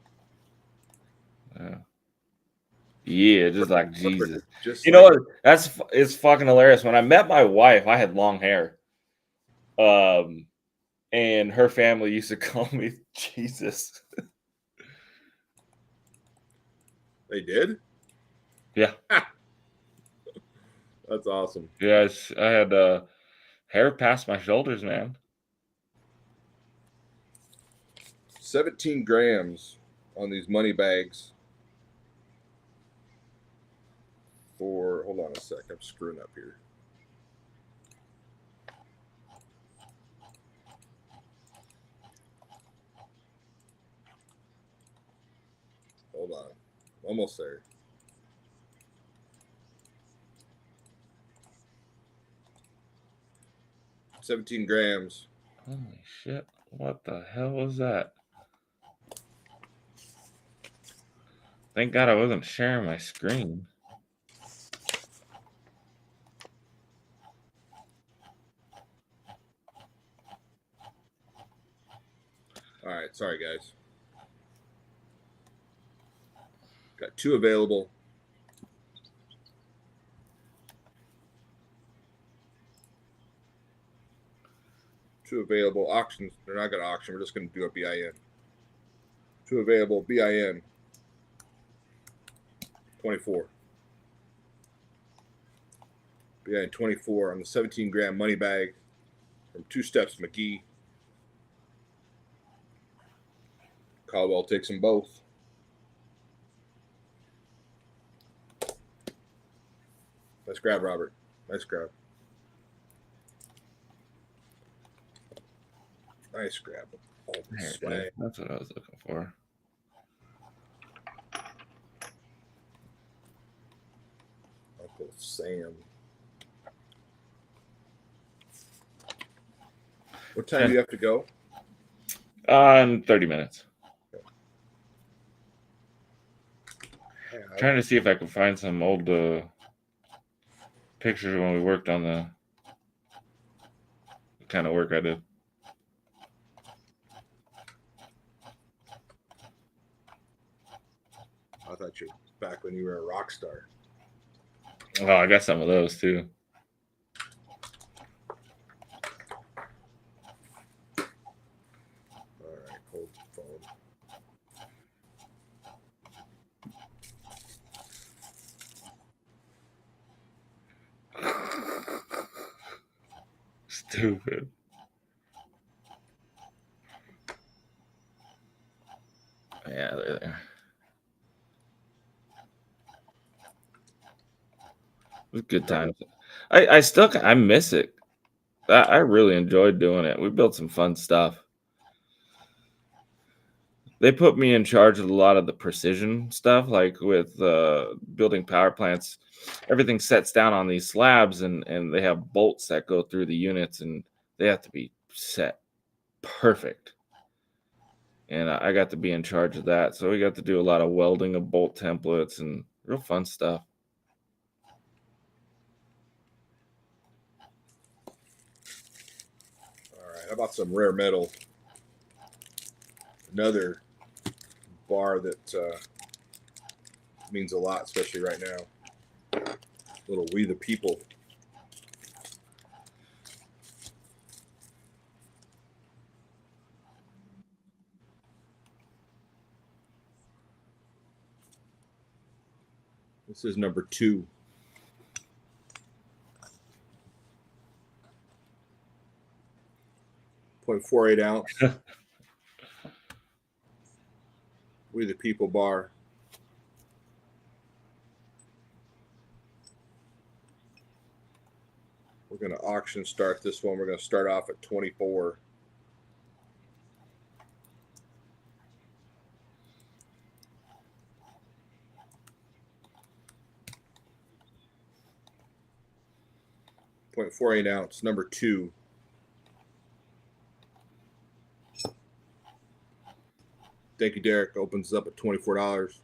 Speaker 1: Yeah, just like Jesus. You know what? It's fucking hilarious. When I met my wife, I had long hair. And her family used to call me Jesus.
Speaker 2: They did?
Speaker 1: Yeah.
Speaker 2: That's awesome.
Speaker 1: Yeah, I had hair past my shoulders, man.
Speaker 2: 17 grams on these money bags. Hold on a sec, I'm screwing up here. Hold on, almost there. $17 grams.
Speaker 1: Holy shit! What the hell was that? Thank God I wasn't sharing my screen.
Speaker 2: All right, sorry guys. Got 2 available. Two available auctions. They're not going to auction. We're just going to do a BIN. 2 available BIN 24. BIN 24 on the 17-gram money bag from Two Steps McGee. Caldwell takes them both. Nice grab, Robert. Nice grab. Nice grab. Oh, swag.
Speaker 1: That's what I was looking for.
Speaker 2: Uncle Sam. What time do you have to go?
Speaker 1: In 30 minutes.
Speaker 2: Yeah,
Speaker 1: Trying to see if I can find some old pictures when we worked on the kind of work I did.
Speaker 2: I thought you were back when you were a rock star.
Speaker 1: Oh, I got some of those too.
Speaker 2: All right, hold the phone.
Speaker 1: Stupid. Yeah, they're there. It was good times. I miss it. I really enjoyed doing it. We built some fun stuff. They put me in charge of a lot of the precision stuff, like with building power plants. Everything sets down on these slabs, and they have bolts that go through the units, and they have to be set perfect. And I got to be in charge of that, so we got to do a lot of welding of bolt templates and real fun stuff.
Speaker 2: All right, how about some rare metal? Another bar that means a lot, especially right now. Little We the People. This is number 2. .48 ounce. We the People bar. We're going to auction start this one. We're going to start off at 24. .48 ounce, number 2. Thank you, Derek. Opens up at $24.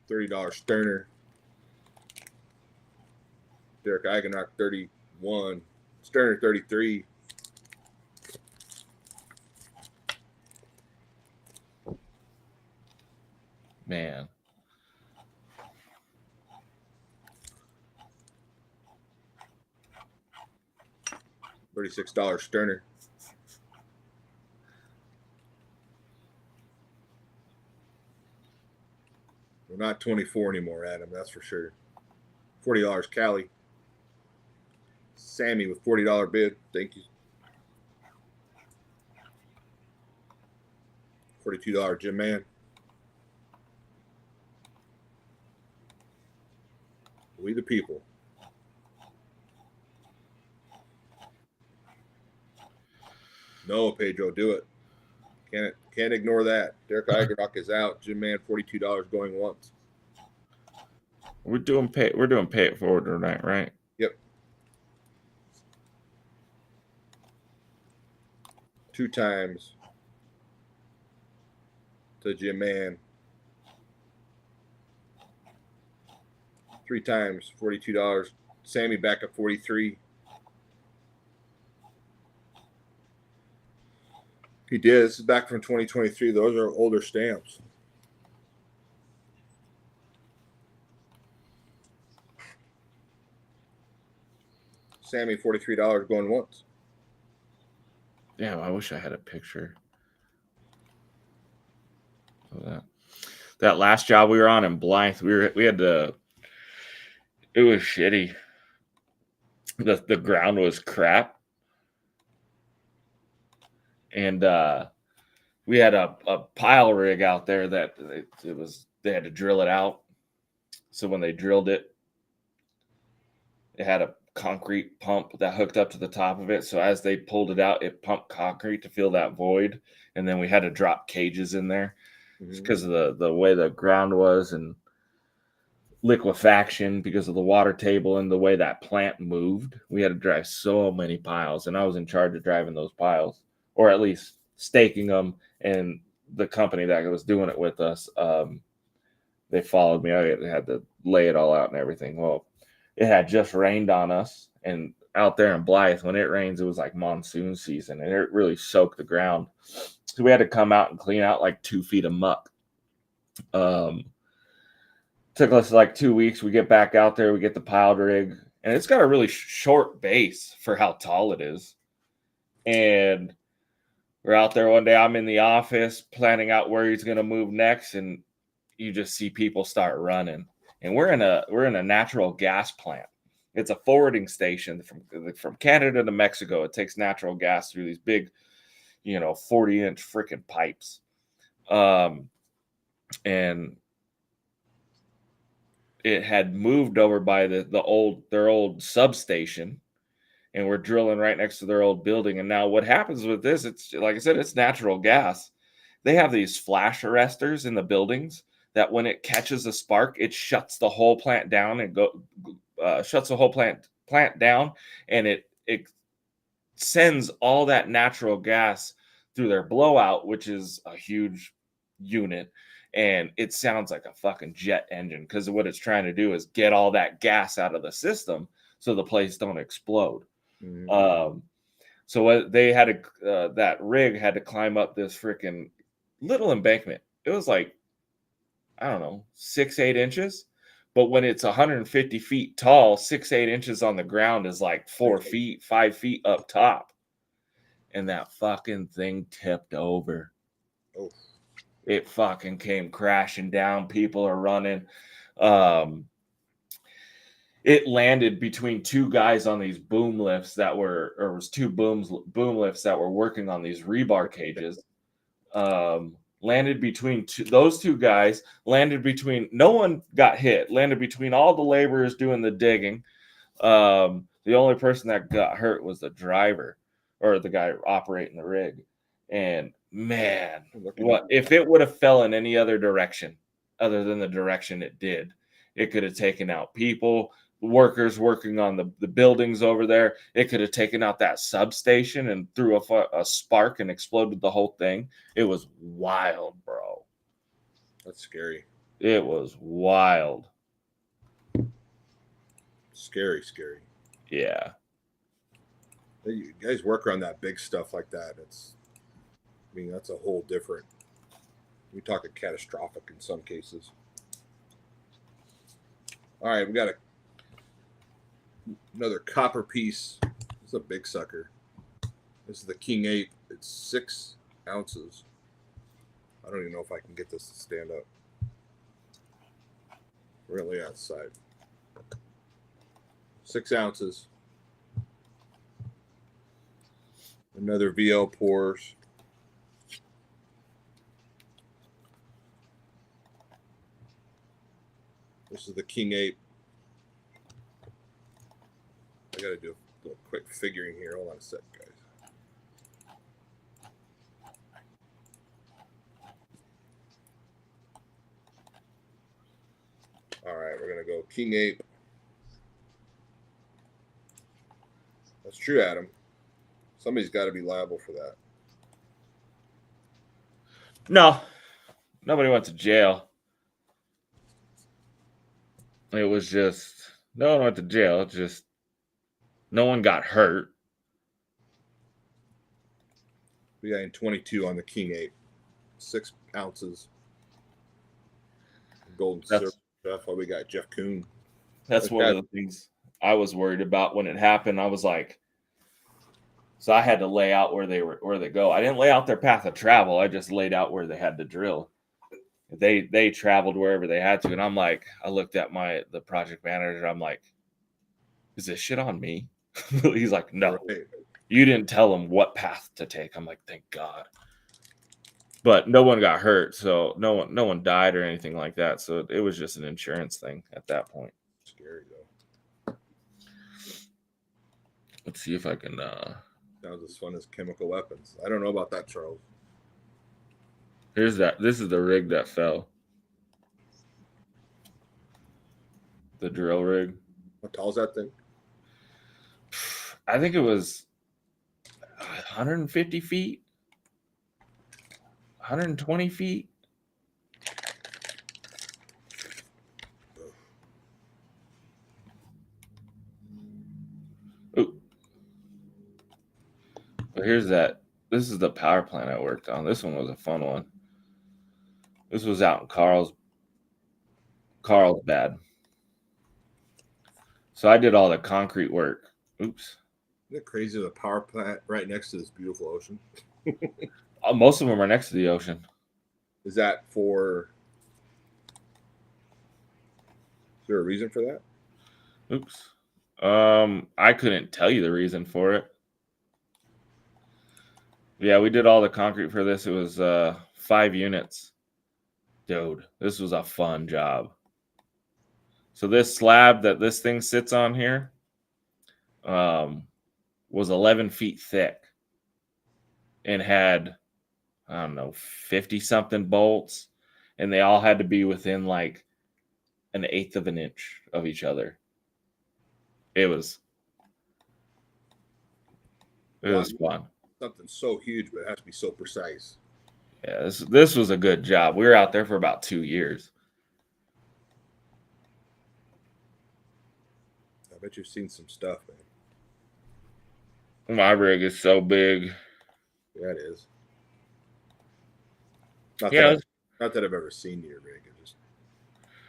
Speaker 2: $30 Sterner. Derek Eigenrock 31. Sterner 33.
Speaker 1: Man.
Speaker 2: $36 Sterner. We're not 24 anymore, Adam, that's for sure. $40 Cali. Sammy with $40 bid. Thank you. $42 Jim Man. We the People. No, Pedro, do it. Can't ignore that. Derek Eigenrock is out. Jim Man $42 going once.
Speaker 1: We're doing pay it forward tonight, right?
Speaker 2: Yep. 2 times to Jim Man. 3 times, $42. Sammy back at 43. He did. This is back from 2023. Those are older stamps. Sammy, $43 going once.
Speaker 1: Damn, I wish I had a picture of that. That last job we were on in Blythe, we had to. It was shitty. The ground was crap, and we had a pile rig out there that they had to drill it out. So when they drilled it, it had a concrete pump that hooked up to the top of it. So as they pulled it out, it pumped concrete to fill that void, and then we had to drop cages in there because of the way the ground was and liquefaction because of the water table and the way that plant moved. We had to drive so many piles, and I was in charge of driving those piles, or at least staking them. And the company that was doing it with us, they followed me. I had to lay it all out and everything. Well, it had just rained on us, and out there in Blythe, when it rains, it was like monsoon season, and it really soaked the ground. So we had to come out and clean out like 2 feet of muck. Took us like 2 weeks. We get back out there, we get the piled rig, and it's got a really short base for how tall it is. And we're out there one day. I'm in the office planning out where he's going to move next, and you just see people start running. And we're in a natural gas plant. It's a forwarding station from Canada to Mexico. It takes natural gas through these big, 40-inch freaking pipes. And it had moved over by their old substation, and we're drilling right next to their old building. And now what happens with this, it's like I said, it's natural gas. They have these flash arresters in the buildings that when it catches a spark, it shuts the whole plant down and shuts the whole plant down, and it sends all that natural gas through their blowout, which is a huge unit. And it sounds like a fucking jet engine because what it's trying to do is get all that gas out of the system so the place don't explode.
Speaker 2: Mm-hmm.
Speaker 1: So what they had to, that rig had to climb up this freaking little embankment. It was like, I don't know, 6-8 inches. But when it's 150 feet tall, 6-8 inches on the ground is like 4 feet, 5 feet up top. And that fucking thing tipped over.
Speaker 2: Oh.
Speaker 1: It fucking came crashing down. People are running. It landed between 2 guys on these boom lifts it was 2 boom lifts that were working on these rebar cages. Landed between those 2 guys, no one got hit, landed between all the laborers doing the digging. The only person that got hurt was the driver or the guy operating the rig. And man, what if it would have fell in any other direction other than the direction it did? It could have taken out people, workers working on the buildings over there. It could have taken out that substation and threw a spark and exploded the whole thing. It was wild, bro.
Speaker 2: That's scary.
Speaker 1: It was wild.
Speaker 2: Scary.
Speaker 1: Yeah.
Speaker 2: You guys work around that big stuff like that. That's a whole different. We talk catastrophic in some cases. All right, we got another copper piece. This is a big sucker. This is the King Ape. It's 6 ounces. I don't even know if I can get this to stand up. Really outside. 6 ounces. Another VL pours. This is the King Ape. I got to do a little quick figuring here. Hold on a sec, guys. All right. right, we're gonna go King Ape. That's true, Adam. Somebody's got to be liable for that.
Speaker 1: No, nobody went to jail. It was just no one went to jail. It's just no one got hurt.
Speaker 2: We got in 22 on the King Ape, 6 ounces. Golden silver. That's why we got Jeff Kuhn.
Speaker 1: That's one of the things I was worried about when it happened. I was like, so I had to lay out where they go. I didn't lay out their path of travel. I just laid out where they had to drill. They traveled wherever they had to, and I'm like, I looked at the project manager. I'm like, is this shit on me? He's like, no, right. You didn't tell them what path to take. I'm like, thank God. But no one got hurt, so no one died or anything like that. So it was just an insurance thing at that point.
Speaker 2: Scary though.
Speaker 1: Let's see if I can.
Speaker 2: Sounds as fun as chemical weapons. I don't know about that, Charles.
Speaker 1: Here's that. This is the rig that fell. The drill rig.
Speaker 2: How tall is that thing?
Speaker 1: I think it was 150 feet, 120 feet. Ooh. But here's that. This is the power plant I worked on. This one was a fun one. This was out in Carlsbad. So I did all the concrete work. Oops.
Speaker 2: Isn't it crazy, the power plant right next to this beautiful ocean?
Speaker 1: Most of them are next to the ocean.
Speaker 2: Is that for... Is there a reason for that?
Speaker 1: Oops. I couldn't tell you the reason for it. Yeah, we did all the concrete for this. It was 5 units. Dude, this was a fun job. So this slab that this thing sits on here was 11 feet thick and had, I don't know, 50-something bolts, and they all had to be within like 1/8 of an inch of each other. It was fun.
Speaker 2: Something so huge, but it has to be so precise.
Speaker 1: Yeah, this was a good job. We were out there for about 2 years.
Speaker 2: I bet you've seen some stuff, man.
Speaker 1: My rig is so big.
Speaker 2: Yeah, it is. Not that I've ever seen your rig.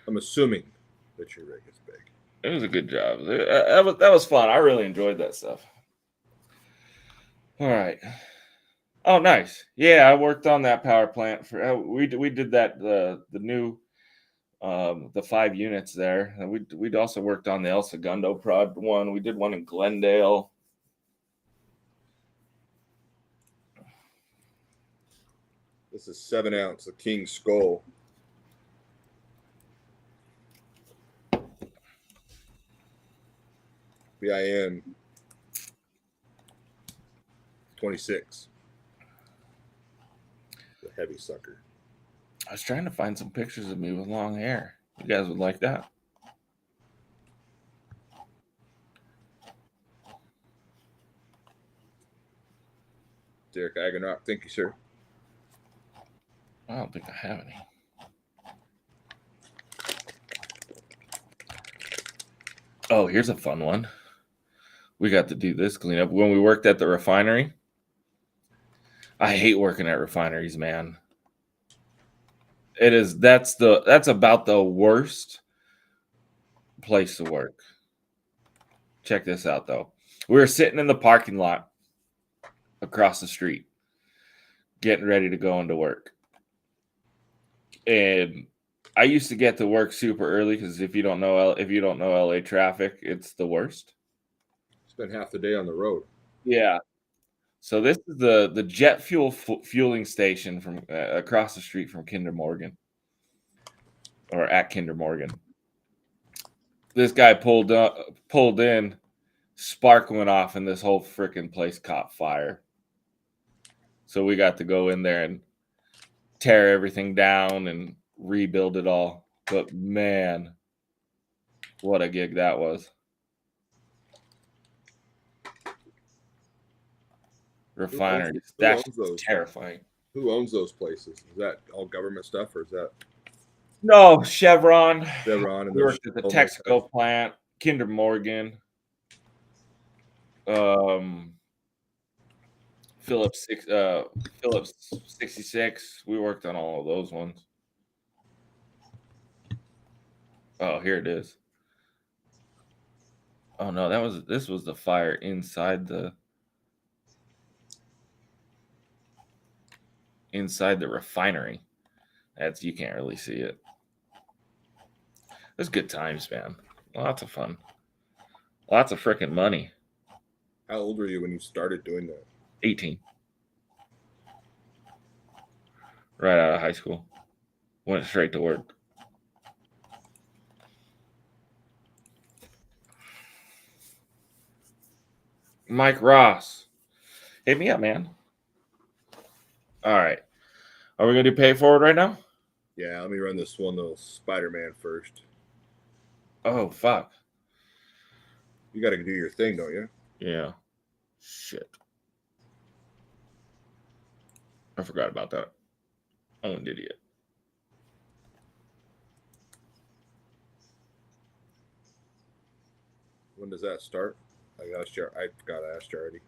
Speaker 2: I'm assuming that your rig is big.
Speaker 1: It was a good job. That was fun. I really enjoyed that stuff. All right. Oh, nice. Yeah, I worked on that power plant for. We did that the new the 5 units there. And we'd also worked on the El Segundo prod one. We did one in Glendale.
Speaker 2: This is 7 ounce, the King Skull. BIN 26. The heavy sucker.
Speaker 1: I was trying to find some pictures of me with long hair. You guys would like that.
Speaker 2: Derek Agonok, thank you, sir.
Speaker 1: I don't think I have any. Oh, here's a fun one. We got to do this cleanup when we worked at the refinery. I hate working at refineries, man. That's about the worst place to work. Check this out, though. We were sitting in the parking lot across the street, getting ready to go into work. And I used to get to work super early because if you don't know LA traffic, it's the worst.
Speaker 2: Spend half the day on the road.
Speaker 1: Yeah. So this is the jet fuel fueling station from across the street from Kinder Morgan, or at Kinder Morgan. This guy pulled in, spark went off, and this whole freaking place caught fire. So we got to go in there and tear everything down and rebuild it all. But man, What a gig that was. Refineries. That's terrifying.
Speaker 2: Who owns those places? Is that all government stuff, or is that
Speaker 1: No, Chevron.
Speaker 2: Chevron and
Speaker 1: We worked at the Texaco plant, Kinder Morgan, Phillips 66. We worked on all of those ones. Oh, here it is. Oh no, this was the fire inside the refinery. You can't really see it. It was good times, man. Lots of fun. Lots of freaking money.
Speaker 2: How old were you when you started doing that?
Speaker 1: 18. Right out of high school. Went straight to work. Mike Ross. Hit me up, man. All right. Are we going to do pay it forward right now?
Speaker 2: Yeah, let me run this one little Spider-Man first.
Speaker 1: Oh, fuck.
Speaker 2: You got to do your thing, don't you?
Speaker 1: Yeah. Shit. I forgot about that. I'm an idiot.
Speaker 2: When does that start? I forgot I asked you already.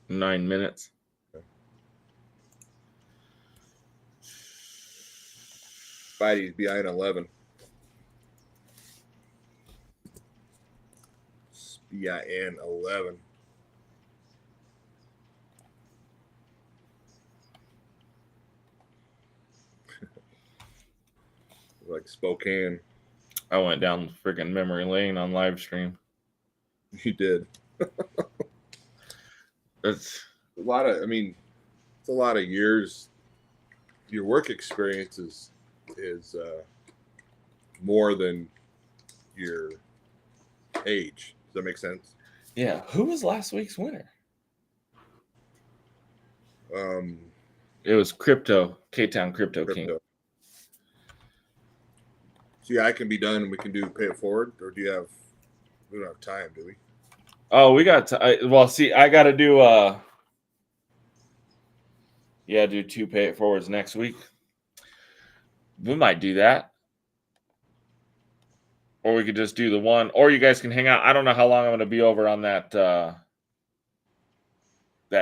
Speaker 1: 9 minutes.
Speaker 2: Okay. Spidey's behind 11. Behind 11. Like Spokane.
Speaker 1: I went down freaking memory lane on live stream.
Speaker 2: You did.
Speaker 1: It's
Speaker 2: a lot of. I mean, it's a lot of years. Your work experience is more than your age. Does that make sense?
Speaker 1: Yeah. Who was last week's winner?
Speaker 2: It
Speaker 1: was K-Town Crypto King.
Speaker 2: So yeah, I can be done and we can do pay it forward, or we don't have time, do we?
Speaker 1: Oh, we got well, see, I got to do do 2 pay it forwards next week. We might do that. Or we could just do the one, or you guys can hang out. I don't know how long I'm going to be over on that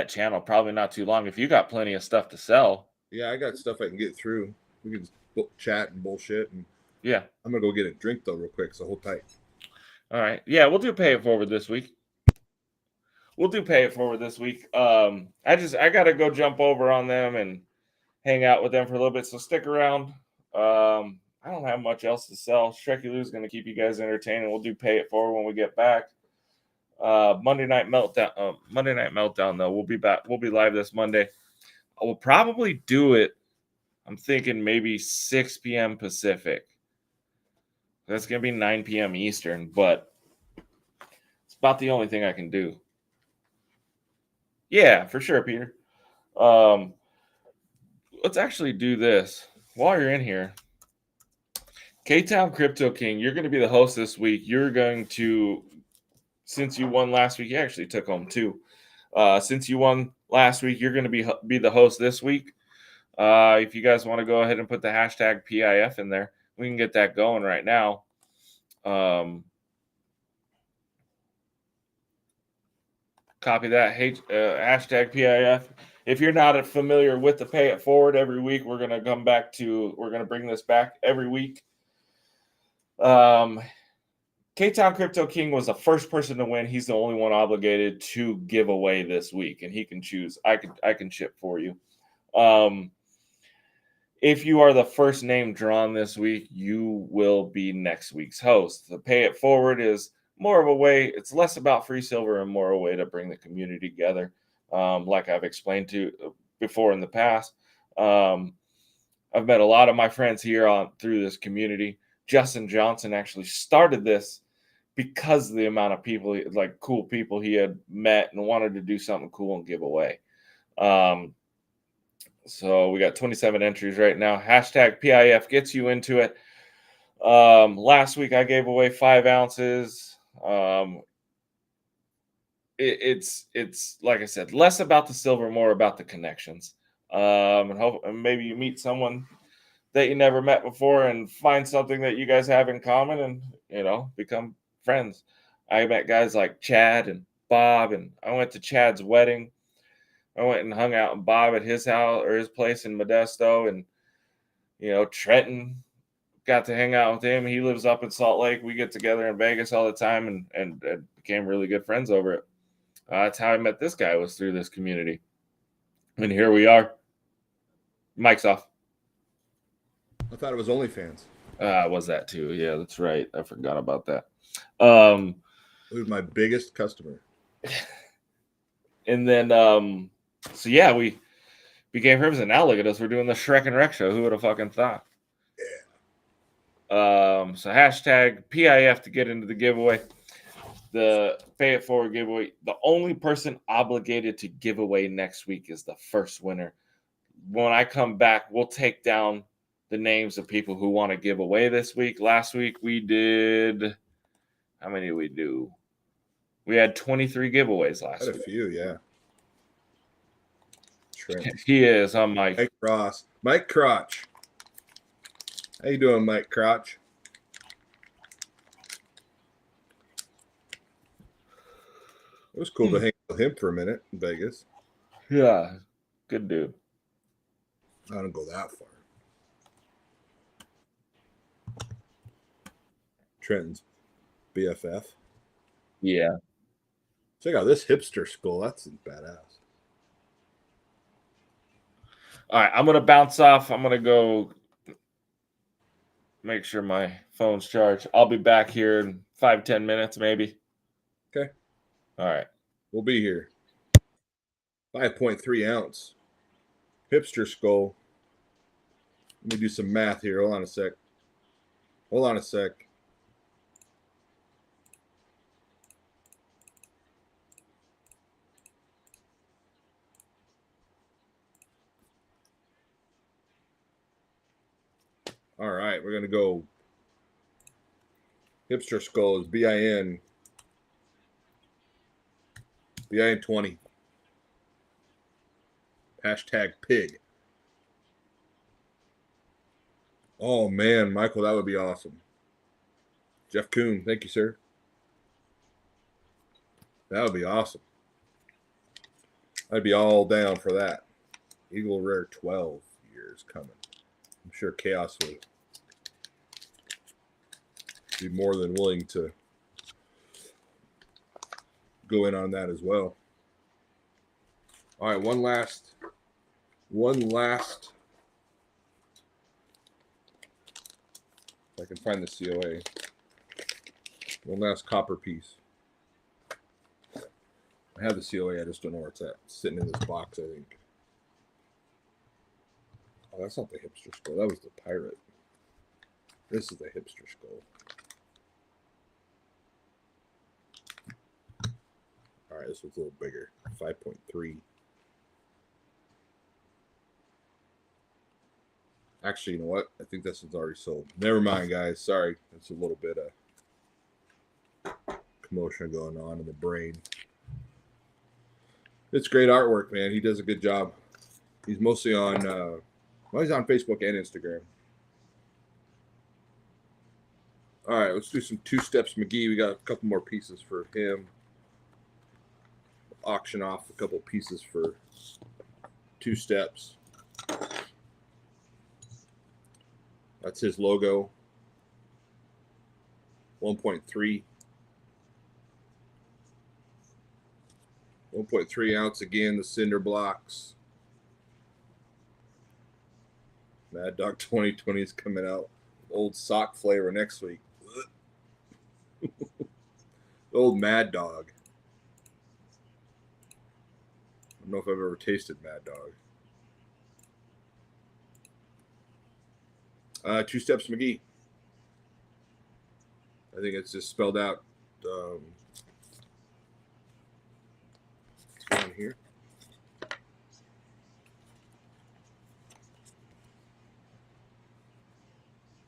Speaker 1: channel. Probably not too long. If you got plenty of stuff to sell.
Speaker 2: Yeah, I got stuff I can get through. We can just chat and bullshit. And
Speaker 1: yeah.
Speaker 2: I'm going to go get a drink, though, real quick, so hold tight.
Speaker 1: All right. Yeah, we'll do pay it forward this week. I got to go jump over on them and hang out with them for a little bit. So stick around. I don't have much else to sell. Shreky Lou's going to keep you guys entertained. We'll do pay it forward when we get back. Monday Night Meltdown, though. We'll be back. We'll be live this Monday. I will probably do it. I'm thinking maybe 6 p.m. Pacific. That's going to be 9 p.m. Eastern, but it's about the only thing I can do. Yeah, for sure, Peter. Let's actually do this while you're in here. K-Town Crypto King, you're going to be the host this week. You're going to, since you won last week, you actually took home 2. Since you won last week, you're going to be the host this week. If you guys want to go ahead and put the hashtag PIF in there, we can get that going right now. Copy that hashtag PIF. If you're not familiar with the pay it forward every week, we're going to bring this back every week. K-Town Crypto King was the first person to win. He's the only one obligated to give away this week, and he can choose. I can ship for you. If you are the first name drawn this week, you will be next week's host. The pay it forward is more of a way. It's less about free silver and more a way to bring the community together. Like I've explained to before in the past. I've met a lot of my friends here through this community. Justin Johnson actually started this because of the amount of people, like cool people he had met and wanted to do something cool and give away. So we got 27 entries right now. Hashtag PIF gets you into it. Last week I gave away 5 ounces. It's like I said, less about the silver, more about the connections. And maybe you meet someone that you never met before and find something that you guys have in common and become friends. I met guys like Chad and Bob, and I went to Chad's wedding. I went and hung out with Bob at his house or his place in Modesto, and Trenton got to hang out with him. He lives up in Salt Lake. We get together in Vegas all the time, and became really good friends over it. That's how I met this guy, was through this community. And here we are. Mic's off.
Speaker 2: I thought it was OnlyFans.
Speaker 1: Was that too? Yeah, that's right. I forgot about that.
Speaker 2: It was my biggest customer.
Speaker 1: And then, so yeah, we became friends, and now look at us. We're doing the Shrek and Reck show. Who would have fucking thought?
Speaker 2: Yeah.
Speaker 1: So hashtag PIF to get into the giveaway. The Pay It Forward giveaway. The only person obligated to give away next week is the first winner. When I come back, we'll take down the names of people who want to give away this week. Last week we did, how many did we do? We had 23 giveaways last week.
Speaker 2: Had a few, yeah. Trent.
Speaker 1: He is, huh, Mike?
Speaker 2: Mike Ross. Mike Crotch. How you doing, Mike Crotch? It was cool to hang out with him for a minute in Vegas.
Speaker 1: Yeah, good dude.
Speaker 2: I don't go that far. Trenton's BFF.
Speaker 1: Yeah.
Speaker 2: Check out this hipster skull. That's badass.
Speaker 1: All right, I'm going to bounce off. I'm going to go make sure my phone's charged. I'll be back here in 5-10 minutes, maybe.
Speaker 2: Okay.
Speaker 1: All right.
Speaker 2: We'll be here. 5.3 ounce. Hipster skull. Let me do some math here. Hold on a sec. Hold on a sec. All right, we're going to go. Hipster skull is BIN 20. Hashtag pig. Oh, man, Michael, that would be awesome. Jeff Kuhn, thank you, sir. That would be awesome. I'd be all down for that. Eagle Rare 12 years coming. I'm sure Chaos will be more than willing to go in on that as well. All right, one last. If I can find the COA. One last copper piece. I have the COA, I just don't know where it's at. It's sitting in this box, I think. Oh, that's not the hipster skull. That was the pirate. This is the hipster skull. All right, this was a little bigger. 5.3. Actually, you know what? I think this one's already sold. Never mind, guys. Sorry. It's a little bit of commotion going on in the brain. It's great artwork, man. He does a good job. He's mostly on, he's on Facebook and Instagram. All right, let's do some Two Steps McGee. We got a couple more pieces for him. Auction off a couple pieces for Two Steps. That's his logo. 1.3. 1.3 ounce again, the cinder blocks. Mad Dog 2020 is coming out. Old sock flavor next week. Old Mad Dog. I don't know if I've ever tasted Mad Dog. Two Steps McGee. I think it's just spelled out down here.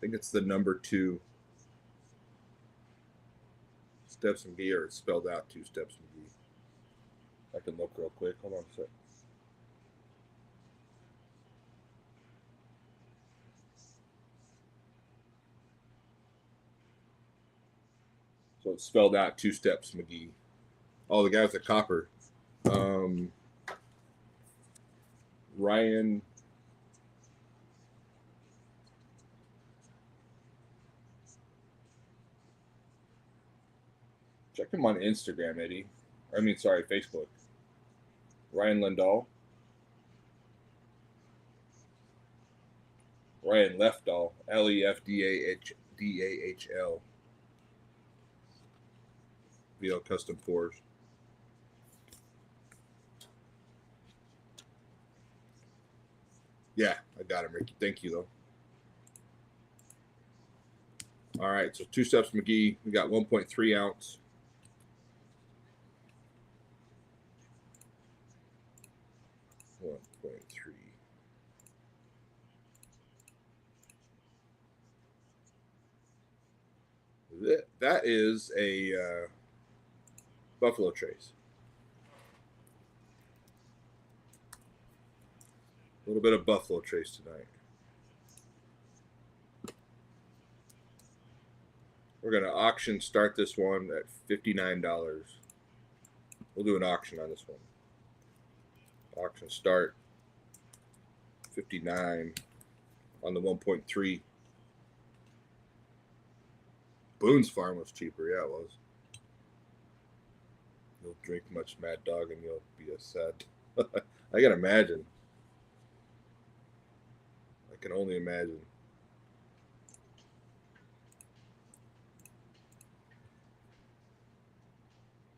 Speaker 2: I think it's the number 2. Steps McGee, or it's spelled out 2 Steps McGee. I can look real quick. Hold on a sec. So it's spelled out 2 Steps McGee. Oh, the guy with the copper. Ryan. Check him on Instagram, Eddie. Facebook. Ryan Lindahl. Ryan Lefdahl. Lefdahl. VL Custom Pours. Yeah, I got him, Ricky. Thank you, though. All right, so 2 Steps McGee. We got 1.3 ounce. That is a Buffalo Trace. A little bit of Buffalo Trace tonight. We're going to auction start this one at $59. We'll do an auction on this one. Auction start $59 on the 1.3. Boone's Farm was cheaper. Yeah, it was. You'll drink much Mad Dog and you'll be a sad. I can imagine. I can only imagine.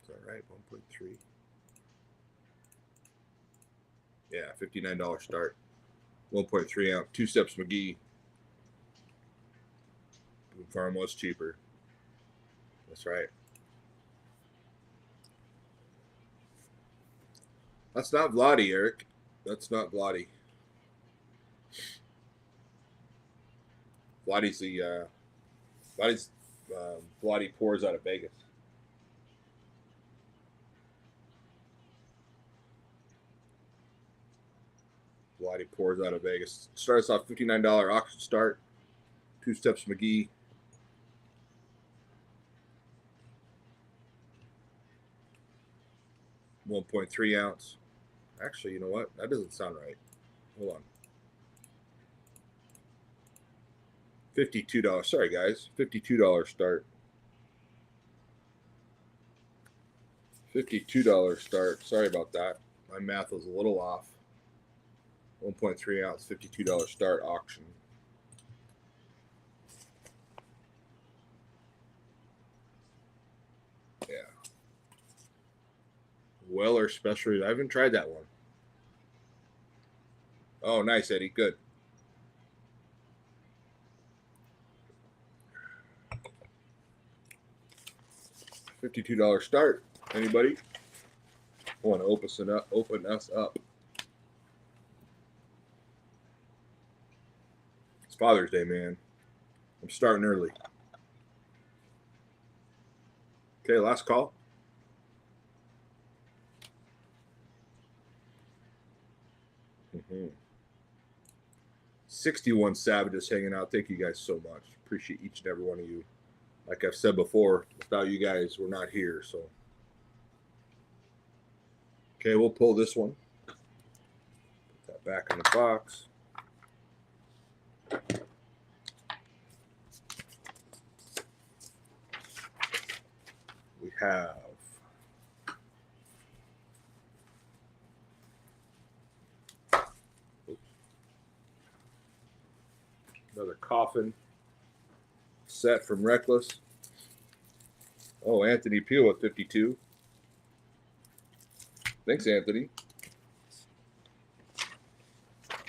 Speaker 2: Is that right? 1.3. Yeah, $59 start. 1.3 ounce. 2 Steps McGee. Boone Farm was cheaper. That's right. That's not Vladdy, Eric. That's not Vladdy. Vladdy's Vladdy pours out of Vegas. Vladdy pours out of Vegas. Starts off $59 auction start. 2 Steps McGee. $1.3 ounce. Actually, you know what? That doesn't sound right. Hold on. $52. Sorry, guys. $52 start. $52 start. Sorry about that. My math was a little off. 1.3 ounce, $52 start auction. Yeah. Weller Special. I haven't tried that one. Oh, nice, Eddie. Good. $52 start. Anybody want to open us up? It's Father's Day, man. I'm starting early. Okay, last call. Mm-hmm. 61 Savages hanging out. Thank you guys so much. Appreciate each and every one of you. Like I've said before, without you guys, we're not here. So, okay, we'll pull this one. Put that back in the box. We have another coffin set from Reckless. Oh, Anthony Peel at 52. Thanks, Anthony.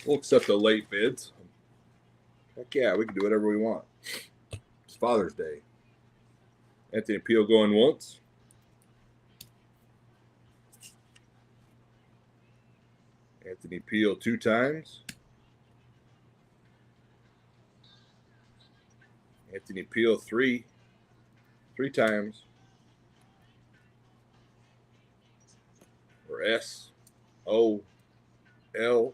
Speaker 2: We'll accept the late bids. Heck yeah, we can do whatever we want. It's Father's Day. Anthony Peel going once. Anthony Peel 2 times. Anthony Peel, three times. Or S O L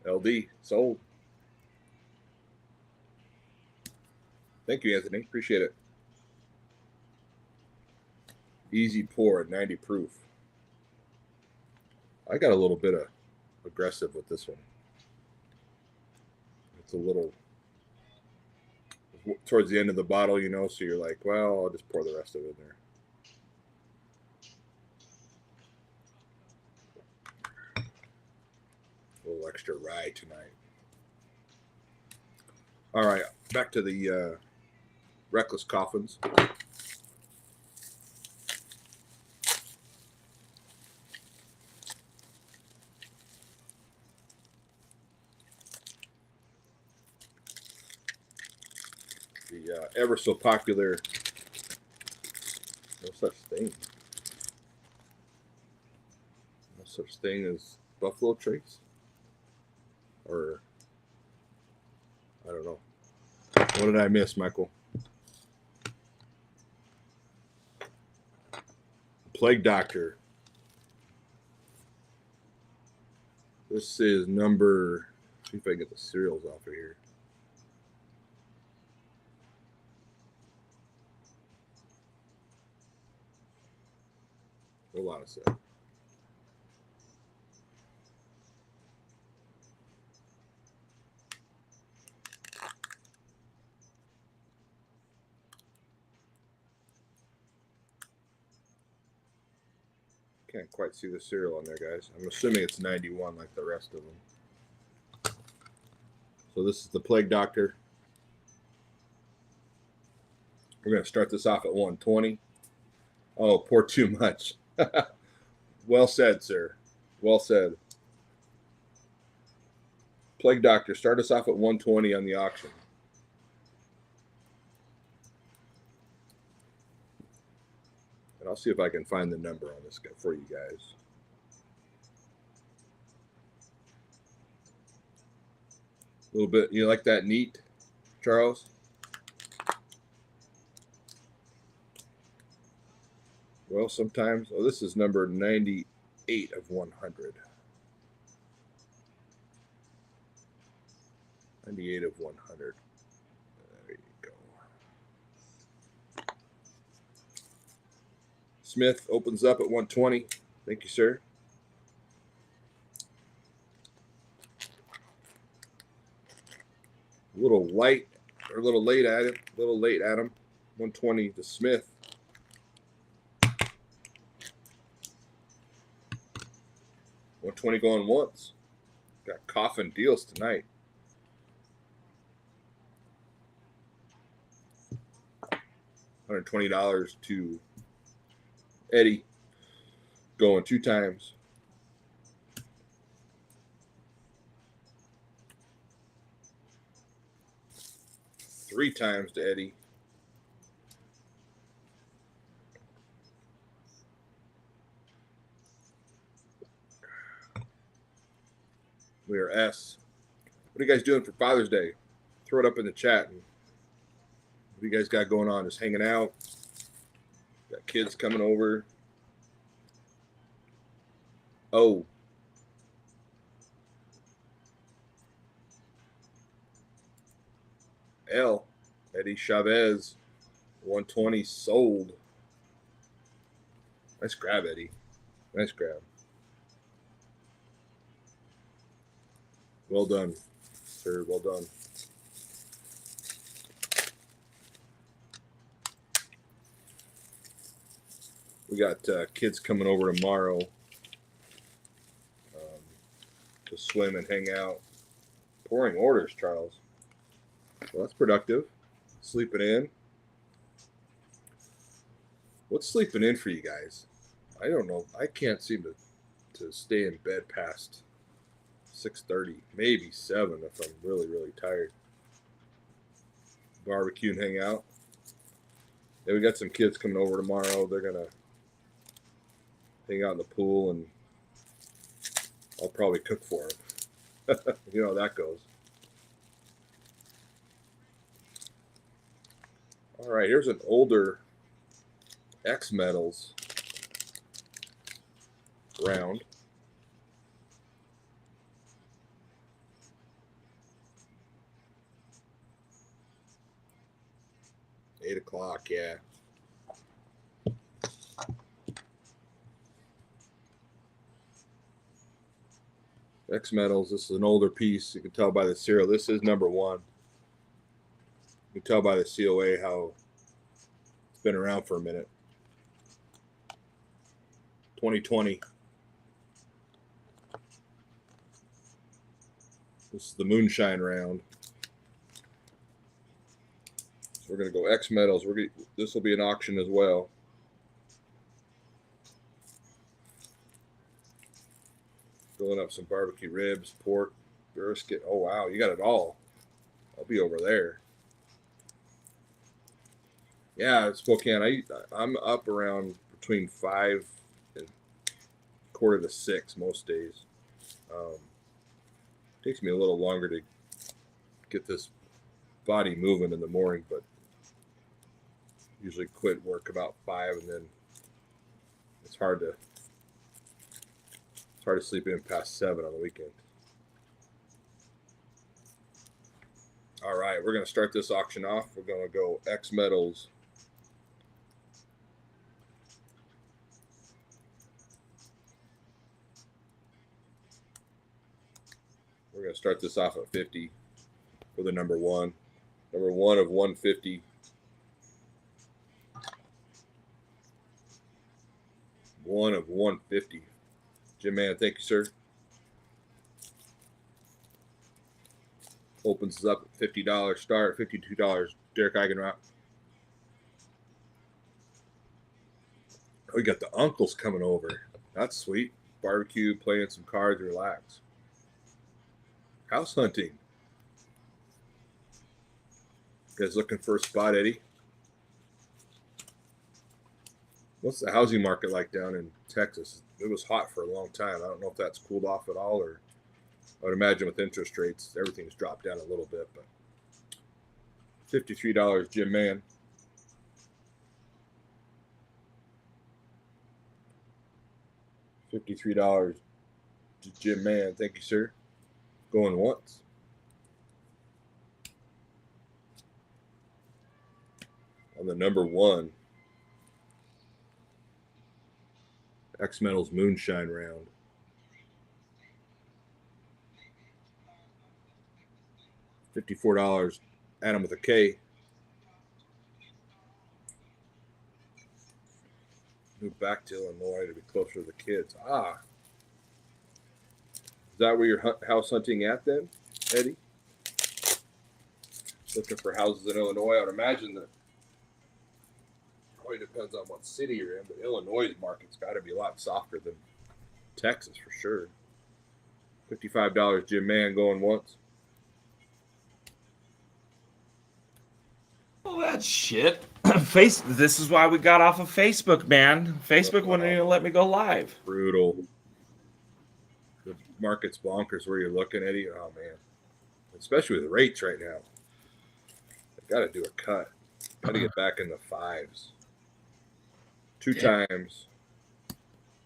Speaker 2: L D. Sold. Thank you, Anthony. Appreciate it. Easy pour at 90 proof. I got a little bit of aggressive with this one. It's a little towards the end of the bottle, you know, so you're like, well, I'll just pour the rest of it in there. A little extra rye tonight. All right, back to the Reckless Coffins. The ever so popular, no such thing as Buffalo Trace, or I don't know. What did I miss, Michael? Plague Doctor. This is number. See if I can get the cereals off of here. Hold on a sec. Can't quite see the cereal on there, guys. I'm assuming it's 91 like the rest of them. So this is the Plague Doctor. We're going to start this off at 120. Oh, pour too much. Well said, sir. Well said. Plague Doctor, start us off at 120 on the auction. And I'll see if I can find the number on this guy for you guys. A little bit. You like that neat, Charles? Well, sometimes. Oh, this is number 98 of 100. 98 of 100. There you go. Smith opens up at 120. Thank you, sir. A little light, or a little late, Adam. 120 to Smith. $120 going once. Got coffin deals tonight. $120 to Eddie, going 2 times. Three times to Eddie. We are S. What are you guys doing for Father's Day? Throw it up in the chat. And what do you guys got going on? Just hanging out? Got kids coming over? Oh. L. Eddie Chavez. 120 sold. Nice grab, Eddie. Nice grab. Well done, sir. Well done. We got kids coming over tomorrow to swim and hang out. Pouring orders, Charles. Well, that's productive. Sleeping in. What's sleeping in for you guys? I don't know. I can't seem to stay in bed past 6:30, maybe 7 if I'm really, really tired. Barbecue and hang out. Yeah, we got some kids coming over tomorrow. They're going to hang out in the pool, and I'll probably cook for them. You know how that goes. All right, here's an older X Metals round. $8, yeah. X Metals, this is an older piece. You can tell by the serial. This is number 1. You can tell by the COA how it's been around for a minute. 2020. This is the Moonshine round. So we're going to go X Metals. This will be an auction as well. Filling up some barbecue ribs, pork, brisket. Oh, wow. You got it all. I'll be over there. Yeah, Spokane. I'm up around between 5 and quarter to 6 most days. Takes me a little longer to get this body moving in the morning, but usually quit work about 5, and then it's hard to sleep in past 7 on the weekend. All right, we're going to start this auction off. We're going to go X Metals. We're going to start this off at 50 for the number 1. Number 1 of 150. 1 of 150. Jim Man, thank you, sir. Opens us up at $50 start, $52 Derek Eigenrock. We got the uncles coming over. That's sweet. Barbecue, playing some cards, relax. House hunting. You guys looking for a spot, Eddie? What's the housing market like down in Texas? It was hot for a long time. I don't know if that's cooled off at all, or I would imagine with interest rates, everything's dropped down a little bit. But $53, Jim Man. $53 to Jim Man. Thank you, sir. Going once. On the number 1 X Metals Moonshine round. $54. Adam with a K. Move back to Illinois to be closer to the kids. Ah. Is that where you're house hunting at then, Eddie? Looking for houses in Illinois. I would imagine that probably depends on what city you're in, but Illinois' market's got to be a lot softer than Texas for sure. $55 Jim Man going once.
Speaker 1: Oh, that's shit. This is why we got off of Facebook, man. Facebook wouldn't even let me go live.
Speaker 2: Brutal. The market's bonkers where you're looking, Eddie. Oh, man. Especially with the rates right now. I got to do a cut. Got to get back in the 5s. 2 times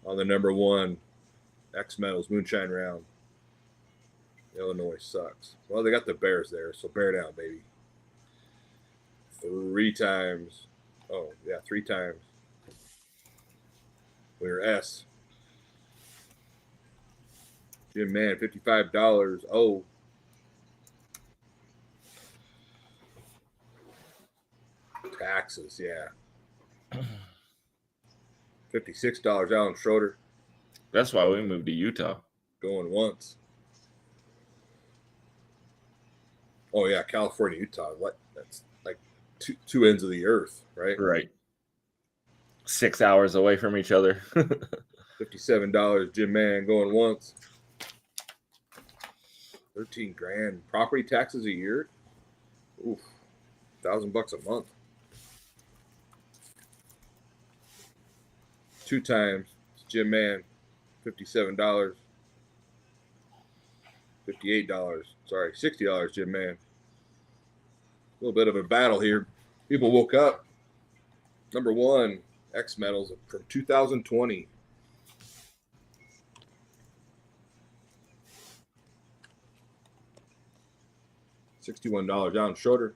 Speaker 2: on the number 1 X Metals Moonshine round. Illinois sucks. Well, they got the Bears there, so bear down, baby. 3 times. Oh, yeah, 3 times. We're S. Jim Man, $55. Oh. Taxes, yeah. $56, Alan Schroeder.
Speaker 1: That's why we moved to Utah.
Speaker 2: Going once. Oh, yeah, California, Utah. What? That's like two ends of the earth, right?
Speaker 1: Right. 6 hours away from each other.
Speaker 2: $57, Jim Man, going once. 13 grand. Property taxes a year? Oof. $1,000 a month. 2 times. Jim Man, $57. $58. Sorry, $60, Jim Man. A little bit of a battle here. People woke up. Number one, X medals from 2020. $61 down shorter.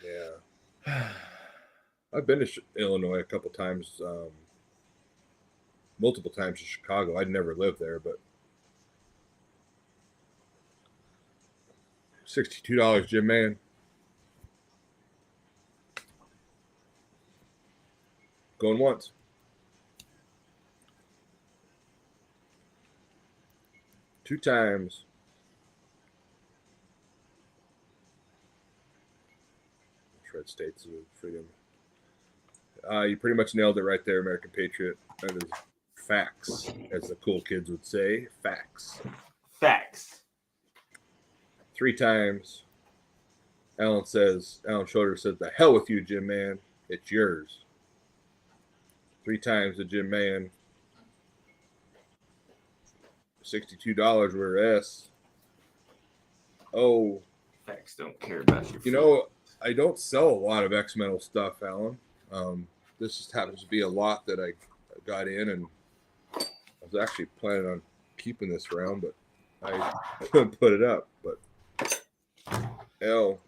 Speaker 2: Yeah. I've been to Illinois a couple times, multiple times to Chicago. I'd never lived there, but $62, Jim Man. Going once. Two times. Red States of Freedom. You pretty much nailed it right there, American Patriot. That is facts, as the cool kids would say. Facts.
Speaker 1: Facts.
Speaker 2: Three times. Alan Schroeder says, the hell with you, Jim Man. It's yours. Three times the Jim Man. $62 were S. Oh.
Speaker 1: Facts don't care about your
Speaker 2: You know, I don't sell a lot of X Metal stuff, Alan. This just happens to be a lot that I got in, and I was actually planning on keeping this around, but I couldn't put it up. But L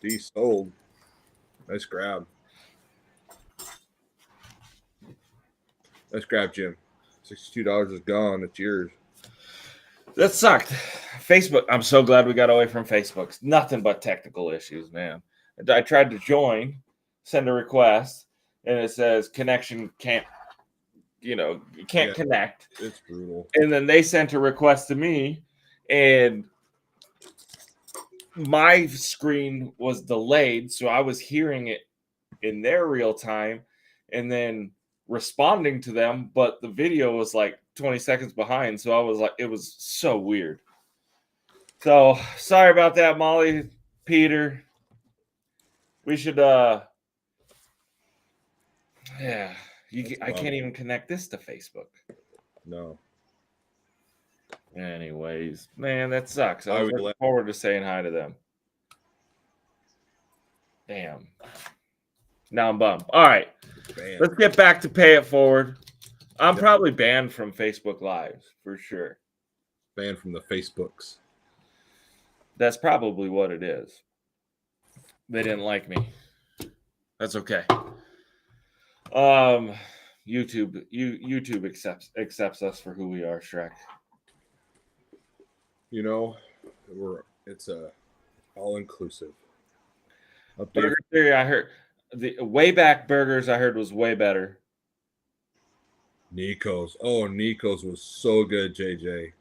Speaker 2: D sold. Nice grab. Nice grab, Jim. $62 is gone. It's yours.
Speaker 1: That sucked. Facebook. I'm so glad we got away from Facebook. Nothing but technical issues, man. I tried to join, send a request, and it says connection can't. You can't connect.
Speaker 2: It's brutal.
Speaker 1: And then they sent a request to me, and my screen was delayed, so I was hearing it in their real time, and then responding to them, but the video was like 20 seconds behind. So I was like, it was so weird. So sorry about that, Molly, Peter. We should I can't even connect this to Facebook.
Speaker 2: No.
Speaker 1: Anyways, man, that sucks. I was looking forward to saying hi to them. Damn. Now I'm bummed. All right. Let's get back to pay it forward. I'm probably banned from Facebook Lives for sure.
Speaker 2: Banned from the Facebooks.
Speaker 1: That's probably what it is. They didn't like me. That's okay. YouTube accepts us for who we are, Shrek.
Speaker 2: You know, it's all inclusive.
Speaker 1: Burger Theory, I heard the way back burgers I heard was way better.
Speaker 2: Nico's. Oh, Nico's was so good, JJ.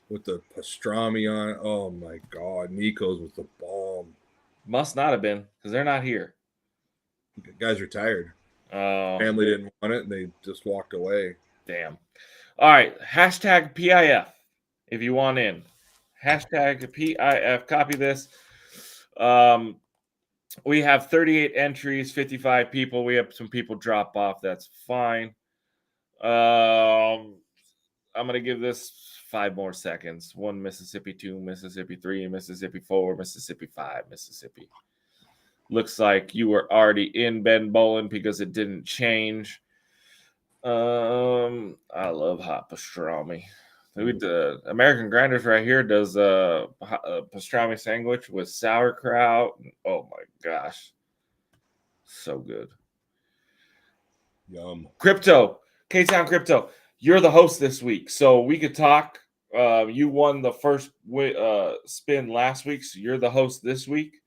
Speaker 2: With the pastrami on it. Oh my god, Nico's was the bomb.
Speaker 1: Must not have been, because they're not here.
Speaker 2: The guy's retired. Family didn't want it, and they just walked away.
Speaker 1: Damn. All right, hashtag PIF if you want in. Hashtag PIF. Copy this. We have 38 entries, 55 people. We have some people drop off. That's fine. I'm going to give this 5 more seconds. 1 Mississippi, 2 Mississippi, 3 Mississippi, 4 Mississippi, 5 Mississippi. Looks like you were already in Ben Bolin because it didn't change. I love hot pastrami. The American Grinders right here does a pastrami sandwich with sauerkraut. Oh my gosh. So good.
Speaker 2: Yum.
Speaker 1: Crypto. K-Town Crypto. You're the host this week, so we could talk. You won the first spin last week, so you're the host this week.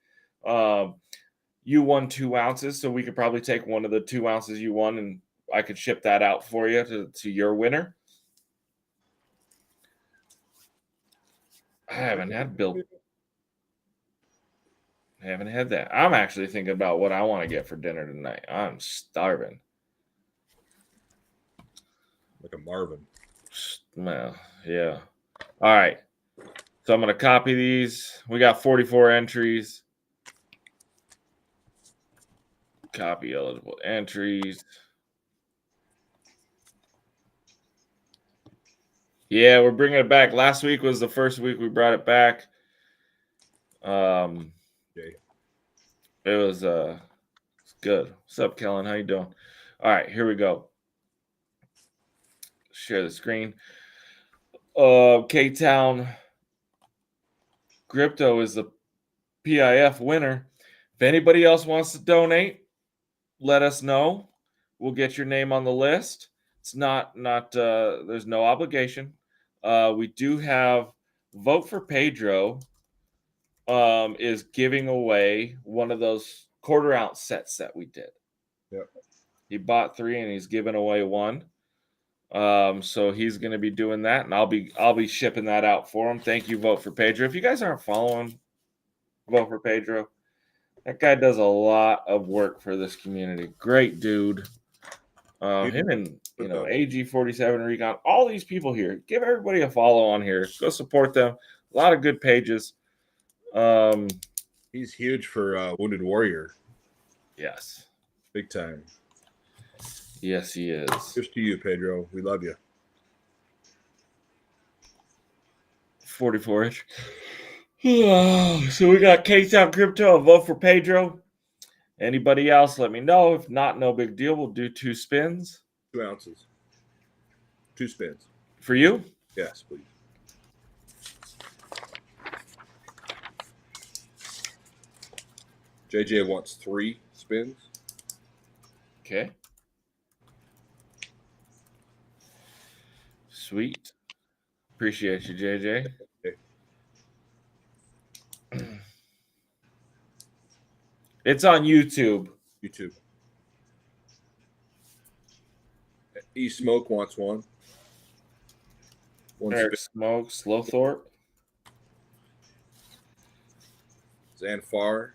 Speaker 1: You won 2 ounces, so we could probably take one of the 2 ounces you won, and I could ship that out for you to your winner. I haven't had that. I'm actually thinking about what I want to get for dinner tonight. I'm starving.
Speaker 2: Like a Marvin.
Speaker 1: Well, yeah. All right. So I'm going to copy these. We got 44 entries. Copy eligible entries. Yeah, we're bringing it back. Last week was the first week we brought it back.
Speaker 2: Okay.
Speaker 1: It was good. What's up, Kellen? How you doing? All right, here we go. Share the screen. K-Town Crypto is the PIF winner. If anybody else wants to donate, let us know. We'll get your name on the list. It's not there's no obligation. We do have Vote for Pedro is giving away one of those quarter ounce sets that we did.
Speaker 2: Yep.
Speaker 1: He bought 3 and he's giving away 1. So he's going to be doing that, and I'll be shipping that out for him. Thank you, Vote for Pedro. If you guys aren't following Vote for Pedro, that guy does a lot of work for this community. Great dude. Him and AG47 Recon, all these people here. Give everybody a follow on here. Go support them. A lot of good pages.
Speaker 2: He's huge for Wounded Warrior.
Speaker 1: Yes.
Speaker 2: Big time.
Speaker 1: Yes, he is.
Speaker 2: Cheers to you, Pedro. We love you.
Speaker 1: 44-inch. So we got K-Town Crypto and Vote for Pedro. Anybody else, let me know. If not, no big deal. We'll do 2 spins.
Speaker 2: 2 ounces. 2 spins.
Speaker 1: For you?
Speaker 2: Yes, please. JJ wants 3 spins.
Speaker 1: Okay. Sweet. Appreciate you, JJ.
Speaker 2: Okay.
Speaker 1: It's on YouTube.
Speaker 2: YouTube. E Smoke wants 1.
Speaker 1: Eric Smoke, Slowthorpe.
Speaker 2: Zanfar.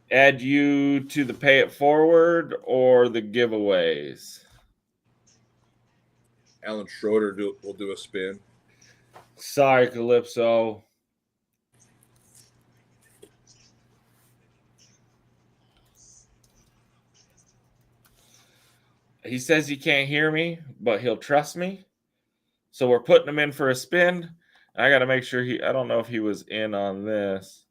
Speaker 1: Add you to the pay it forward or the giveaways?
Speaker 2: Alan Schroeder will do a spin.
Speaker 1: Sorry, Calypso. He says he can't hear me, but he'll trust me. So we're putting him in for a spin. I got to make sure I don't know if he was in on this.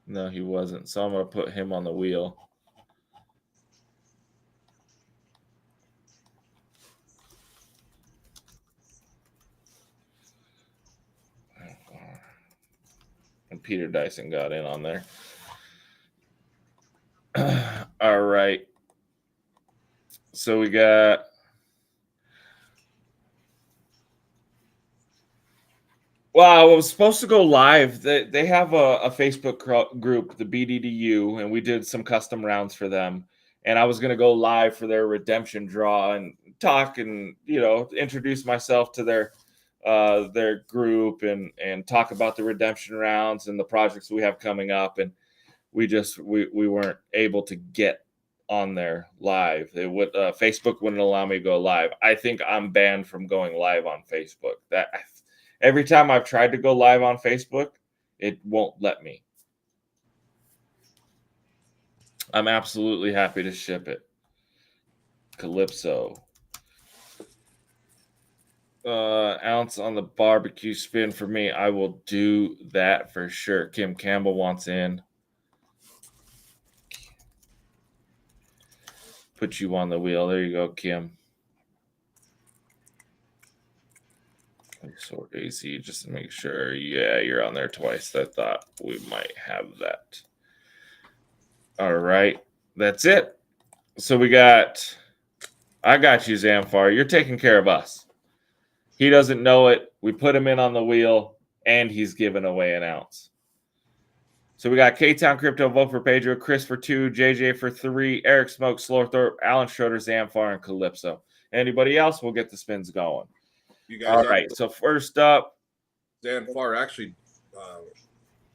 Speaker 1: No, he wasn't. So I'm going to put him on the wheel. And Peter Dyson got in on there. All right. So we got I was supposed to go live. They have a Facebook group, the BDDU, and we did some custom rounds for them. And I was going to go live for their redemption draw and talk and, introduce myself to their group and talk about the redemption rounds and the projects we have coming up. And we weren't able to get on there live. Facebook wouldn't allow me to go live. I think I'm banned from going live on Facebook. Every time I've tried to go live on Facebook, it won't let me. I'm absolutely happy to ship it. Calypso. Ounce on the barbecue spin for me. I will do that for sure. Kim Campbell wants in. Put you on the wheel. There you go, Kim. Sort AC just to make sure. Yeah, you're on there twice. I thought we might have that. All right. That's it. So I got you, Zamfar. You're taking care of us. He doesn't know it. We put him in on the wheel, and he's giving away an ounce. So we got K-Town Crypto, Vote for Pedro, Chris for 2, JJ for 3, Eric Smoke, Slowthorpe, Alan Schroeder, Zamfar, and Calypso. Anybody else? We'll get the spins going.
Speaker 2: You guys
Speaker 1: all right. So first up,
Speaker 2: Zanfar actually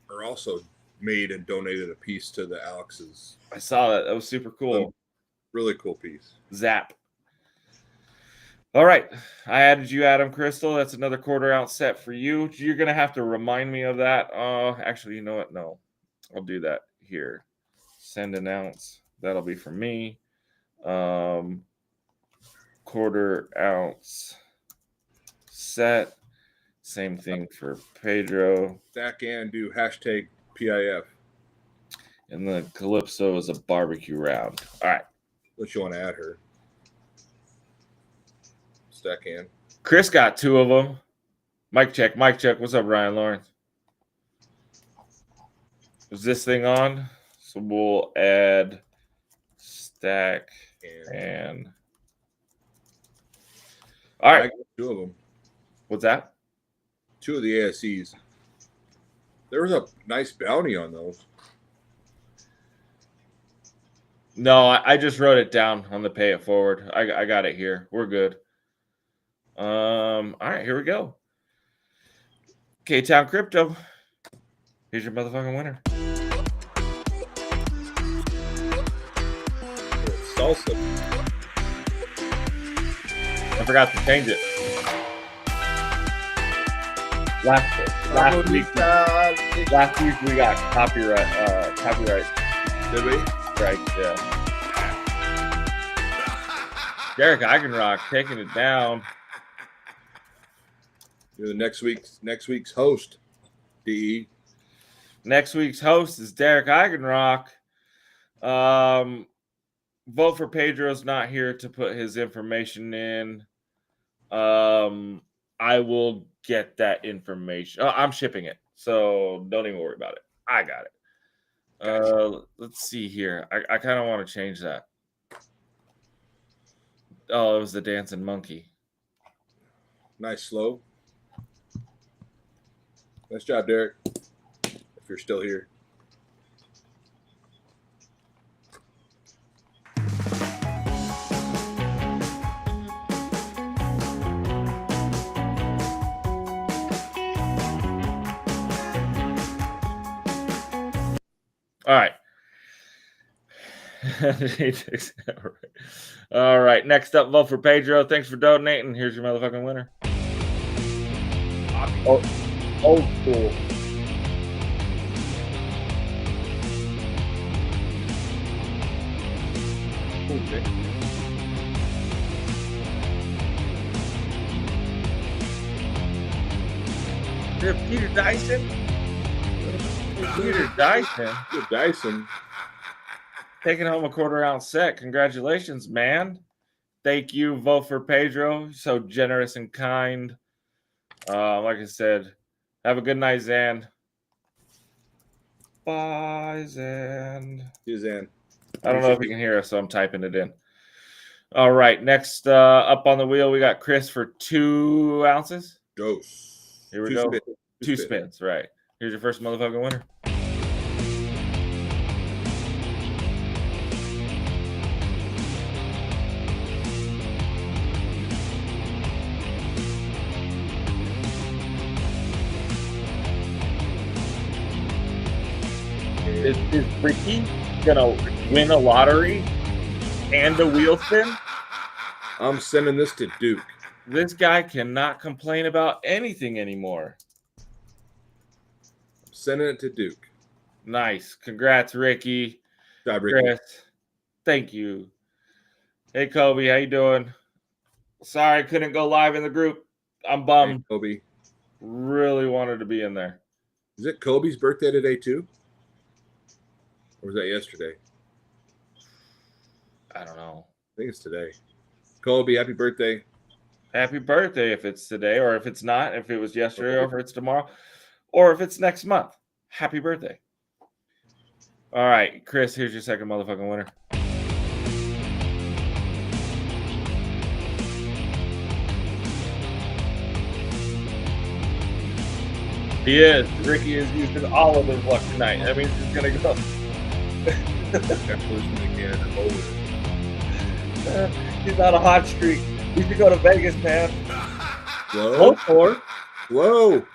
Speaker 2: are also made and donated a piece to the Alex's.
Speaker 1: I saw that. That was super cool.
Speaker 2: Really cool piece.
Speaker 1: Zap. All right. I added you, Adam Crystal. That's another quarter ounce set for you. You're going to have to remind me of that. Actually, you know what? No. I'll do that here. Send an ounce. That'll be for me. Quarter ounce set. Same thing for Pedro.
Speaker 2: Stack and do hashtag PIF.
Speaker 1: And the Calypso is a barbecue round. All right.
Speaker 2: Unless you want to add her. Stack and.
Speaker 1: Chris got 2 of them. Mic check. What's up, Ryan Lawrence? Is this thing on? So we'll add stack and. All right.
Speaker 2: I got 2 of them.
Speaker 1: What's that?
Speaker 2: 2 of the ASCs. There was a nice bounty on those.
Speaker 1: No, I just wrote it down on the pay it forward. I got it here. We're good. All right, here we go. K-Town Crypto. Here's your motherfucking winner.
Speaker 2: Salsa.
Speaker 1: I forgot to change it. Last week we got copyright.
Speaker 2: Did we?
Speaker 1: Right, yeah. Derek Eigenrock taking it down.
Speaker 2: You're the next week's host, DE.
Speaker 1: Next week's host is Derek Eigenrock. Vote for Pedro's not here to put his information in. I will get that information. Oh, I'm shipping it, so don't even worry about it. I got it. Gotcha. Let's see here. I kind of want to change that. Oh, it was the dancing monkey.
Speaker 2: Nice slow. Nice job, Derek. If you're still here.
Speaker 1: All right. All right. Next up, vote for Pedro. Thanks for donating. Here's your motherfucking winner. Oh, old school.
Speaker 2: Okay.
Speaker 1: Peter Dyson. Peter Dyson.
Speaker 2: Good Dyson.
Speaker 1: Taking home a quarter ounce set. Congratulations, man. Thank you. Vote for Pedro. So generous and kind. Like I said, have a good night, Zan. Bye, Zan.
Speaker 2: See you, Zan.
Speaker 1: I don't know if you can hear us, so I'm typing it in. All right. Next up on the wheel, we got Chris for 2 ounces.
Speaker 2: Dose.
Speaker 1: Here we go. Two spins. Right. Here's your first motherfucking winner. Is Ricky gonna win a lottery and a wheel spin?
Speaker 2: I'm sending this to Duke.
Speaker 1: This guy cannot complain about anything anymore.
Speaker 2: I'm sending it to Duke.
Speaker 1: Nice. Congrats, Ricky.
Speaker 2: Good job, Ricky.
Speaker 1: Chris, thank you. Hey, Kobe, how you doing? Sorry I couldn't go live in the group. I'm bummed.
Speaker 2: Hey, Kobe.
Speaker 1: Really wanted to be in there.
Speaker 2: Is it Kobe's birthday today, too? Or was that yesterday?
Speaker 1: I don't know.
Speaker 2: I think it's today. Kobe, happy birthday.
Speaker 1: Happy birthday if it's today, or if it's not, if it was yesterday, or if it's tomorrow, or if it's next month. Happy birthday. All right, Chris, here's your second motherfucking winner. He is. Ricky is using all of his luck tonight. That means he's going to go. He's on a hot streak. We should go to Vegas, man.
Speaker 2: Whoa.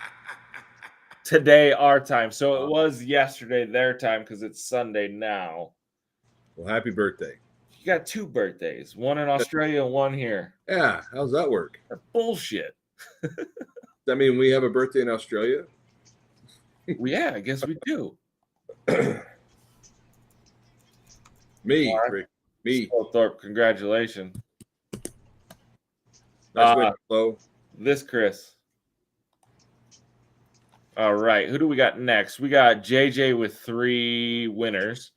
Speaker 1: Today, our time. So it was yesterday, their time, because it's Sunday now.
Speaker 2: Well, happy birthday.
Speaker 1: You got 2 birthdays. One in Australia and one here.
Speaker 2: Yeah, how's that work?
Speaker 1: That's bullshit.
Speaker 2: Does that mean we have a birthday in Australia?
Speaker 1: Well, yeah, I guess we do.
Speaker 2: Me,
Speaker 1: All right.
Speaker 2: Rick. Me.
Speaker 1: Thorpe, congratulations.
Speaker 2: Nice win, Flo.
Speaker 1: This Chris. All right. Who do we got next? We got JJ with 3 winners.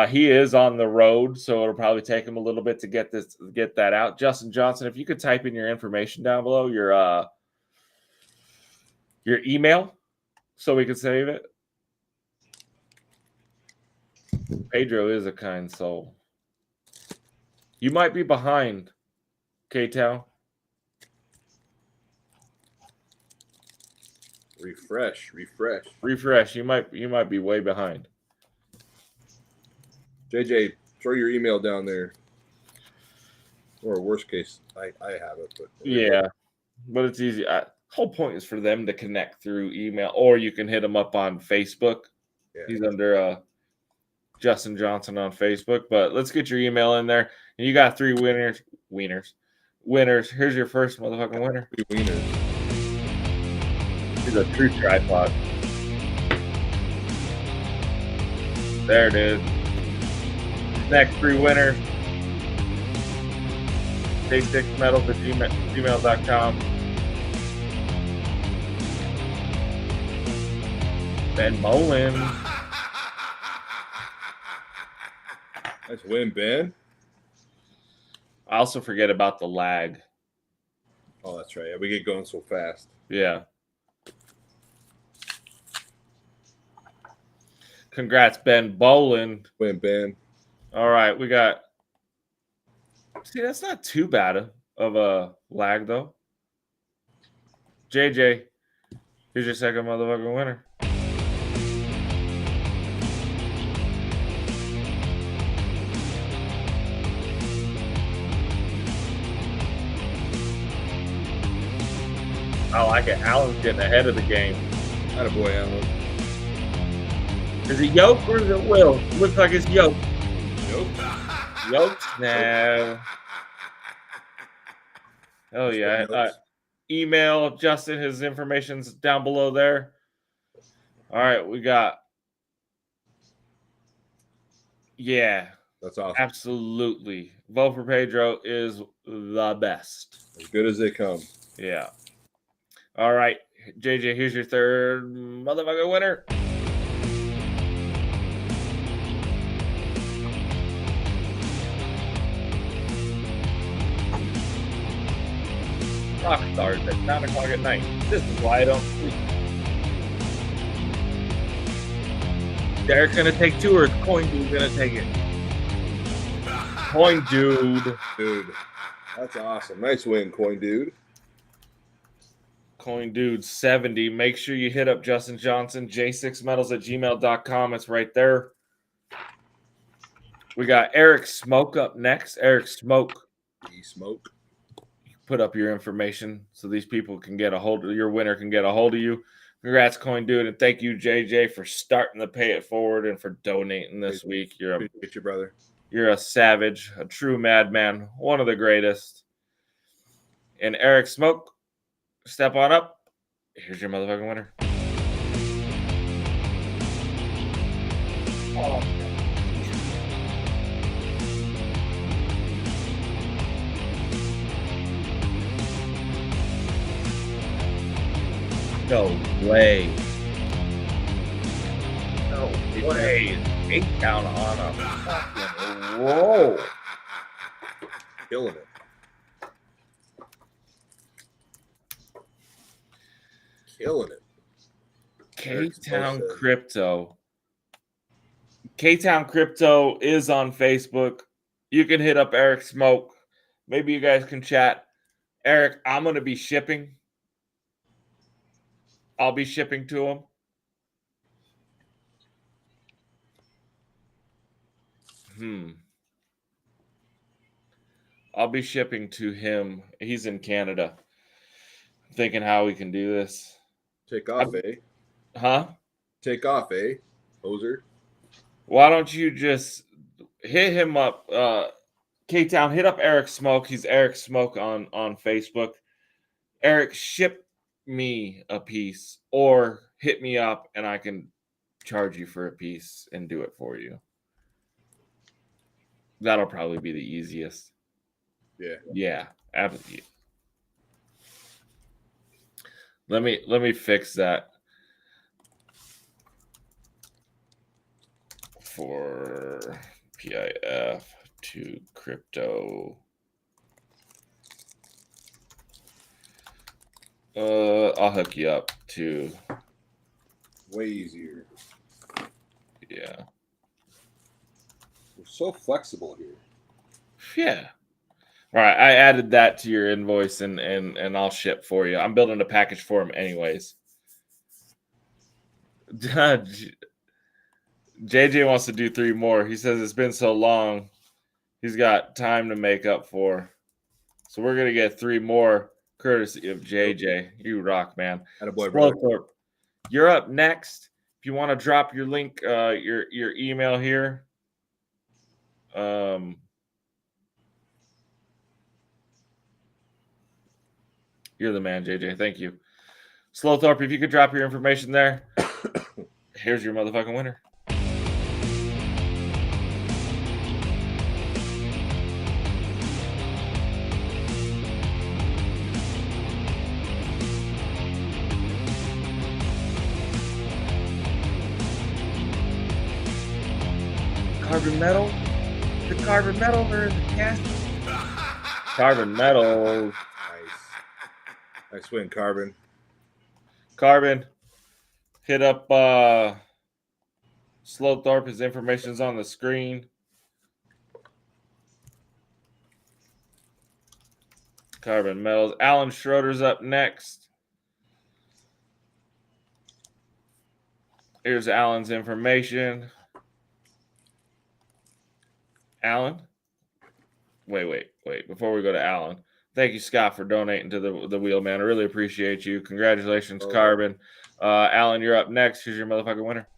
Speaker 1: He is on the road, so it'll probably take him a little bit to get that out. Justin Johnson, if you could type in your information down below, your email, so we can save it. Pedro is a kind soul. You might be behind, K-Town.
Speaker 2: Refresh.
Speaker 1: You might be way behind.
Speaker 2: JJ, throw your email down there. Or worst case, I have it, but
Speaker 1: yeah, but it's easy. Whole point is for them to connect through email, or you can hit him up on Facebook.
Speaker 2: Yeah.
Speaker 1: He's under Justin Johnson on Facebook. But let's get your email in there. And you got 3 winners. Here's your first motherfucking winner.
Speaker 2: 3 winners.
Speaker 1: He's a true tripod. There it is. Next 3 winners. Day6metals@gmail.com. Ben Bolin.
Speaker 2: Nice win, Ben.
Speaker 1: I also forget about the lag.
Speaker 2: Oh, that's right. Yeah, we get going so fast.
Speaker 1: Yeah. Congrats, Ben Bolin.
Speaker 2: Win, Ben.
Speaker 1: All right, we got. See, that's not too bad of a lag, though. JJ, here's your second motherfucking winner. I like it. Alan's getting ahead of the game.
Speaker 2: Attaboy, Alan.
Speaker 1: Is it Yoke or is it Will? Looks like it's Yoke. Yoke? No. Oh, yeah. Email Justin. His information's down below there. All right, we got. Yeah.
Speaker 2: That's awesome.
Speaker 1: Absolutely. Vote for Pedro is the best.
Speaker 2: As good as they come.
Speaker 1: Yeah. All right, JJ, here's your third motherfucking winner. Rock stars at 9 o'clock at night. This is why I don't sleep. Derek's gonna take 2, or Coin Dude's gonna take it. Coin Dude.
Speaker 2: Dude, that's awesome. Nice win, Coin Dude.
Speaker 1: Coin Dude 70. Make sure you hit up Justin Johnson, j6metals@gmail.com. It's right there. We got Eric Smoke up next. Eric Smoke.
Speaker 2: Smoke.
Speaker 1: Put up your information so these people can get a hold of your winner, can get a hold of you. Congrats, Coin Dude, and thank you, JJ, for starting the Pay It Forward and for donating this week.
Speaker 2: Appreciate you, brother.
Speaker 1: You're a savage, a true madman, one of the greatest. And Eric Smoke, step on up. Here's your motherfucking winner. Oh. No way. No way. 8 count on a fucking roll.
Speaker 2: Killing it. Killing it.
Speaker 1: K-Town Crypto. K-Town Crypto is on Facebook. You can hit up Eric Smoke. Maybe you guys can chat. Eric, I'm going to be shipping. I'll be shipping to him. I'll be shipping to him. He's in Canada. I'm thinking how we can do this.
Speaker 2: Take off, eh?
Speaker 1: Huh?
Speaker 2: Take off, eh? Hoser.
Speaker 1: Why don't you just hit him up? K-Town, hit up Eric Smoke. He's Eric Smoke on Facebook. Eric, ship me a piece or hit me up and I can charge you for a piece and do it for you. That'll probably be the easiest.
Speaker 2: Yeah.
Speaker 1: Yeah, absolutely. Let me fix that for PIF to crypto. I'll hook you up too.
Speaker 2: Way easier.
Speaker 1: Yeah.
Speaker 2: We're so flexible here.
Speaker 1: Yeah. All right. I added that to your invoice and I'll ship for you. I'm building a package for him anyways. JJ wants to do 3 more. He says it's been so long. He's got time to make up for. So we're gonna get 3 more courtesy of JJ. You rock, man.
Speaker 2: Attaboy, brother.
Speaker 1: Slowthorpe, you're up next. If you want to drop your link, your email here. You're the man, JJ. Thank you. Slowthorpe, if you could drop your information there. Here's your motherfucking winner. Carbon metal? The carbon metal or the cast? Carbon metal.
Speaker 2: Nice. Nice win, Carbon.
Speaker 1: Carbon. Hit up Slowthorpe. His information's on the screen. Carbon metals. Alan Schroeder's up next. Here's Alan's information. Alan? Wait. Before we go to Alan, thank you, Scott, for donating to the wheel, man. I really appreciate you. Congratulations, Carbon. Alan, you're up next. Here's your motherfucking winner.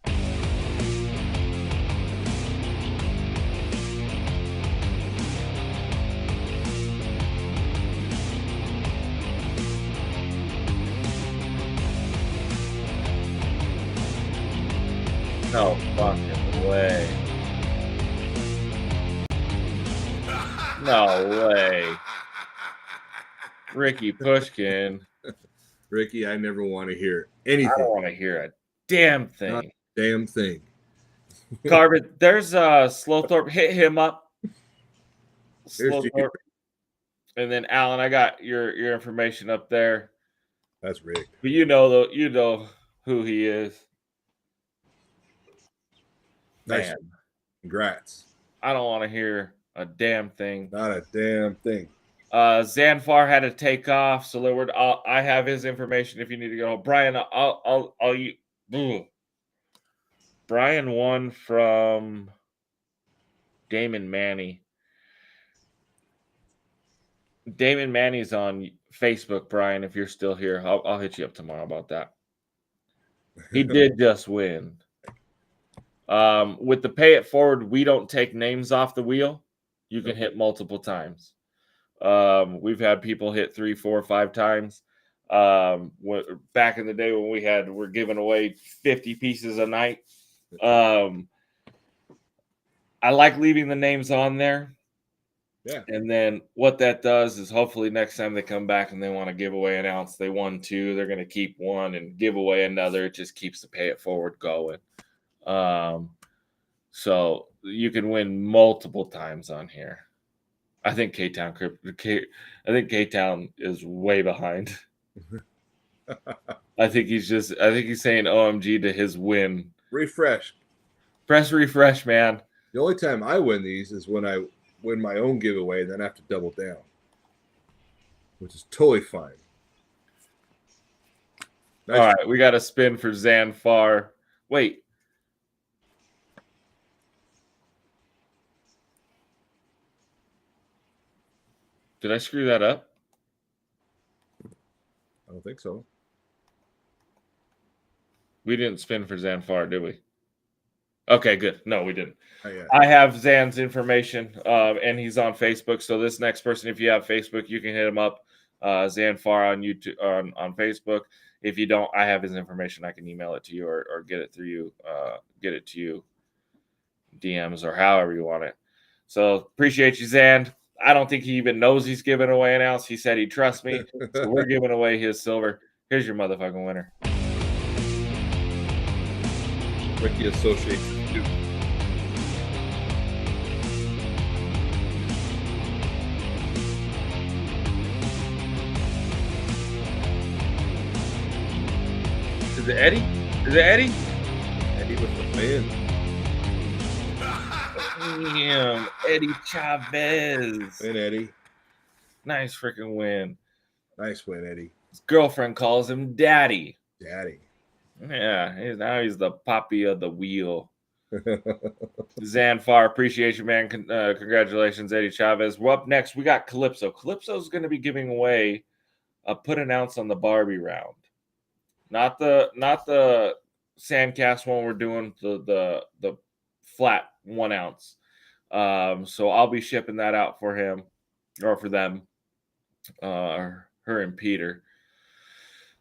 Speaker 1: No fucking way. No way. Ricky Pushkin.
Speaker 2: Ricky, I never want to hear anything.
Speaker 1: I don't want to hear a damn thing.
Speaker 2: Not a damn thing.
Speaker 1: Carbon, there's Slowthorpe. Hit him up. Slowthorpe. And then Alan, I got your information up there.
Speaker 2: That's Rick.
Speaker 1: But you know who he is.
Speaker 2: Nice.
Speaker 1: Man.
Speaker 2: Congrats.
Speaker 1: I don't want to hear a damn thing.
Speaker 2: Not a damn thing.
Speaker 1: Zanfar had to take off, so I have his information if you need to go. Brian, I'll you. Brian won from Damon Manny. Damon Manny's on Facebook, Brian. If you're still here, I'll hit you up tomorrow about that. He did just win. With the pay it forward, we don't take names off the wheel. You can hit multiple times. We've had people hit 3, 4, 5 times. Back in the day when we're giving away 50 pieces a night. I like leaving the names on there.
Speaker 2: Yeah.
Speaker 1: And then what that does is hopefully next time they come back and they want to give away an ounce, they won 2, they're going to keep 1 and give away another. It just keeps the pay it forward going. So you can win multiple times on here. I think K-Town is way behind. I think he's saying OMG to his win.
Speaker 2: Refresh.
Speaker 1: Press refresh, man.
Speaker 2: The only time I win these is when I win my own giveaway and then I have to double down, which is totally fine.
Speaker 1: Nice. All right, we got a spin for Zanfar. Wait. Did I screw that up?
Speaker 2: I don't think so.
Speaker 1: We didn't spin for Zanfar, did we? Okay, good. No, we didn't.
Speaker 2: Yeah.
Speaker 1: I have Zan's information, and he's on Facebook. So this next person, if you have Facebook, you can hit him up. Zanfar on YouTube, on Facebook. If you don't, I have his information. I can email it to you or get it through you. Get it to you, DMs or however you want it. So appreciate you, Zan. I don't think he even knows he's giving away an ounce. He said he'd trust me. So we're giving away his silver. Here's your motherfucking winner.
Speaker 2: Ricky associates too.
Speaker 1: Is it Eddie? Is it Eddie?
Speaker 2: Eddie with the win.
Speaker 1: Damn, Eddie Chavez.
Speaker 2: Win, Eddie.
Speaker 1: Nice freaking win.
Speaker 2: Nice win, Eddie.
Speaker 1: His girlfriend calls him Daddy.
Speaker 2: Daddy.
Speaker 1: Yeah, now he's the poppy of the wheel. Zanfar, appreciate you, man. Congratulations, Eddie Chavez. Well, up next, we got Calypso. Calypso's going to be giving away a put an ounce on the Barbie round. Not the Sandcast one we're doing, the flat 1 ounce. So I'll be shipping that out for him or for them, her and Peter.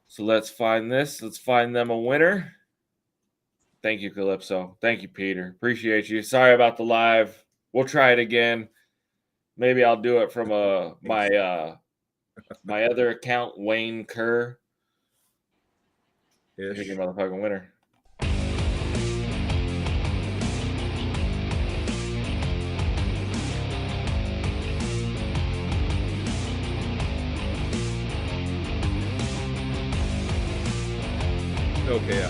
Speaker 1: So let's find this. Let's find them a winner. Thank you, Calypso. Thank you, Peter. Appreciate you. Sorry about the live. We'll try it again. Maybe I'll do it from my other account, Wayne Kerr. Here's your motherfucking winner.
Speaker 2: Okay,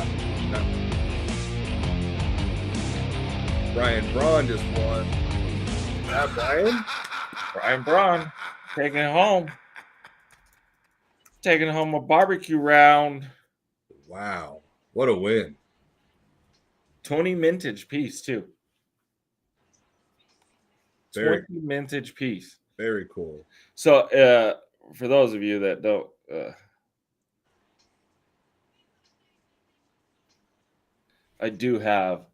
Speaker 2: Brian Braun just won.
Speaker 1: Brian Braun taking it home. Taking home a barbecue round.
Speaker 2: Wow. What a win.
Speaker 1: 20 mintage piece, too.
Speaker 2: Very
Speaker 1: 20 mintage piece.
Speaker 2: Very cool.
Speaker 1: So, for those of you that don't, I do have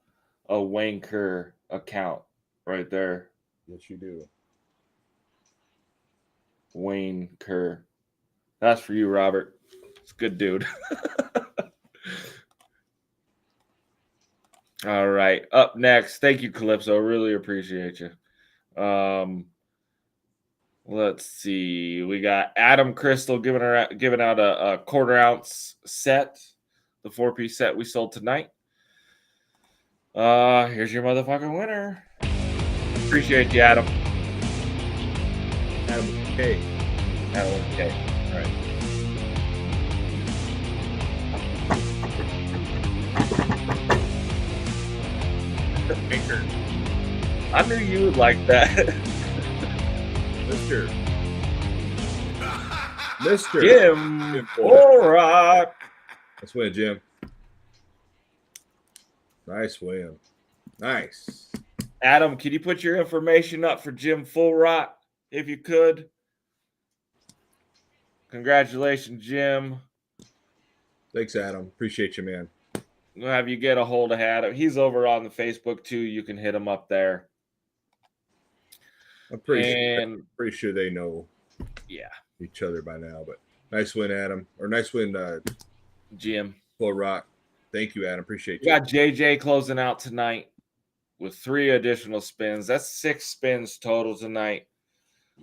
Speaker 1: a Wayne Kerr account right there.
Speaker 2: Yes, you do.
Speaker 1: Wayne Kerr. That's for you, Robert. It's a good dude. All right. Up next. Thank you, Calypso. Really appreciate you. Let's see. We got Adam Crystal giving out a 1/4 ounce set, the 4-piece set we sold tonight. Here's your motherfucking winner. Appreciate you, Adam.
Speaker 2: Adam K.
Speaker 1: Adam K. All right. Baker. I knew you would like that.
Speaker 2: Mr.
Speaker 1: Jim. All right.
Speaker 2: Let's win, Jim. Nice win. Nice.
Speaker 1: Adam, can you put your information up for Jim Fullrock if you could? Congratulations, Jim.
Speaker 2: Thanks, Adam. Appreciate you, man.
Speaker 1: We'll have you get a hold of Adam. He's over on the Facebook too. You can hit him up there.
Speaker 2: I'm pretty sure they know each other by now. But nice win, Adam. Or nice win,
Speaker 1: Jim.
Speaker 2: Full Rock. Thank you, Adam. Appreciate
Speaker 1: We
Speaker 2: you.
Speaker 1: got JJ closing out tonight with 3 additional spins. That's 6 spins total tonight.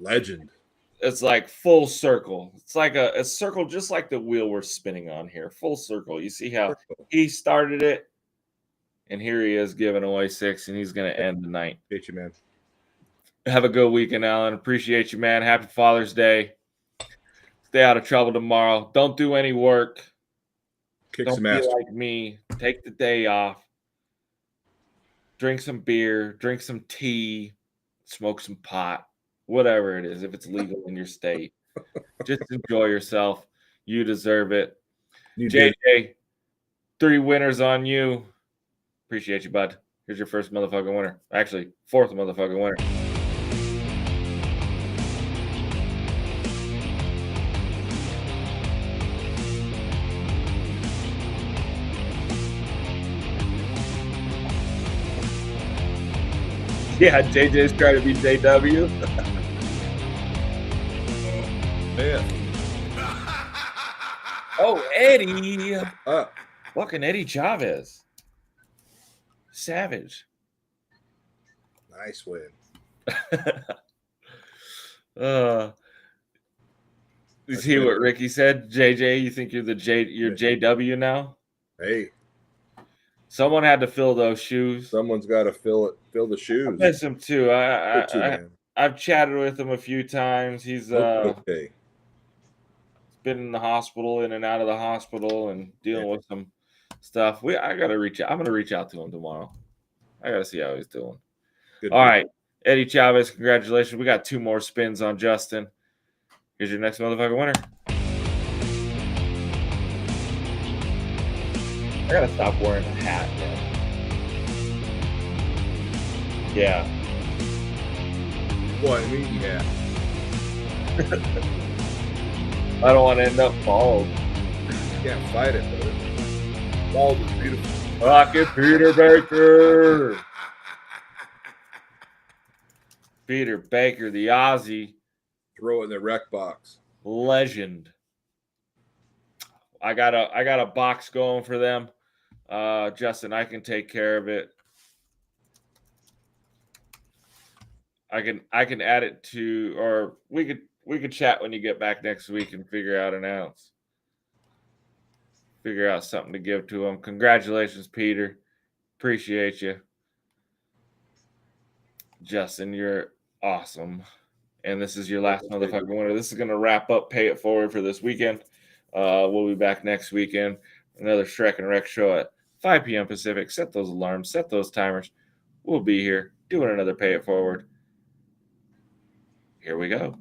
Speaker 2: Legend.
Speaker 1: It's like full circle. It's like a circle just like the wheel we're spinning on here. Full circle. You see how he started it, and here he is giving away 6, and he's going to end the night.
Speaker 2: Appreciate you, man.
Speaker 1: Have a good weekend, Alan. Appreciate you, man. Happy Father's Day. Stay out of trouble tomorrow. Don't do any work. Don't be like me. Take the day off. Drink some beer. Drink some tea. Smoke some pot. Whatever it is, if it's legal in your state. Just enjoy yourself. You deserve it. JJ, 3 winners on you. Appreciate you, bud. Here's your first motherfucking winner. Actually, 4th motherfucking winner. Yeah, JJ's trying to be JW.
Speaker 2: Man.
Speaker 1: Oh, Eddie. Fucking Eddie Chavez. Savage.
Speaker 2: Nice win.
Speaker 1: You
Speaker 2: That's
Speaker 1: see
Speaker 2: been
Speaker 1: what Ricky said? JJ, you think you're you're JW now?
Speaker 2: Hey,
Speaker 1: Someone had to fill those shoes.
Speaker 2: someone's got to fill the
Speaker 1: I
Speaker 2: shoes.
Speaker 1: miss him too.
Speaker 2: Man.
Speaker 1: I've chatted with him a few times. He's
Speaker 2: Okay.
Speaker 1: been in the hospital, in and out of the hospital, and dealing with some stuff. I gotta reach out. I'm gonna reach out to him tomorrow. I gotta see how he's doing.
Speaker 2: Good
Speaker 1: All
Speaker 2: deal.
Speaker 1: right, Eddie Chavez, congratulations. We got 2 more spins on Justin. Here's your next motherfucking winner. I gotta stop wearing a hat, man. Yeah.
Speaker 2: Well, I mean, yeah.
Speaker 1: I don't want to end up bald.
Speaker 2: You can't fight it, brother. Bald is beautiful.
Speaker 1: Rocket Peter Baker. Peter Baker, the Aussie.
Speaker 2: Throw it in the Reck box.
Speaker 1: Legend. I got a box going for them. Justin, I can take care of it. I can add it to, or we could chat when you get back next week and figure out an ounce. Figure out something to give to them. Congratulations, Peter. Appreciate you. Justin, you're awesome. And this is your last motherfucking winner. This is going to wrap up Pay It Forward for this weekend. We'll be back next weekend. Another Shrek and Reck show at 5 p.m. Pacific. Set those alarms. Set those timers. We'll be here doing another Pay It Forward. Here we go.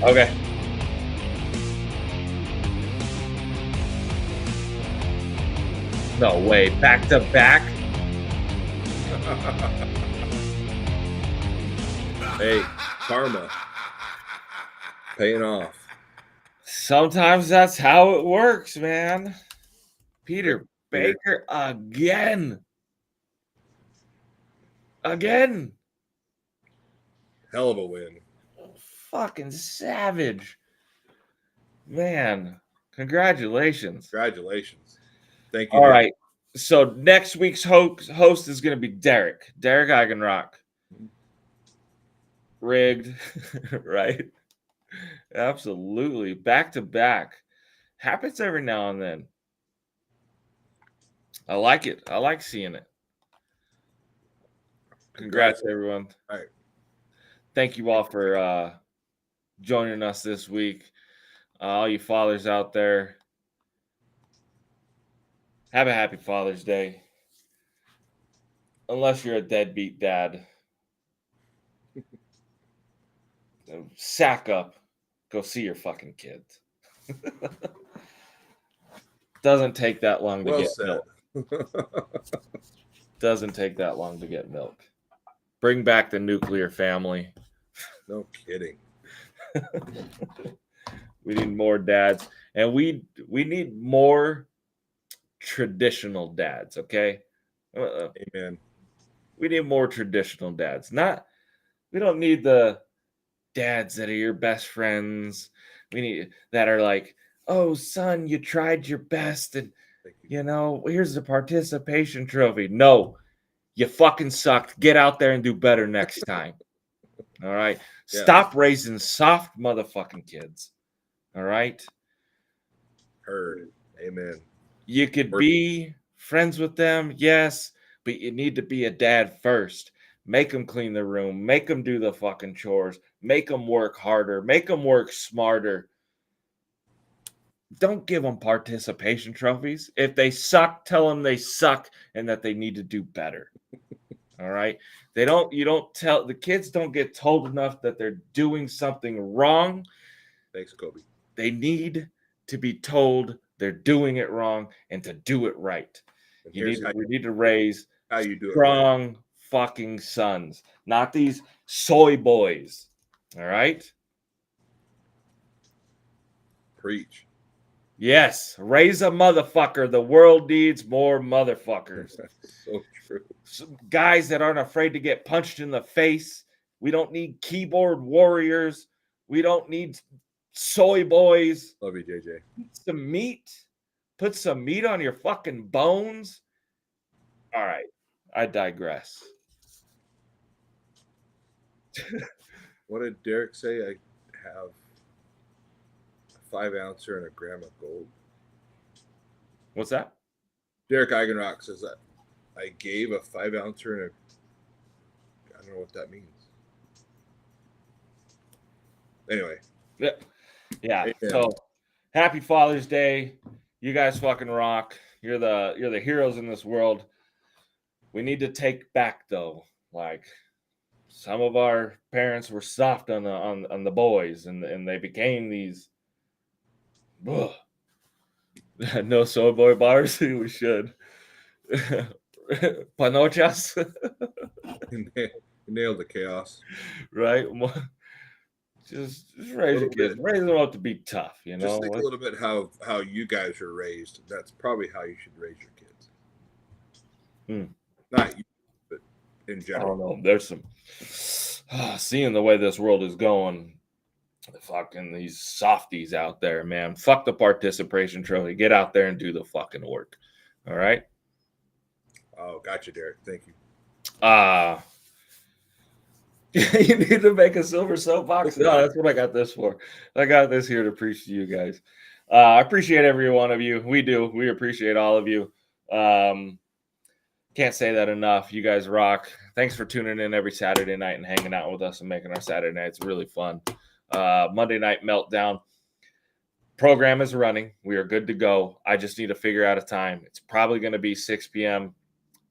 Speaker 1: Okay. No way. Back to back?
Speaker 2: Hey, karma. Paying off.
Speaker 1: Sometimes that's how it works, man. Peter Baker again. Again.
Speaker 2: Hell of a win.
Speaker 1: Fucking savage. Man, congratulations.
Speaker 2: Congratulations. Thank you.
Speaker 1: All right. So next week's host is going to be Derek. Derek Eigenrock. Rigged, right? Absolutely. Back to back. Happens every now and then. I like it. I like seeing it. Congrats, everyone.
Speaker 2: All right.
Speaker 1: Thank you all for joining us this week. All you fathers out there, have a happy Father's Day. Unless you're a deadbeat dad. Sack up. Go see your fucking kids. Doesn't take that long to get milk. Doesn't take that long to get milk. Bring back the nuclear family.
Speaker 2: No kidding.
Speaker 1: We need more dads. And we need more traditional dads, okay?
Speaker 2: Amen.
Speaker 1: We need more traditional dads. We don't need the dads that are your best friends. We need that are like, oh, son, you tried your best, and here's the participation trophy. No, you fucking sucked. Get out there and do better next time. All right. Yeah. Stop raising soft motherfucking kids. All right.
Speaker 2: Heard. Amen.
Speaker 1: You could be friends with them, yes, but you need to be a dad first. Make them clean the room. Make them do the fucking chores. Make them work harder. Make them work smarter. Don't give them participation trophies. If they suck, tell them they suck and that they need to do better. All right. The kids don't get told enough that they're doing something wrong.
Speaker 2: Thanks, Kobe.
Speaker 1: They need to be told they're doing it wrong and to do it right. We need to raise strong fucking sons, not these soy boys. All right.
Speaker 2: Preach.
Speaker 1: Yes, raise a motherfucker. The world needs more motherfuckers.
Speaker 2: So true.
Speaker 1: Some guys that aren't afraid to get punched in the face. We don't need keyboard warriors. We don't need soy boys.
Speaker 2: Love you, JJ.
Speaker 1: Some meat. Put some meat on your fucking bones. All right, I digress.
Speaker 2: What did Derek say? I have a 5 ouncer and a gram of gold.
Speaker 1: What's that?
Speaker 2: Derek Eigenrock says that I gave a 5 ouncer and I don't know what that means. Anyway.
Speaker 1: Yeah.
Speaker 2: Amen.
Speaker 1: So happy Father's Day. You guys fucking rock. You're the heroes in this world. We need to take back though. Like some of our parents were soft on the boys and they became these no soy boy bars. We should. Panochas.
Speaker 2: Nailed the chaos.
Speaker 1: Right? Just raise your kids. Raise them up to be tough, you know.
Speaker 2: Just think a little bit how you guys are raised. That's probably how you should raise your kids. Not you, but in general.
Speaker 1: I don't know. There's some seeing the way this world is going. Fucking these softies out there, man. Fuck the participation trophy. Get out there and do the fucking work. All right.
Speaker 2: Oh, gotcha, Derek. Thank you.
Speaker 1: You need to make a silver soapbox. No, that's what I got this for. I got this here to preach to you guys. I appreciate every one of you. We do. We appreciate all of you. Can't say that enough. You guys rock. Thanks for tuning in every Saturday night and hanging out with us and making our Saturday nights really fun. Monday Night Meltdown program is running. We are good to go. I just need to figure out a time. It's probably going to be 6 p.m.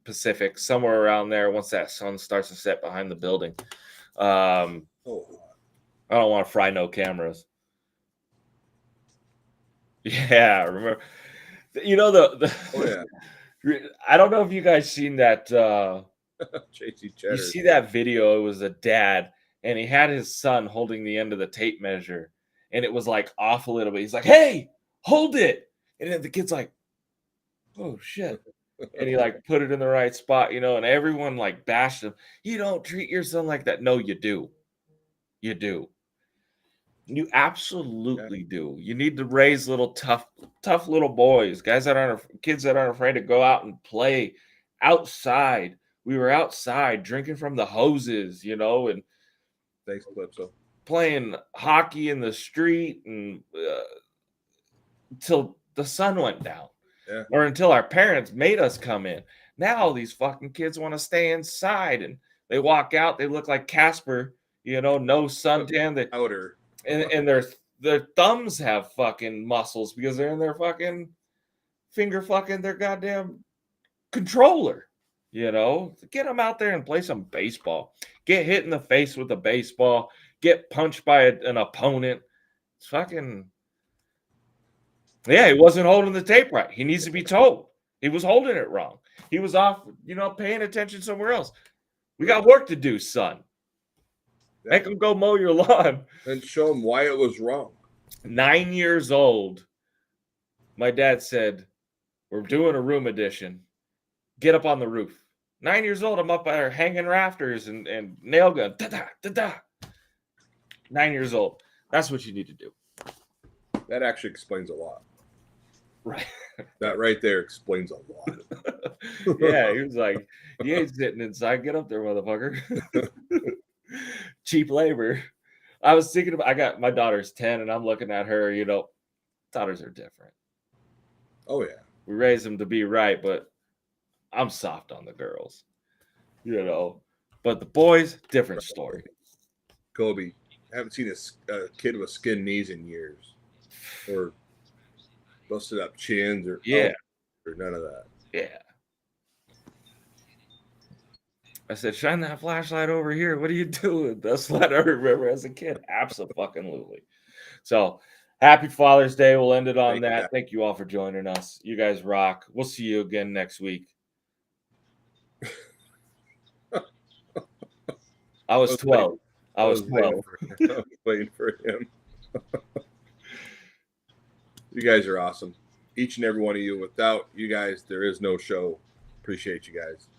Speaker 1: Pacific, somewhere around there once that sun starts to set behind the building. I don't want to fry no cameras. Yeah, remember. You know I don't know if you guys seen that. You see that video? It was a dad, and he had his son holding the end of the tape measure, and it was like off a little bit. He's like, "Hey, hold it!" And then the kid's like, "Oh shit!" And he like put it in the right spot, you know. And everyone like bashed him. You don't treat your son like that. No, you do. You do. You absolutely do. You need to raise little tough little boys, kids that aren't afraid to go out and play outside. We were outside drinking from the hoses, you know, and
Speaker 2: thanks, Calypso.
Speaker 1: Playing hockey in the street and until the sun went down, or until our parents made us come in. Now these fucking kids want to stay inside, and they walk out. They look like Casper, you know, no suntan.
Speaker 2: Outer.
Speaker 1: And their thumbs have fucking muscles because they're in their fucking finger fucking their goddamn controller. You know, get them out there and play some baseball. Get hit in the face with a baseball. Get punched by an opponent. It's fucking. Yeah, he wasn't holding the tape right. He needs to be told. He was holding it wrong. He was off, you know, paying attention somewhere else. We got work to do, son. Make him go mow your lawn.
Speaker 2: And show him why it was wrong.
Speaker 1: 9 years old. My dad said, "We're doing a room addition. Get up on the roof." 9 years old. I'm up there hanging rafters and nail gun. Da-da, da-da. 9 years old. That's what you need to do.
Speaker 2: That actually explains a lot.
Speaker 1: Right.
Speaker 2: That right there explains a lot.
Speaker 1: Yeah, he was like, "You ain't sitting inside. Get up there, motherfucker." Cheap labor. I was thinking about, my daughter's 10 and I'm looking at her, you know, daughters are different.
Speaker 2: Oh yeah.
Speaker 1: We raise them to be right, but I'm soft on the girls, you know, but the boys, different story.
Speaker 2: Kobe, I haven't seen a kid with skin knees in years, or busted up chins, or or none of that.
Speaker 1: Yeah. I said, "Shine that flashlight over here. What are you doing?" That's what I remember as a kid. Absolutely. So, happy Father's Day. We'll end it on that. Thank you all for joining us. You guys rock. We'll see you again next week. I was 12. I was 12.
Speaker 2: Waiting for him. You guys are awesome. Each and every one of you. Without you guys, there is no show. Appreciate you guys.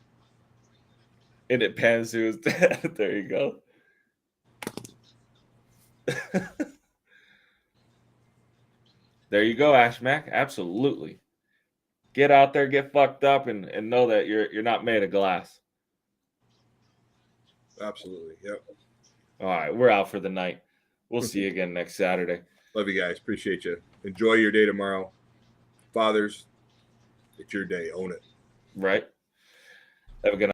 Speaker 1: And it pans to his dad. There you go. There you go, Ash Mac. Absolutely. Get out there, get fucked up, and know that you're not made of glass.
Speaker 2: Absolutely. Yep.
Speaker 1: All right, we're out for the night. We'll see you again next Saturday.
Speaker 2: Love you guys. Appreciate you. Enjoy your day tomorrow. Fathers, it's your day. Own it.
Speaker 1: Right. Have a good night.